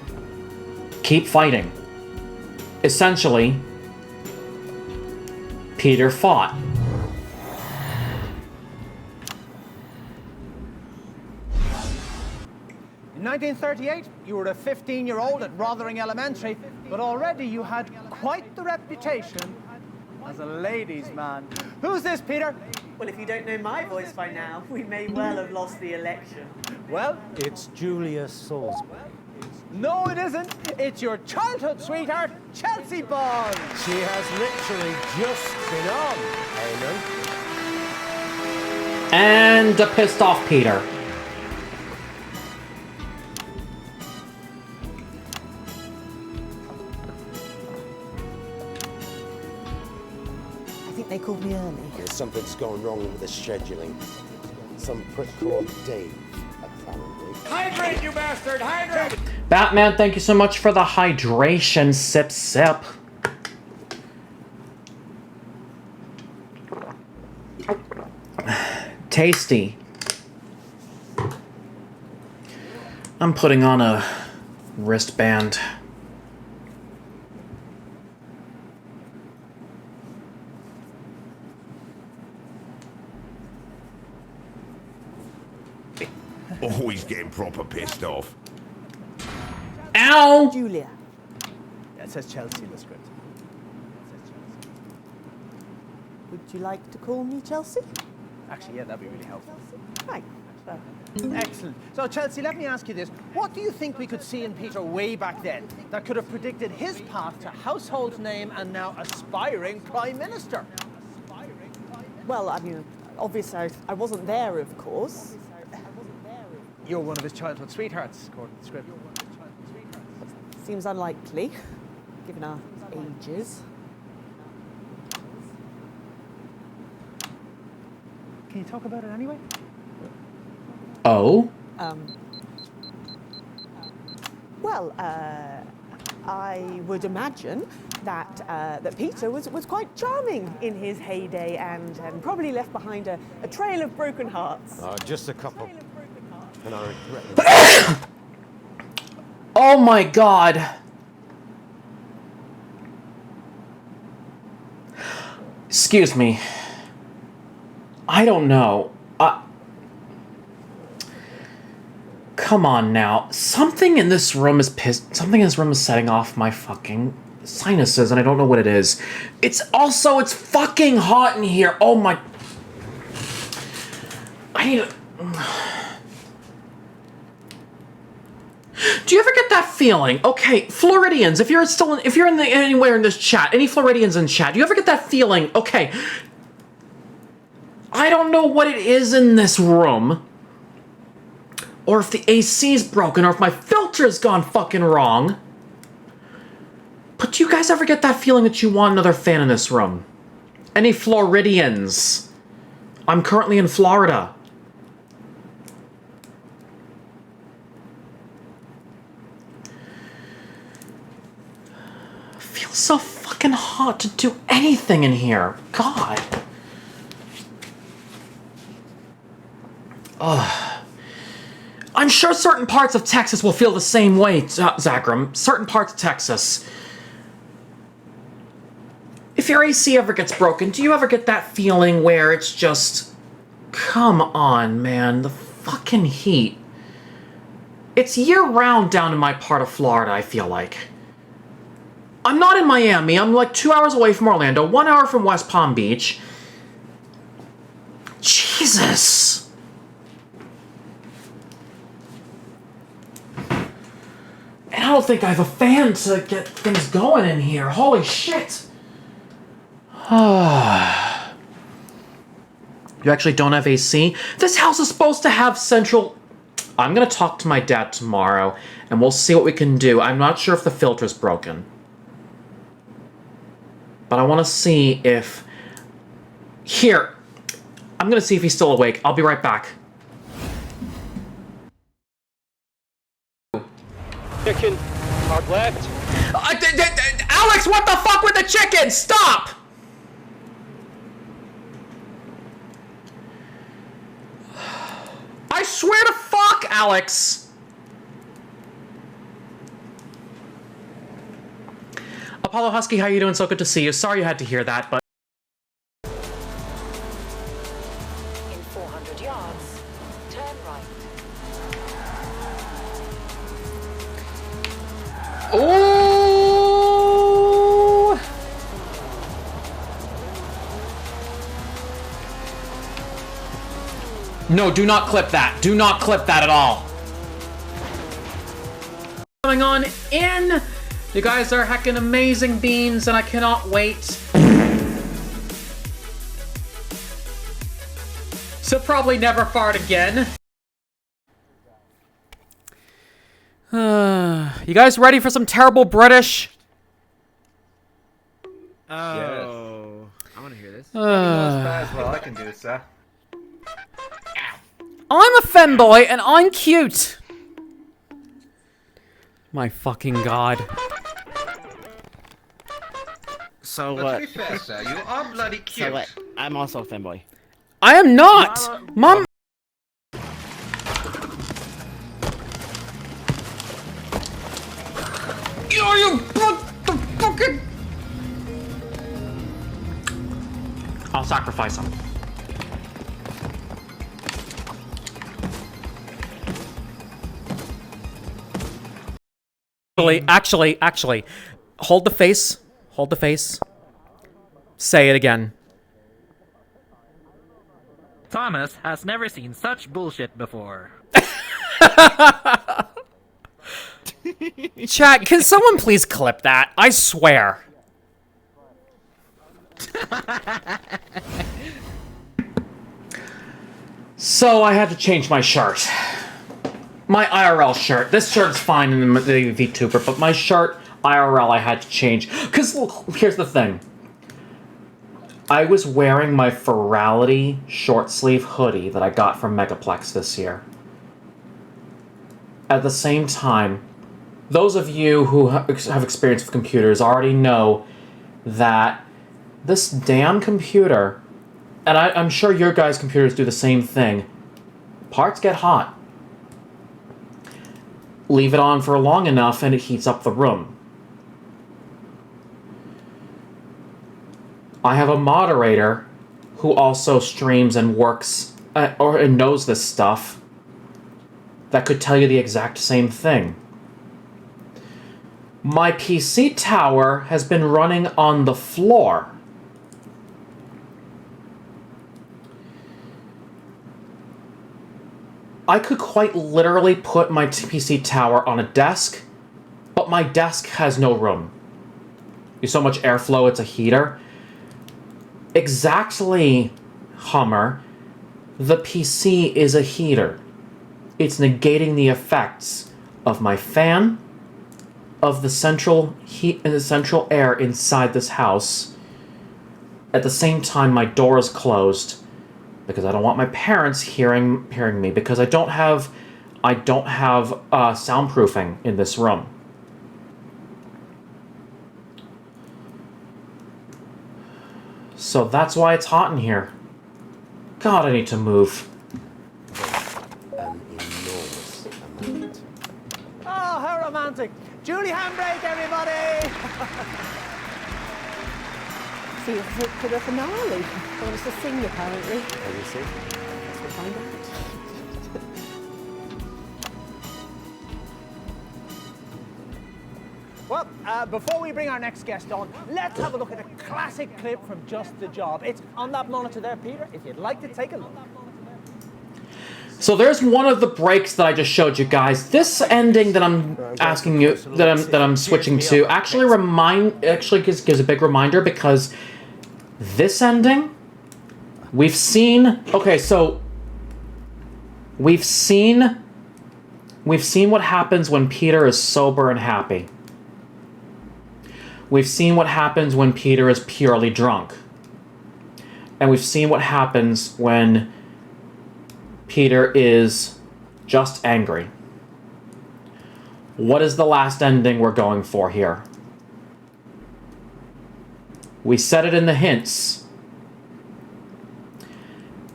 Keep fighting. Essentially, Peter fought. In 1938, you were a 15-year-old at Rothering Elementary, but already you had quite the reputation as a ladies' man. Who's this, Peter? Well, if you don't know my voice by now, we may well have lost the election. Well, It's Julia Salisbury. no, it isn't. It's your childhood sweetheart, Chelsea Bond. She has literally just been on, Eamon. And a pissed off Peter. I think they called me early. Something's gone wrong with the scheduling. Some prick called Dave, apparently. Hydrate, you bastard! Hydrate! Batman, thank you so much for the hydration. Sip, sip. Tasty. I'm putting on a wristband. Always getting proper pissed off. Ow! Julia. Yeah, it says Chelsea in the script. Would you like to call me Chelsea? Actually, yeah, that'd be really helpful. Right. Excellent. So, Chelsea, let me ask you this. What do you think we could see in Peter way back then that could have predicted his path to household name and now aspiring Prime Minister? Well, I mean, obviously I wasn't there, of course. You're one of his childhood sweethearts, according to the script. Seems unlikely, given our ages. Can you talk about it anyway? Oh? Well, I would imagine that that Peter was quite charming in his heyday and probably left behind a trail of broken hearts. Just a couple. And I regret it. Oh my god. Excuse me. I don't know. come on now. Something in this room is something in this room is setting off my fucking sinuses, and I don't know what it is. It's fucking hot in here. Oh my... I need a... Do you ever get that feeling? Okay, Floridians, if you're anywhere in this chat, any Floridians in chat, do you ever get that feeling? Okay, I don't know what it is in this room, or if the AC's broken, or if my filter's gone fucking wrong. But do you guys ever get that feeling that you want another fan in this room? Any Floridians? I'm currently in Florida. Feels so fucking hot to do anything in here. God. Ugh. I'm sure certain parts of Texas will feel the same way, Zachram. Certain parts of Texas. If your AC ever gets broken, do you ever get that feeling where it's just... Come on, man. The fucking heat. It's year-round down in my part of Florida, I feel like. I'm not in Miami. I'm like 2 hours away from Orlando, 1 hour from West Palm Beach. Jesus. And I don't think I have a fan to get things going in here. Holy shit. You actually don't have AC? This house is supposed to have central... I'm gonna talk to my dad tomorrow, and we'll see what we can do. I'm not sure if the filter's broken. But I want to see if... Here. I'm going to see if he's still awake. I'll be right back. Chicken, hard left. Alex, what the fuck with the chicken? Stop! I swear to fuck, Alex! Apollo Husky, how you doing? So good to see you. Sorry you had to hear that, but... In 400 yards, turn right. Ooh! No, do not clip that. Do not clip that at all. Going on in... You guys are heckin' amazing beans, and I cannot wait to probably never fart again. You guys ready for some terrible British? Oh, I want to hear this. Well, I can do it, sir. I'm a femboy, and I'm cute. My fucking god. So But what? to be fair, sir, you are bloody cute. So what? I'm also a femboy. I am not! Mom! You fucking... I'll sacrifice him. Actually, hold the face. Hold the face. Say it again. Thomas has never seen such bullshit before. Chat, can someone please clip that? I swear. So I had to change my shirt. My IRL shirt. This shirt's fine in the VTuber, but my shirt, IRL, I had to change. Because, look, here's the thing. I was wearing my Ferality short sleeve hoodie that I got from Megaplex this year. At the same time, those of you who have experience with computers already know that this damn computer, and I'm sure your guys' computers do the same thing, parts get hot. Leave it on for long enough and it heats up the room. I have a moderator who also streams and works, or knows this stuff. that could tell you the exact same thing. My PC tower has been running on the floor. I could quite literally put my PC tower on a desk, but my desk has no room. There's so much airflow, it's a heater. Exactly, Hummer. The PC is a heater. It's negating the effects of my fan, of the central heat and the central air inside this house. At the same time, my door is closed because I don't want my parents hearing me, because I don't have soundproofing in this room. So that's why it's hot in here. God, I need to move. An enormous amount. Oh, how romantic. Julie handbrake, everybody! See us hit to the finale. They want us to sing, apparently. Can you see? Guess we'll find out. Well, before we bring our next guest on, let's have a look at a classic clip from Just the Job. It's on that monitor there, Peter, if you'd like to take a look. So there's one of the breaks that I just showed you guys. This ending that I'm asking you, that I'm switching to, actually gives a big reminder, because this ending, we've seen. Okay, so we've seen what happens when Peter is sober and happy. We've seen what happens when Peter is purely drunk. And we've seen what happens when Peter is just angry. What is the last ending we're going for here? We said it in the hints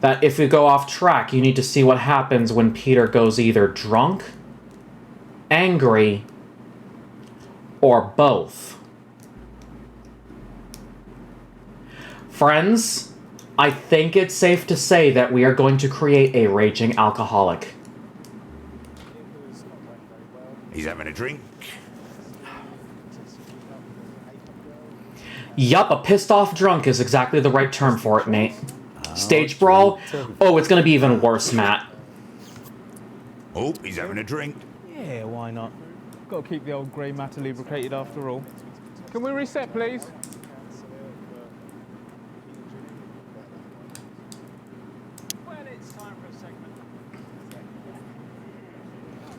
that if we go off track, you need to see what happens when Peter goes either drunk, angry, or both. Friends, I think it's safe to say that we are going to create a raging alcoholic. He's having a drink. Yup, a pissed off drunk is exactly the right term for it, Nate. Stage brawl? Oh, it's gonna be even worse, Matt. Oh, he's having a drink. Yeah, why not? Got to keep the old grey matter lubricated after all. Can we reset, please?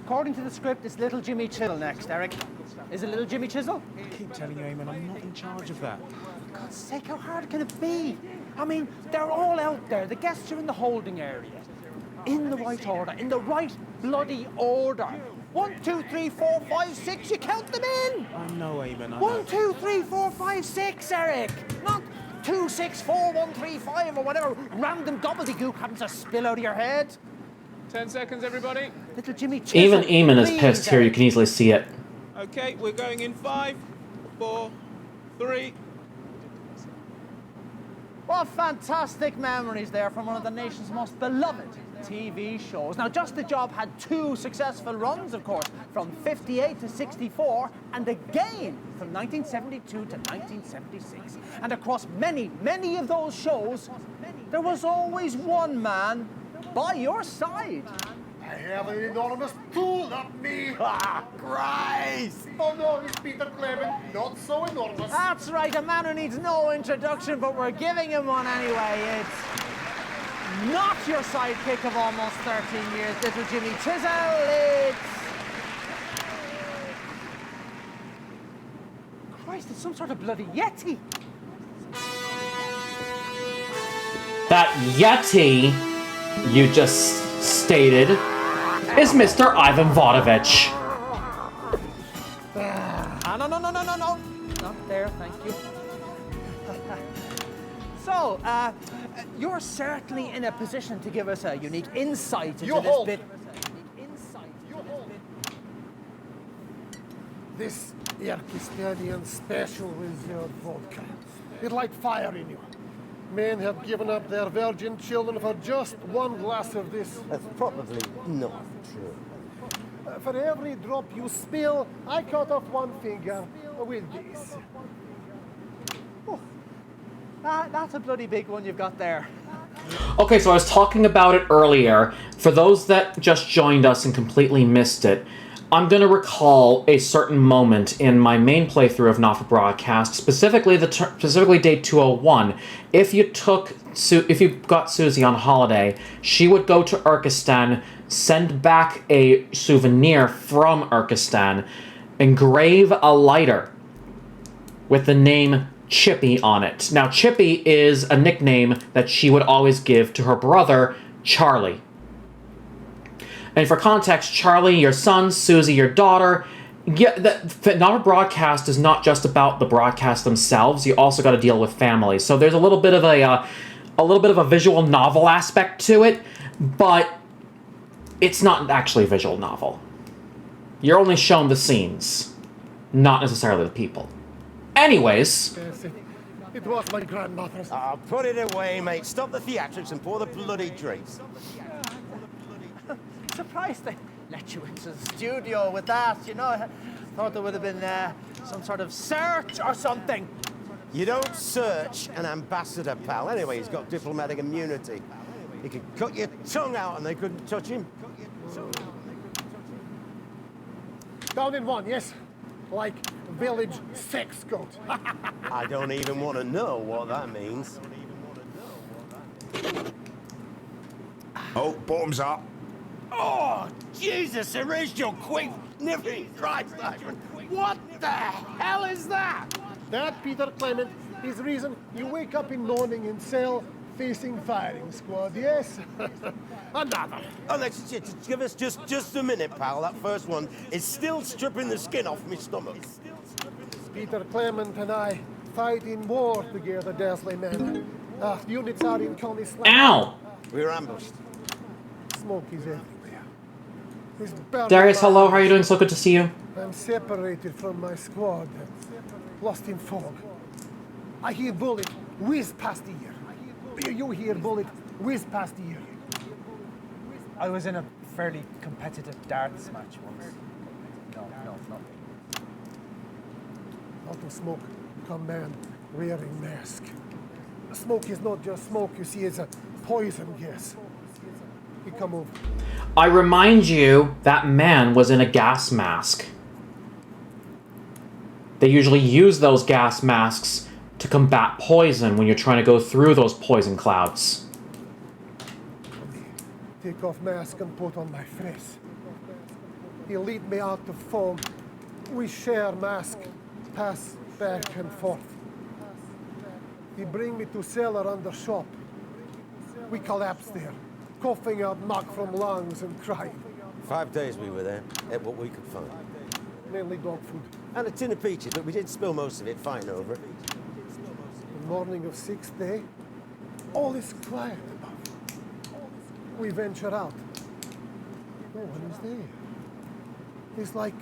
According to the script, it's little Jimmy Chisel next, Eric. Is it little Jimmy Chisel? I keep telling you, Eamon, I'm not in charge of that. For God's sake, how hard can it be? I mean, they're all out there. The guests are in the holding area. In the right order. In the right bloody order. 1, 2, 3, 4, 5, 6. You count them in. I know, Eamon. 1, 2, 3, 4, 5, 6, Eric. Not 2, 6, 4, 1, 3, 5, or whatever random gobbledygook happens to spill out of your head. 10 seconds, everybody. Little Jimmy Chisel. Even Eamon is pissed here. You can easily see it. Okay, we're going in 5, 4, 3. What fantastic memories there from one of the nation's most beloved TV shows. Now, Just the Job had 2 successful runs, of course, from 58 to 64, and again from 1972 to 1976. And across many, many of those shows, there was always one man by your side. I have an enormous tool up me. Ah, Christ! Oh no, it's Peter Clement. Not so enormous. That's right, a man who needs no introduction, but we're giving him one anyway. It's not your sidekick of almost 13 years, little Jimmy Chisel. It's... Christ, it's some sort of bloody Yeti. That Yeti you just stated is Mr. Ivan Vodovich. No. Not there, thank you. So, you're certainly in a position to give us a unique insight into this bit. This Irkistanian special reserve vodka. It light fire in you. Men have given up their virgin children for just one glass of this. That's probably not true. For every drop you spill, I cut off one finger with this. Oh, that's a bloody big one you've got there. Okay, so I was talking about it earlier. For those that just joined us and completely missed it, I'm going to recall a certain moment in my main playthrough of Not For Broadcast, specifically day 201. If you got Susie on holiday, she would go to Urkistan, send back a souvenir from Urkistan, engrave a lighter with the name Chippy on it. Now, Chippy is a nickname that she would always give to her brother, Charlie. And for context, Charlie, your son, Susie, your daughter. Yeah, Not a Broadcast is not just about the broadcasts themselves. You also got to deal with families. So there's a little bit of a visual novel aspect to it, but it's not actually a visual novel. You're only shown the scenes, not necessarily the people. Anyways. Yes, it was my grandmother's. Oh, put it away, mate. Stop the theatrics and pour the bloody drinks. Surprised they let you into the studio with that, you know. I thought there would have been some sort of search or something. You don't search an ambassador, pal. Anyway, he's got diplomatic immunity. He could cut your tongue out and they couldn't touch him. Down in one, yes? Like village sex goat. I don't even want to know what that means. Oh, bottoms up. Oh, Jesus, erased your quick sniffing Christ, Ashman. What the hell is that? That, Peter Clement, is the reason you wake up in morning in cell facing firing squad, yes? Another. Oh, let's give us just a minute, pal. That first one is still stripping the skin off my stomach. Peter Clement and I fight in war together, Dazzling Man. Units are in Connie Slack. Ow! We were ambushed. Smoke is everywhere. Darius, hello, how are you doing? So good to see you. I'm separated from my squad, lost in fog. I hear bullet whiz past ear. You hear bullet whiz past ear. I was in a fairly competitive darts match once. No. Out of smoke, come man wearing mask. Smoke is not just smoke, you see, it's a poison gas. He come over. I remind you, that man was in a gas mask. They usually use those gas masks to combat poison when you're trying to go through those poison clouds. Take off mask and put on my face. He lead me out of fog. We share mask, pass back and forth. He bring me to cellar under shop. We collapse there, coughing out muck from lungs and crying. 5 days we were there, ate what we could find. Mainly dog food. And a tin of peaches, but we did spill most of it, fighting over it. The morning of 6th day, all is quiet above. We venture out. No one is there. It's like,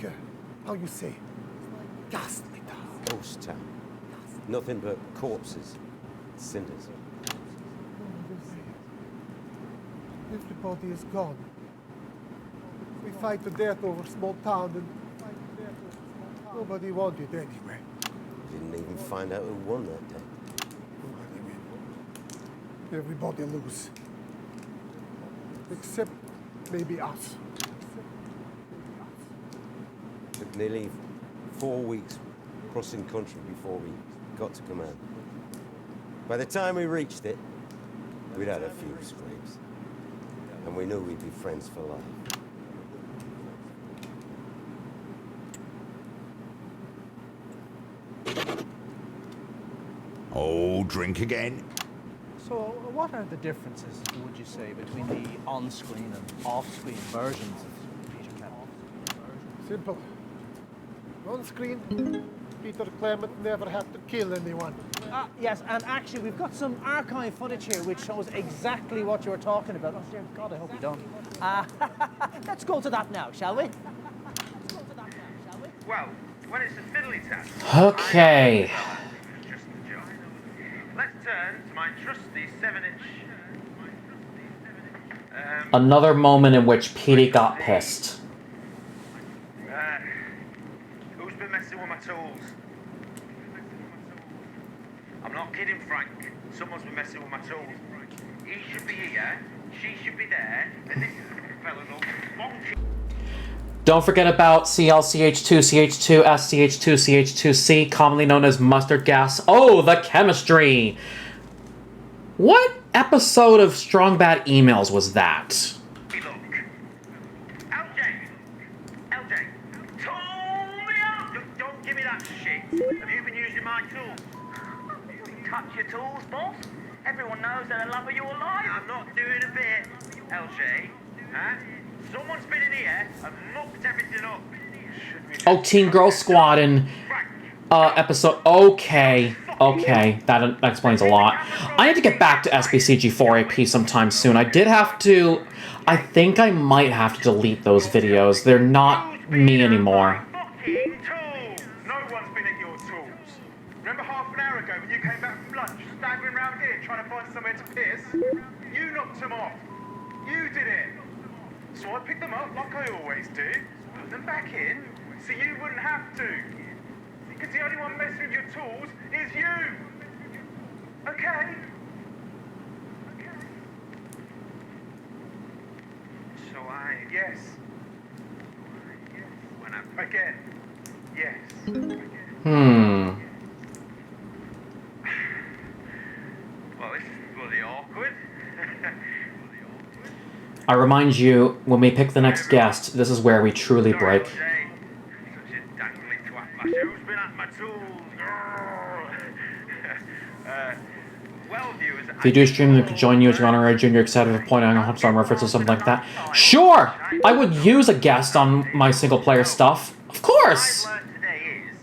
how you say, ghastly town. Ghost town. Nothing but corpses, cinders. Everybody is gone. We fight to death over small town and nobody won it anyway. Didn't even find out who won that day. Everybody lose. Except maybe us. Took nearly 4 weeks crossing country before we got to command. By the time we reached it, we'd had a few scrapes. And we knew we'd be friends for life. Oh, drink again. So, what are the differences, would you say, between the on-screen and off-screen versions of Peter Clement? Simple. On screen, Peter Clement never had to kill anyone. Yes, and actually we've got some archive footage here which shows exactly what you were talking about. Oh, dear God, I hope we don't. Let's go to that now, shall we? Well, when it's a fiddly task. Okay. Just the job. Let's turn to my trusty 7-inch. Another moment in which Petey got pissed. tools. I'm not kidding, Frank. Someone's been messing with my tools. He should be here, she should be there, and this fella's all bonky. Don't forget about ClCH2, CH2, SCH2, CH2C, commonly known as mustard gas. Oh, the chemistry! What episode of Strong Bad Emails was that? LJ, tool me up! Don't give me that shit. Have you been using my tools? Touch your tools, boss? Everyone knows they're the love of your life. I'm not doing a bit. LJ, huh? Someone's been in here and mucked everything up. Oh, Teen Girl Squad and episode. Okay, that explains a lot. I need to get back to SBCG4AP sometime soon. I did have to. I think I might have to delete those videos. They're not me anymore. No one's been at your tools. Remember half an hour ago when you came back from lunch, staggering around here trying to find somewhere to piss? You knocked them off. You did it. So I picked them up like I always do, put them back in, so you wouldn't have to. Because the only one messing with your tools is you. Okay? So I... Yes. When I'm... Again. Yes. Well, this is bloody awkward. I remind you, when we pick the next guest, this is where we truly break. Such a dangly twat. Who's been at my tools? Well, viewers... If you do stream, we could join you as an honorary junior, excited for pointing out some reference or something like that. Sure! I would use a guest on my single-player stuff. Of course! What I've learned today is...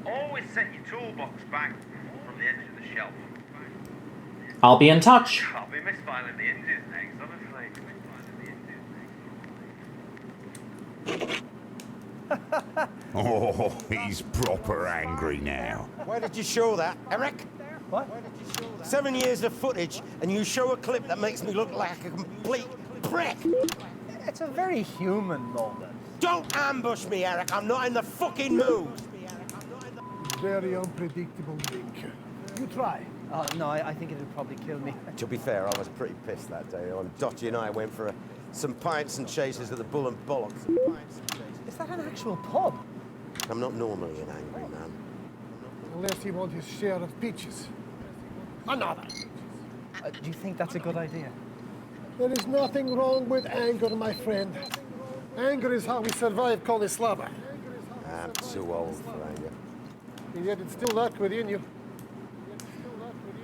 always set your toolbox back from the edge of the shelf. I'll be in touch. I'll be misfiling the hinges next, honestly. Oh, he's proper angry now. Where did you show that, Eric? What? 7 years of footage, and you show a clip that makes me look like a complete prick. It's a very human moment. Don't ambush me, Eric. I'm not in the fucking mood. Very unpredictable drink. You try. Oh, no, I think it'd probably kill me. To be fair, I was pretty pissed that day. When Dottie and I went for some pints and chases at the Bull and Bollocks. Is that an actual pub? I'm not normally an angry man. Unless he wants his share of peaches. Another. Do you think that's a good idea? There is nothing wrong with anger, my friend. Anger is how we survive Koleslava. I'm too old for anger. And yet it's still lurks within you.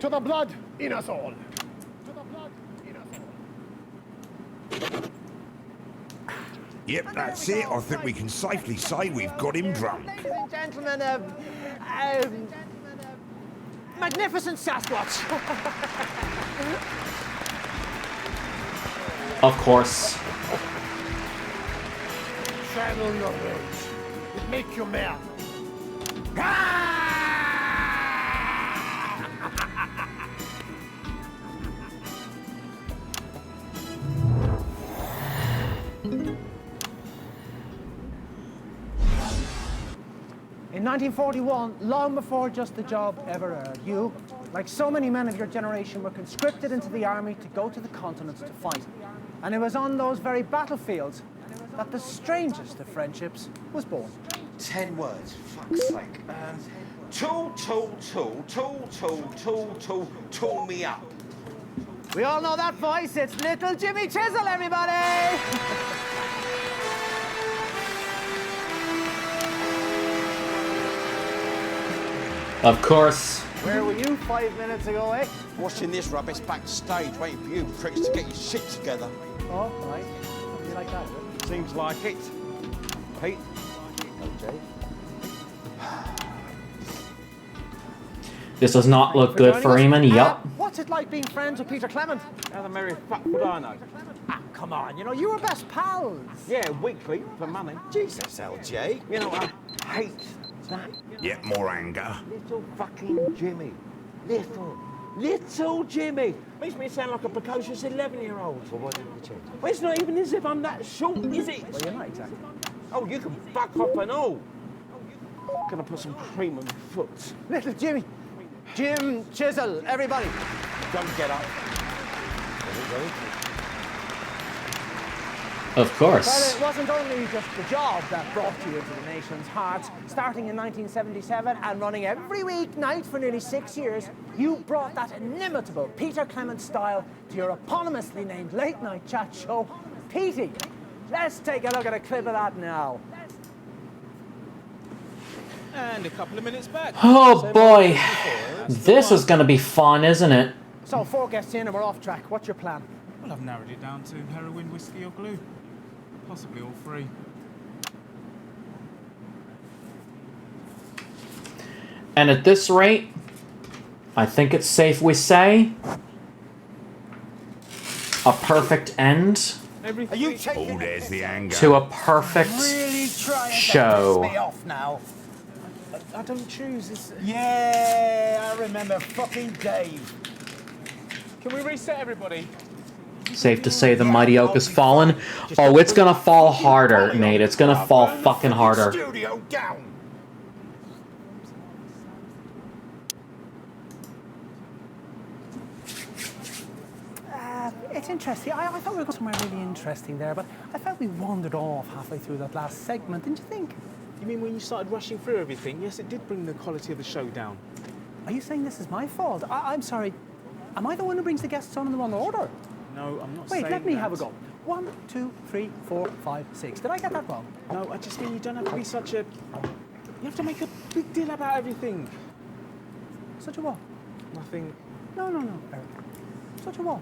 To the blood in us all. Yep, that's it. I think we can safely say we've got him drunk. Ladies and gentlemen, magnificent Sasquatch. Of course. Channel your rage. It makes you mad. In 1941, long before Just the Job ever aired, you, like so many men of your generation, were conscripted into the army to go to the continents to fight. And it was on those very battlefields that the strangest of friendships was born. 10 words, fuck's sake. Tool me up. We all know that voice. It's little Jimmy Chisel, everybody! Of course. Where were you 5 minutes ago, eh? Watching this rubbish backstage, waiting for you pricks to get your shit together. Oh, right. You like that? Seems like it. Pete? Okay. This does not look good for Eamon. Yup. What's it like being friends with Peter Clement? How the merry fuck would I know? Ah, come on, you know, you were best pals. Yeah, weekly, for money. Jesus, LJ. You know, I hate that. Yet more anger. Little fucking Jimmy. Little Jimmy. Makes me sound like a precocious 11-year-old. Well, why didn't you change? Well, it's not even as if I'm that short, is it? Well, you're not exactly. Oh, you can back up and all. Gonna put some cream on my foot. Little Jimmy. Jim Chisel, everybody. Don't get up. Of course. Well, it wasn't only just the job that brought you into the nation's heart. Starting in 1977 and running every weeknight for nearly 6 years, you brought that inimitable Peter Clement style to your eponymously named late-night chat show, Petey. Let's take a look at a clip of that now. And a couple of minutes back. Oh boy. This is going to be fun, isn't it? So 4 guests in and we're off track. What's your plan? Well, I've narrowed it down to heroin, whiskey, or glue. Possibly all 3. And at this rate, I think it's safe we say a perfect end Are you taking there's the anger. to a perfect really trying to show. piss me off now? I don't choose this. Yeah, I remember fucking Dave. Can we reset everybody? Safe to say the mighty oak has fallen. Oh, it's gonna fall harder, Nate. It's gonna fall fucking harder. Studio down. It's interesting. I thought we were going somewhere really interesting there, but I felt we wandered off halfway through that last segment, didn't you think? You mean when you started rushing through everything? Yes, it did bring the quality of the show down. Are you saying this is my fault? I'm sorry. Am I the one who brings the guests on in the wrong order? No, I'm not Wait, saying let me that. have a go. 1, 2, 3, 4, 5, 6. Did I get that wrong? No, I just mean you don't have to be such a... You have to make a big deal about everything. Such a what? Nothing. No, Eric. Such a what?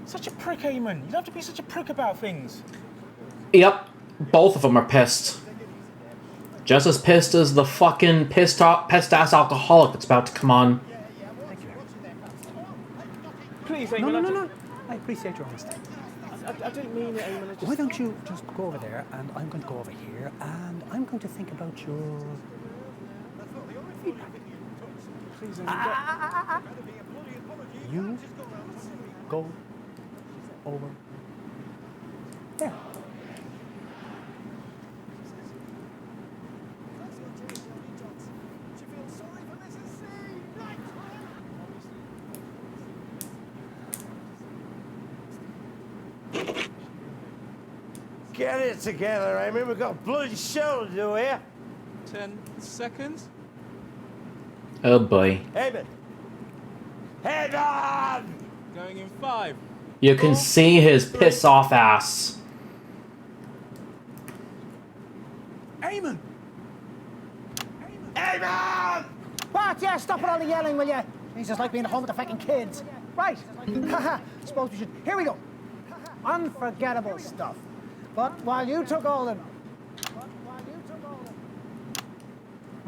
Such a prick, Eamon. You don't have to be such a prick about things. Yep, both of them are pissed. Just as pissed as the fucking pissed-ass alcoholic that's about to come on. Please, Eamon. No. I appreciate your honesty. I didn't mean it, Eamon. I just... Why don't you just go over there, and I'm going to go over here, and I'm going to think about your feedback. Please, Eamon. You go over there. Get it together, Amy. We've got a bloody show to do here. 10 seconds. Oh boy. Eamon. Head on! Going in 5. You can see his piss-off ass. Eamon! Eamon! What? Yeah, stop it all the yelling, will you? Jesus, like being at home with the fucking kids. Right. Haha. Suppose we should. Here we go. Unforgettable stuff. But while you took all the.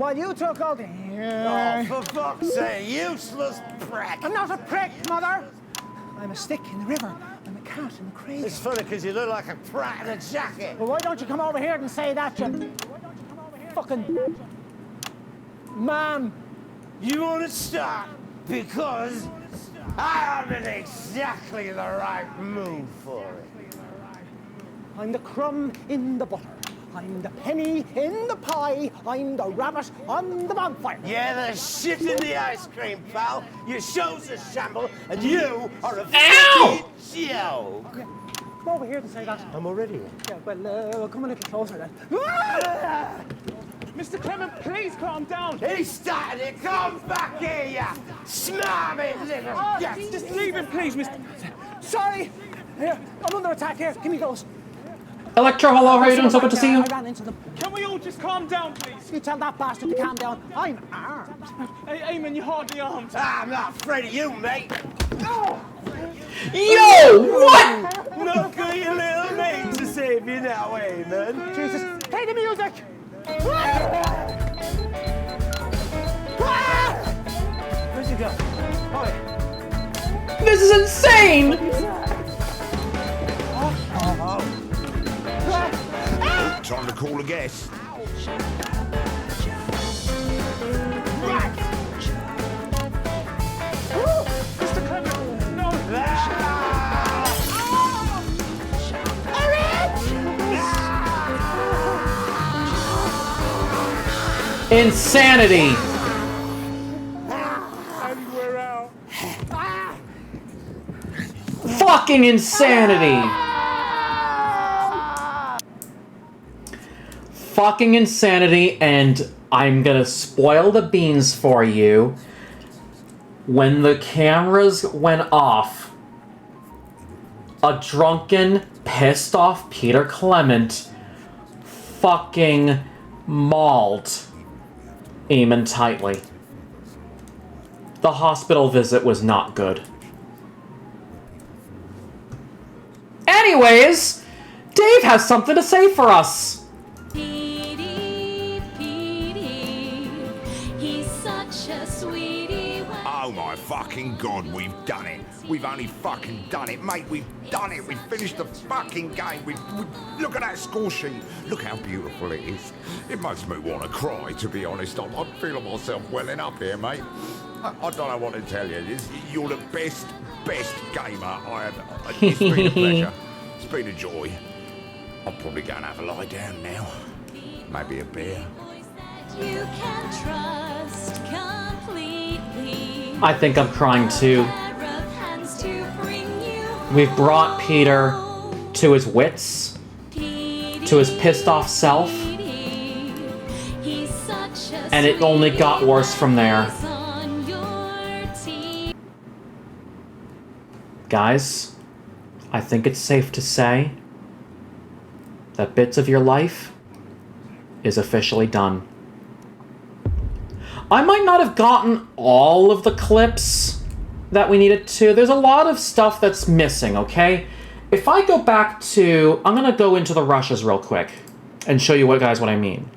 Oh, for fuck's sake, useless prick! I'm not a prick, Mother. I'm a stick in the river. I'm a cat in the cradle. It's funny because you look like a prat in a jacket. Well, why don't you come over here and say that, you fucking man? You want to start because I'm in exactly the right mood for it. I'm the crumb in the butter. I'm the penny in the pie. I'm the rabbit on the bonfire. Yeah, the shit in the ice cream, pal. Your show's a shamble, and you are a Ow! fucking joke. Come over here and say that. I'm already here. Yeah, well, come a little closer then. Mr. Clement, please calm down. He started it. Come back here, you smarmy little gas. Just leave him, please, Mr. Sorry. Here, I'm under attack here. Give me those. Electro, hello, how are you doing? So good to see you. I ran into them. Can we all just calm down, please? You tell that bastard to calm down. I'm armed. Hey, Eamon, you're hardly armed. I'm not afraid of you, mate. Yo, what? Look at your little mate to save you now, Eamon. Jesus, play the music. Where'd you go? Oh, yeah. This is insane! Time to call a guest. Right. Mr. Clement, no. Insanity! And we're out. Fucking insanity! Fucking insanity, and I'm gonna spoil the beans for you. When the cameras went off, a drunken, pissed off Peter Clement fucking mauled Eamon tightly. The hospital visit was not good. Anyways, Dave has something to say for us. Oh my fucking god, we've done it. We've only fucking done it, mate. We've done it. We've finished the fucking game. Look at that score sheet. Look how beautiful it is. It makes me want to cry, to be honest. I'm feeling myself welling up here, mate. I don't know what to tell you. You're the best gamer I have. It's been a pleasure. It's been a joy. I'm probably going to have a lie down now. Maybe a beer. You can trust completely. I think I'm crying too. We've brought Peter to his wits, to his pissed off self, and it only got worse from there. Guys, I think it's safe to say that Bits of Your Life is officially done. I might not have gotten all of the clips that we needed to. There's a lot of stuff that's missing, okay? If I go back to... I'm gonna go into the rushes real quick and show you what I mean.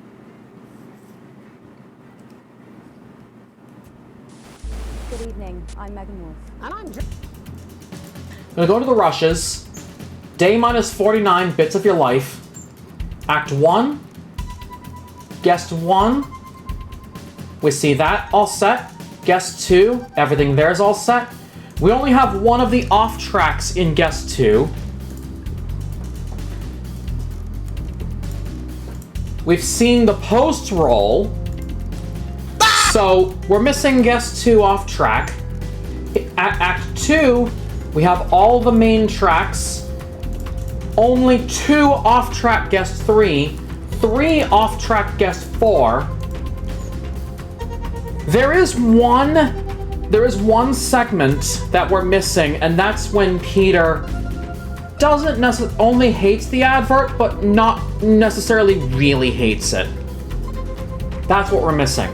Good evening, I'm Megan Wolf. And I'm... I'm gonna go to the rushes. Day minus 49 Bits of Your Life. Act 1. Guest 1. We see that all set. Guest 2. Everything there's all set. We only have one of the off tracks in Guest 2. We've seen the post roll. So we're missing Guest 2 off track. At Act 2, we have all the main tracks. Only 2 off track Guest 3. 3 off track Guest 4. There is one segment that we're missing, and that's when Peter doesn't necessarily only hates the advert, but not necessarily really hates it. That's what we're missing.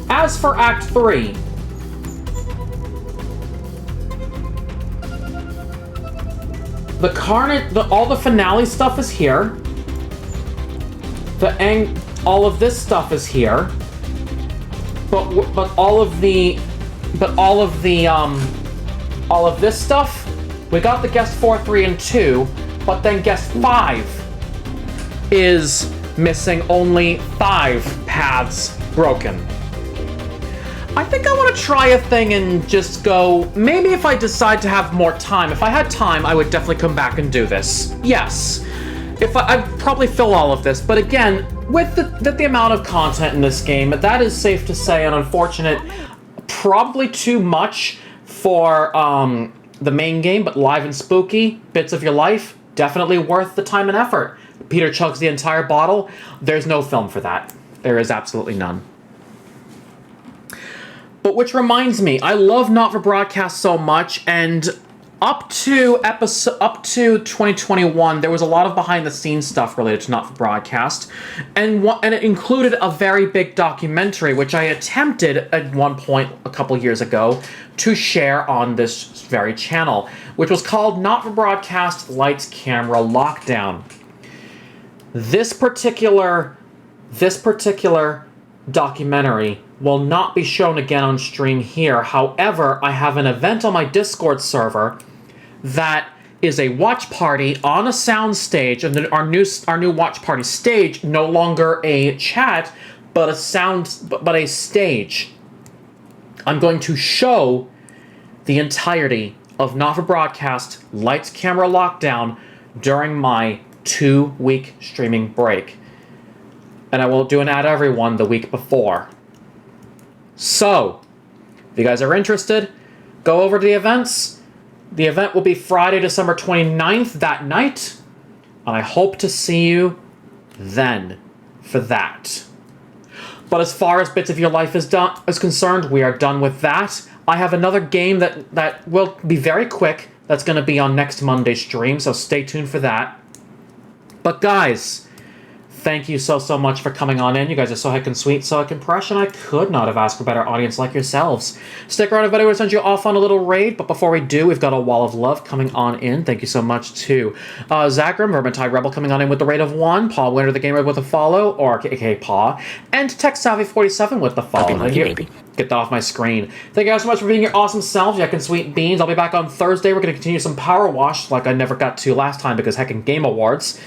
As for Act 3, all the finale stuff is here. All of this stuff is here. But all of this stuff, we got the Guest 4, 3, and 2, but then Guest 5 is missing only 5 paths broken. I think I want to try a thing and just go, maybe if I decide to have more time. If I had time, I would definitely come back and do this. Yes. I'd probably fill all of this, but again, with the amount of content in this game, that is safe to say an unfortunate, probably too much for the main game, but live and spooky, Bits of Your Life, definitely worth the time and effort. Peter chugs the entire bottle. There's no film for that. There is absolutely none. But which reminds me, I love Not For Broadcast so much, and up to 2021, there was a lot of behind-the-scenes stuff related to Not For Broadcast, and it included a very big documentary, which I attempted at one point a couple years ago to share on this very channel, which was called Not For Broadcast Lights Camera Lockdown. This particular documentary will not be shown again on stream here. However, I have an event on my Discord server that is a watch party on a sound stage, and then our new watch party stage, no longer a chat, but a stage. I'm going to show the entirety of Not For Broadcast Lights Camera Lockdown during my 2-week streaming break. And I won't do an ad everyone the week before. So, if you guys are interested, go over to the events. The event will be Friday, December 29th, that night. And I hope to see you then for that. But as far as Bits of Your Life is concerned, we are done with that. I have another game that will be very quick. That's going to be on next Monday's stream, so stay tuned for that. But guys, thank you so much for coming on in. You guys are so heckin' sweet, so heckin' fresh, and I could not have asked for a better audience like yourselves. Stick around, everybody. We'll send you off on a little raid, but before we do, we've got a wall of love coming on in. Thank you so much to Zagrim, Vermintide Rebel coming on in with the raid of 1, Paul Winter the Gamer with a follow, or aka Paw, and Tech Savvy 47 with the follow. Baby. Get that off my screen. Thank you guys so much for being your awesome selves, you heckin' sweet beans. I'll be back on Thursday. We're going to continue some Power Wash like I never got to last time because heckin' Game Awards.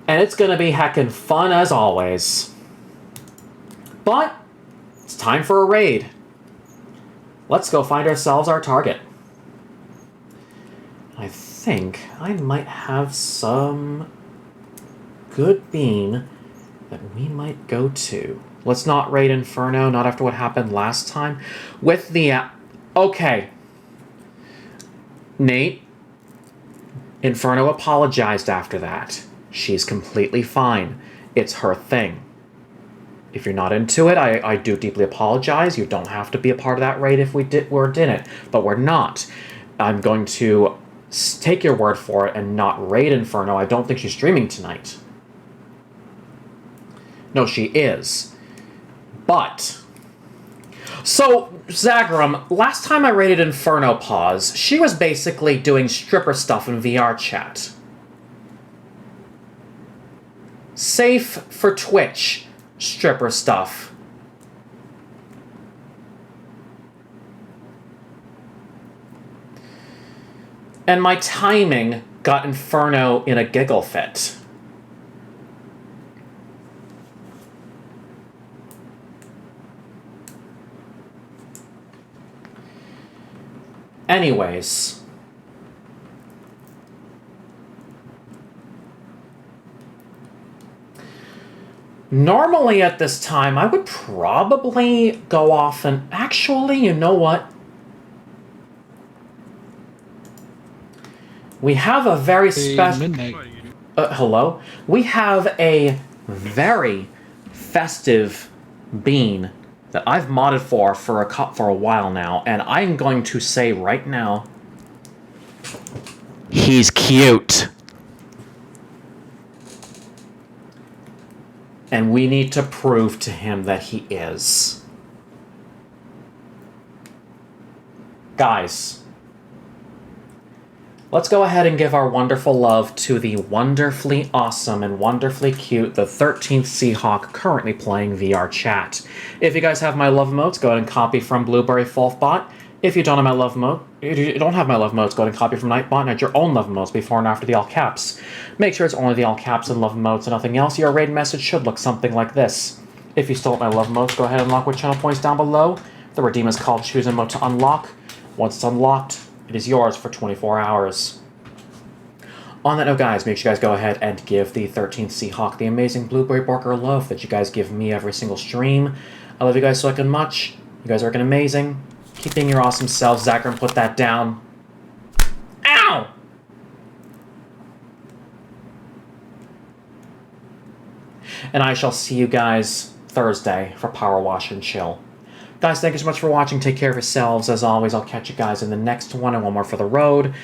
And it's going to be heckin' fun as always. But it's time for a raid. Let's go find ourselves our target. I think I might have some good bean that we might go to. Let's not raid Inferno, not after what happened last time. With the... okay. Nate, Inferno apologized after that. She's completely fine. It's her thing. If you're not into it, I do deeply apologize. You don't have to be a part of that raid if we didn't. But we're not. I'm going to take your word for it and not raid Inferno. I don't think she's streaming tonight. No, she is. But... so, Zagrim, last time I raided Inferno Paws, she was basically doing stripper stuff in VR chat. Safe for Twitch stripper stuff. And my timing got Inferno in a giggle fit. Anyways... normally at this time, I would probably go off and... actually, you know what? We have a very special... hello? We have a very festive bean that I've modded for a while now, and I'm going to say right now... he's cute. And we need to prove to him that he is. Guys, let's go ahead and give our wonderful love to the wonderfully awesome and wonderfully cute, the 13th Seahawk, currently playing VR chat. If you guys have my love emotes, go ahead and copy from Blueberry Folfbot. If you don't have my love emote, if you don't have my love emotes, go ahead and copy from Nightbot and add your own love emotes before and after the all caps. Make sure it's only the all caps and love emotes and nothing else. Your raid message should look something like this. If you still want my love emotes, go ahead and unlock with channel points down below. The redeem is called Choose Emote to unlock. Once it's unlocked, it is yours for 24 hours. On that note, guys, make sure you guys go ahead and give the 13th Seahawk the amazing Blueberry Barker love that you guys give me every single stream. I love you guys so fucking much. You guys are fucking amazing. Keep being your awesome selves. Zachary, put that down. Ow! And I shall see you guys Thursday for Power Wash and Chill. Guys, thank you so much for watching. Take care of yourselves. As always, I'll catch you guys in the next one and one more for the road.